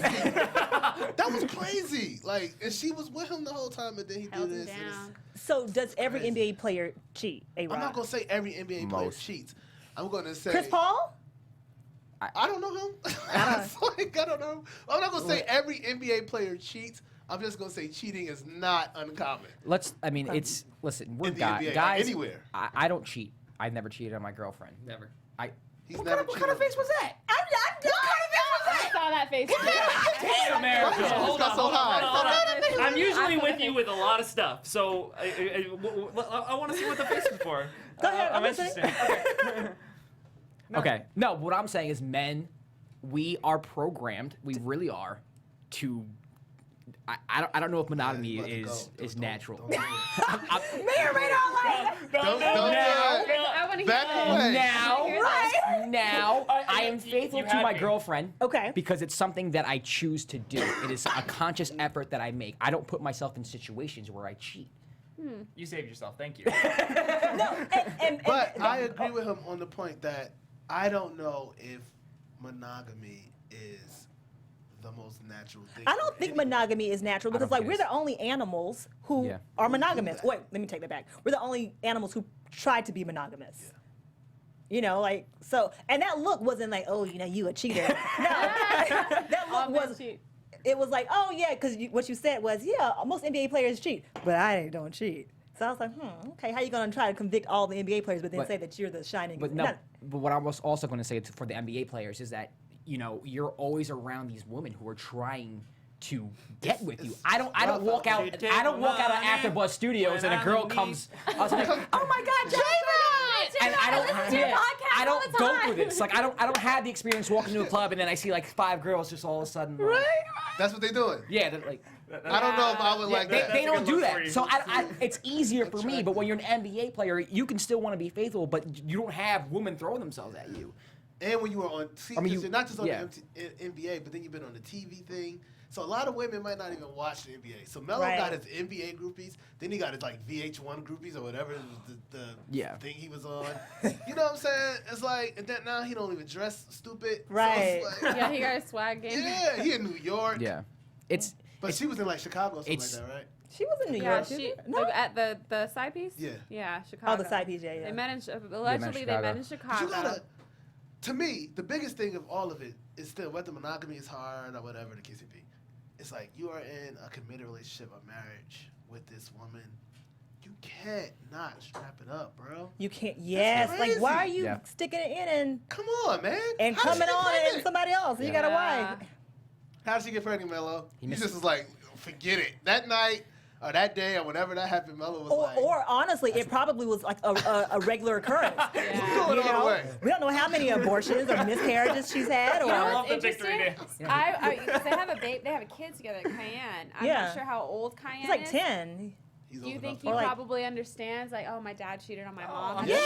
That was crazy. And she was with him the whole time, and then he did this. So does every NBA player cheat, A-Rod? I'm not going to say every NBA player cheats. I'm going to say... Chris Paul? I don't know him. I don't know. I'm not going to say every NBA player cheats. I'm just going to say cheating is not uncommon. Listen, we're NBA, guys. Anywhere. I don't cheat. I've never cheated on my girlfriend. Never. What kind of face was that? I saw that face. Damn, America. Hold on. so high. I'm usually with you with a lot of stuff, so I want to see what the face is for. Go ahead. I'm interested. Okay. No, what I'm saying is men, we are programmed, we really are, to... I don't know if monogamy is natural. May or may not like Don't I want to hear Now, I am faithful to my girlfriend. Okay. Because it's something that I choose to do. It is a conscious effort that I make. I don't put myself in situations where I cheat. You saved yourself. Thank you. But I agree with him on the point that I don't know if monogamy is the most natural thing. I don't think monogamy is natural because we're the only animals who are monogamous. Wait, let me take that back. We're the only animals who try to be monogamous. Yeah. And that look wasn't like, oh, you a cheater. No, that look was. It was like, oh yeah, because what you said was, yeah, most NBA players cheat, but I don't cheat. So I was like, okay, how you gonna try to convict all the NBA players, but then say that you're the shining? But what I was also going to say for the NBA players is that you're always around these women who are trying to get with you. I don't walk out of AfterBuzz Studios and a girl comes. I was like, oh my God, J-Rod! And I don't go through this. I don't have the experience walking to a club and then I see 5 girls just all of a sudden. Right. That's what they're doing. Yeah, they're like. I don't know if I would like that. They don't do that. So it's easier for me. But when you're an NBA player, you can still want to be faithful, but you don't have women throwing themselves at you. And when you were on, you're not just on the NBA, but then you've been on the TV thing. So a lot of women might not even watch the NBA. So Melo got his NBA groupies, then he got his VH1 groupies or whatever the thing he was on. You know what I'm saying? It's and then now he don't even dress stupid. Right. So yeah, he got a swag game. Yeah, he in New York. Yeah. But she was in Chicago or something like that, right? She was in New York. At the side piece? Yeah. Yeah, Chicago. Oh, the side piece, yeah. They met in Chicago. To me, the biggest thing of all of it is still whether monogamy is hard or whatever the case may be. It's you are in a committed relationship, a marriage with this woman. You can't not strap it up, bro. You can't. Yes. Why are you sticking it in and come on, man? And coming on and somebody else. You got a wife. How did she get pregnant, Melo? He just was forget it. That night, or that day or whenever that happened, Melo was like. Or honestly, it probably was like a regular occurrence. Going all the way. We don't know how many abortions or miscarriages she's had. Or I love the victory dance. Because they have a kid together, Cayenne. I'm not sure how old Cayenne is. He's like 10. Do you think he probably understands, like, oh, my dad cheated on my mom? I'm sure.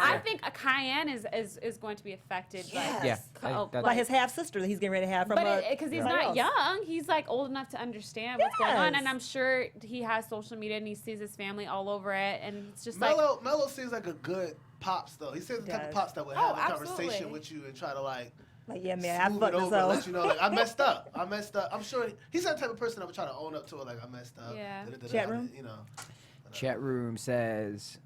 I think a Cayenne is going to be affected by his half sister that he's getting ready to have from. Because he's not young, he's like old enough to understand what's going on, and I'm sure he has social media and he sees his family all over it, and it's just Melo seems like a good pops though. He seems the type of pops that would have a conversation with you and try to like yeah, man, I fucked this up. Let you know, like, I messed up. I'm sure he's that type of person that would try to own up to it, like, I messed up. Yeah. Chat room? You know. Chat room says,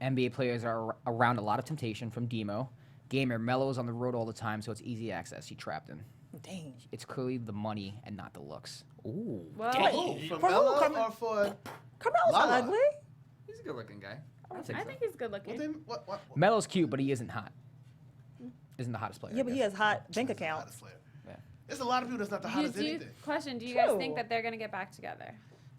NBA players are around a lot of temptation from Demo. Gamer, Melo's on the road all the time, so it's easy access. He trapped him. Dang. It's clearly the money and not the looks. Ooh. Well, for Melo or for Carmelo's not ugly. He's a good-looking guy. I think he's good looking. What? Melo's cute, but he isn't hot. Isn't the hottest player. Yeah, but he has hot bank accounts. Yeah. There's a lot of people that's not the hottest anything. Question, do you guys think that they're going to get back together?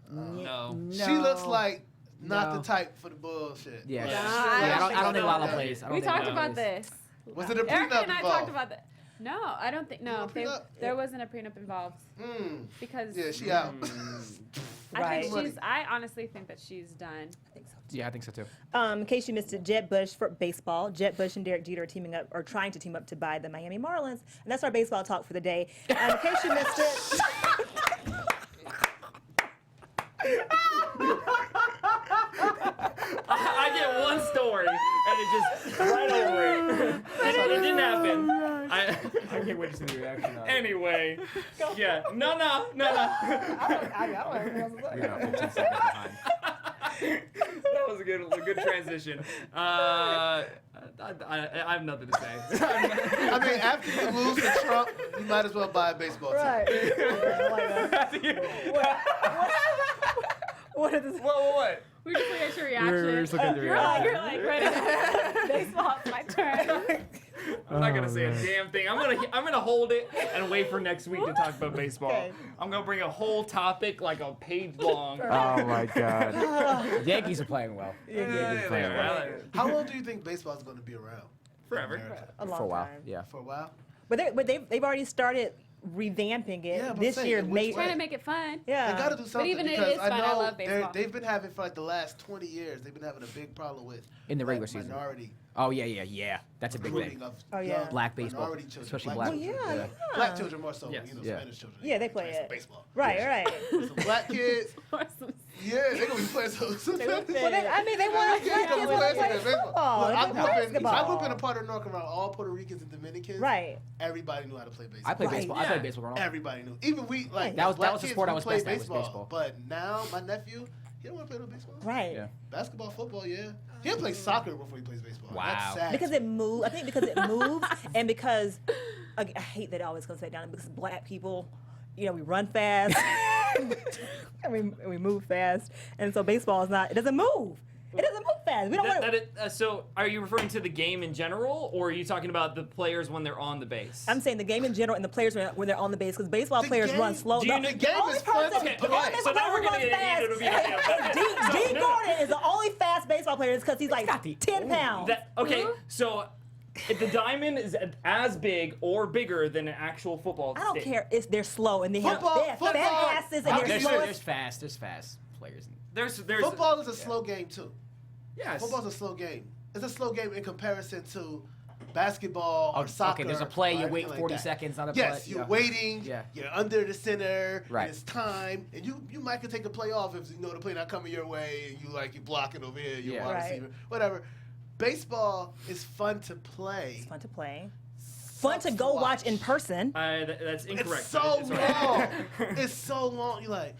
No. She looks like not the type for the bullshit. Yeah. I don't think Lala plays. We talked about this. Was it a prenup Erica and I involved? talked about that. No, I don't think. No, there wasn't a prenup involved. Because yeah, she out. I honestly think that she's done. I think so. Yeah, I think so too. In case you missed it, Jeb Bush for baseball. Jeb Bush and Derek Jeter are teaming up or trying to team up to buy the Miami Marlins, and that's our baseball talk for the day. In case you missed it. I get one story, and it just right over it. It didn't happen. I can't wait to see the reaction. Anyway, yeah, no. I That was a good transition. I have nothing to say. I mean, after you lose to Trump, you might as well buy a baseball team. Right. What is this? What? We're just looking at your reaction. We're just looking at your reaction. You're like ready to baseball. It's my turn. I'm not gonna say a damn thing. I'm gonna hold it and wait for next week to talk about baseball. Okay. I'm gonna bring a whole topic like a page long. Oh my God. Yankees are playing well. Yankees are playing well. How long do you think baseball is going to be around? Forever. A long For a while. time. Yeah. For a while? But they've already started revamping it Yeah, but this say, year. in which Trying to make it fun. Yeah. They got to do something. even it because is fun. I know love baseball. They've been having for like the last 20 years. They've been having a big problem with In the regular season. minority Oh yeah. That's a big recruiting thing. of Oh, yeah. young Black baseball, minority children, especially black black. children. Yeah. Black children more so, Yes. Yeah. Spanish children. Yeah, they play Play some it. baseball. Right. Some black kids. Yeah, they're gonna be playing some. Well, they want black kids want to play football. Look, They play basketball. I grew up in a part of North Carolina, all Puerto Ricans and Dominicans. Right. Everybody knew how to play baseball. I played Right. baseball. I played baseball growing up. Everybody knew. Even we, like, That was black the kids, sport I we was played best at was baseball. But now, my nephew, he don't want to play no baseball. Right. Yeah. Basketball, football, yeah. He'll play soccer before he plays baseball. Wow. That's sad. Because it moves. I think because it moves and because I hate that it always comes back down because black people, we run fast and we move fast, and so baseball is not. It doesn't move. It doesn't move fast. We don't want. So, are you referring to the game in general, or are you talking about the players when they're on the base? I'm saying the game in general and the players when they're on the base because baseball players run slow. Do you know- The game only is fun. person- Okay, the only so baseball now player we're who gonna runs get heated. fast- Dean Gordon is the only fast baseball player because he's like 10 pounds. Okay, so if the diamond is as big or bigger than an actual football I don't stick. care. They're slow and they have fat asses and they're slow. There's fast players. There's Football is a slow game too. Yes. Football's a slow game. It's a slow game in comparison to basketball or Oh, soccer. okay, there's a play, or you wait anything 40 like that. seconds on a Yes, play. you're Yeah. waiting. Yeah. You're under the center. Right. And it's time, and you might could take a play off if the play not coming your way, and you block it over here. You Yeah. wide Right. receiver, whatever. Baseball is fun to play. It's fun to play. Fun to go watch in person. That's incorrect. It's so It's long. It's so long. You're like.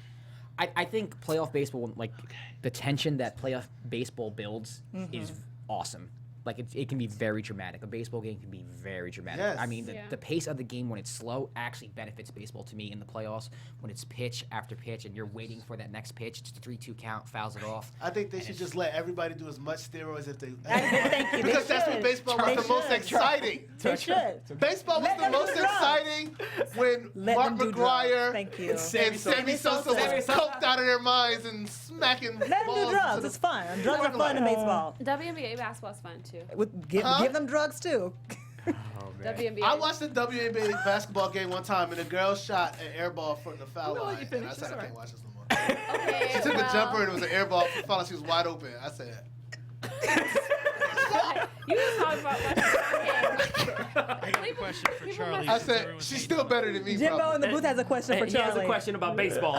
I think playoff baseball, like the tension that playoff baseball builds, is awesome. Like it can be very dramatic. A baseball game can be very dramatic. Yes. I mean, the pace of the game when it's slow actually benefits baseball to me in the playoffs. When it's pitch after pitch and you're waiting for that next pitch, it's a 3-2 count, fouls it off. I think they should just let everybody do as much steroids if they. Thank you. Because that's when baseball was the most exciting. They should. Baseball was the most exciting when Mark McGwire and Sammy Sosa was coked out of their minds and smacking Let them balls. do drugs. It's fun. Drugs are fun in baseball. WNBA basketball's fun too. Give them drugs too. WNBA. I watched a WNBA basketball game one time, and a girl shot an air ball from the foul line. you And I finished said, the I story. can't watch this no more. She took a jumper, and it was an air ball. Foul line. She was wide open. I said, You just talked about I got a question for Charlie. I said, she's still better than me. Jimbo probably. in the booth has a question for He Charlie. has a question about baseball.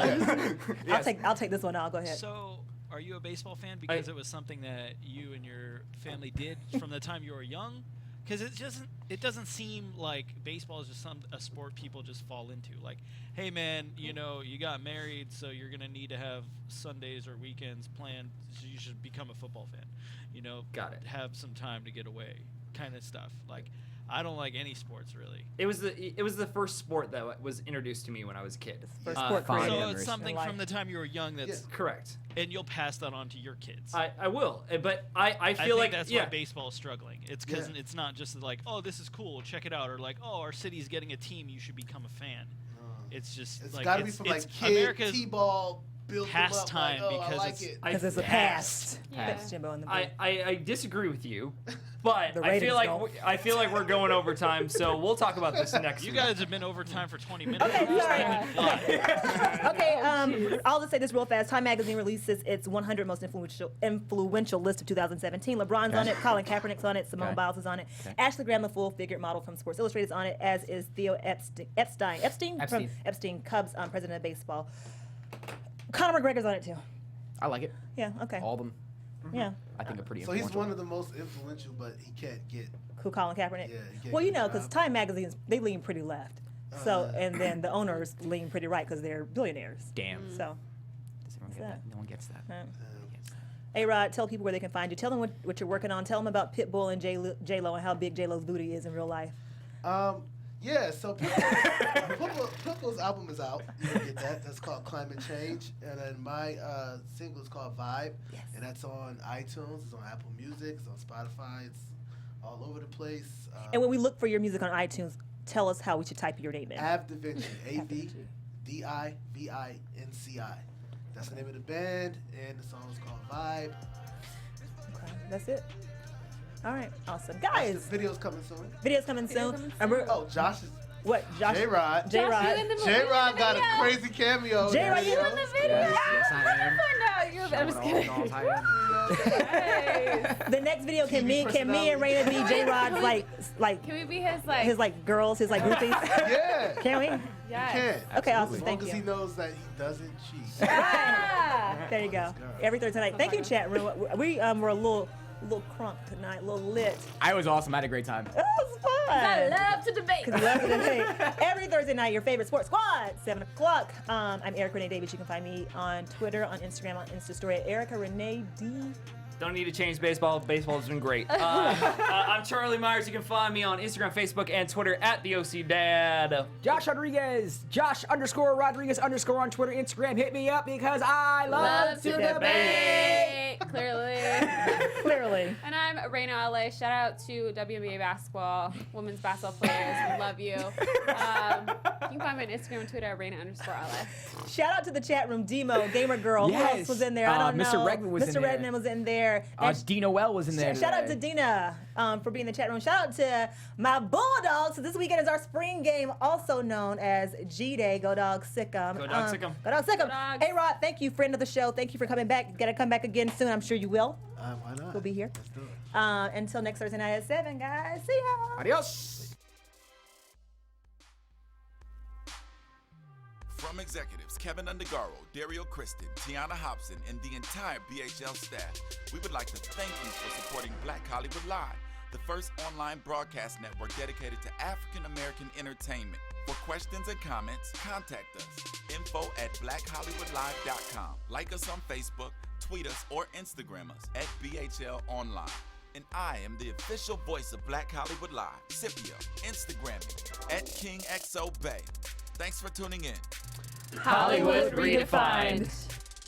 I'll take this one now. Go ahead. So, are you a baseball fan because it was something that you and your family did from the time you were young? Because it doesn't seem like baseball is just a sport people just fall into. Like, hey man, you got married, so you're gonna need to have Sundays or weekends planned. So you should become a football fan. Got it. Have some time to get away, kind of stuff. Like, I don't like any sports really. It was the first sport that was introduced to me when I was a kid. First sport career. So it's something from the time you were young that's correct. And you'll pass that on to your kids. I will, but I feel think like that's why baseball is struggling. It's because it's not just like, oh, this is cool, check it out, or like, oh, our city's getting a team, you should become a fan. It's just It's like got to be from like kid America's T-ball build them up, pastime like, because I like it. Because it's a past. Thanks, Jimbo in the booth. I disagree with you, but The I feel like ratings I feel like we're going overtime, so we'll talk about this next. You week. guys have been overtime for 20 minutes. Okay, We're sorry. just letting it fly. Okay, I'll just say this real fast. Time Magazine releases its 100 most influential list of 2017. LeBron's on it, Colin Kaepernick's on it, Simone Biles is on it, Ashley Graham, the full-figured model from Sports Illustrated, is on it, as is Theo Epstein from Epstein, Cubs president of baseball. Conor McGregor's on it too. I like it. Yeah. Okay. All of them. Yeah. I think they're pretty So influential. he's one of the most influential, but he can't get. Who, Colin Kaepernick? Yeah, he can't Well, get a because job. Time Magazines, they lean pretty left. So, and then the owners lean pretty right because they're billionaires. Damn. So. Does everyone get that? No one gets that. A-Rod, tell people where they can find you. Tell them what you're working on. Tell them about Pitbull and J-Lo and how big J-Lo's booty is in real life. Yeah, so Pitbull's album is out. You can get that. That's called Climate Change. And then my single is called Vibe. Yes. And that's on iTunes. It's on Apple Music. It's on Spotify. It's all over the place. And when we look for your music on iTunes, tell us how we should type your name in. AvDaVinci. AvDivinci. That's the name of the band. And the song is called Vibe. Okay, that's it. All right, awesome. Guys. The video's coming soon. Video's coming soon. And we're, Josh is. What? Josh? J-Rod. J-Rod. J-Rod got a crazy cameo. J-Rod, you in the video? Yes, I am. I'm just kidding. The next video, can me and Rheina be J-Rod's like Can we be his girls, his groupies? Yeah. Can we? Yes. Can. Okay, awesome. As long Thank as you. he knows that he doesn't cheat. There you go. Every Thursday night. Thank you, chat room. We were a little crunk tonight, a little lit. I was awesome. I had a great time. It was fun. I love to debate. Because you love to debate. Every Thursday night, your favorite sports squad, 7 o'clock. I'm Erica Renee Davis. You can find me on Twitter, on Instagram, on Instastory at Erica Renee D. Don't need to change baseball. Baseball's been great. I'm Charlie Myers. You can find me on Instagram, Facebook, and Twitter at the OC Dad. Josh Rodriguez. Josh_Rodriguez_ on Twitter, Instagram. Hit me up because I love to debate. Clearly. And I'm Rheina Ale. Shout out to WNBA basketball, women's basketball players. We love you. You can find me on Instagram and Twitter at Rheina_Ale. Shout out to the chat room, Demo, Gamer Girl. Who else was in there? I don't know. Mr. Redman was in there. Mr. Redman was in there. Dina Well was in there. Shout out to Dina for being in the chat room. Shout out to my Bulldogs. So this weekend is our spring game, also known as G-Day. Go Dogs, sick 'em. Go Dogs, sick 'em. Go Dogs, sick 'em. Go Dogs. Hey, Rod, thank you, friend of the show. Thank you for coming back. You got to come back again soon. I'm sure you will. Why not? We'll be here. Let's do it. Until next Thursday night at 7, guys. See ya. Adios. From executives Keven Undergaro, Dario Kristen, Tiana Hobson, and the entire BHL staff, we would like to thank you for supporting Black Hollywood Live, the first online broadcast network dedicated to African American entertainment. For questions and comments, contact us. info@blackhollywoodlive.com. Like us on Facebook, tweet us, or Instagram us at BHL Online. And I am the official voice of Black Hollywood Live, Scipio, Instagramming @KingXOBay. Thanks for tuning in. Hollywood Redefined.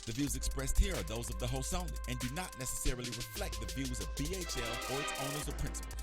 The views expressed here are those of the host only and do not necessarily reflect the views of BHL or its owners or principals.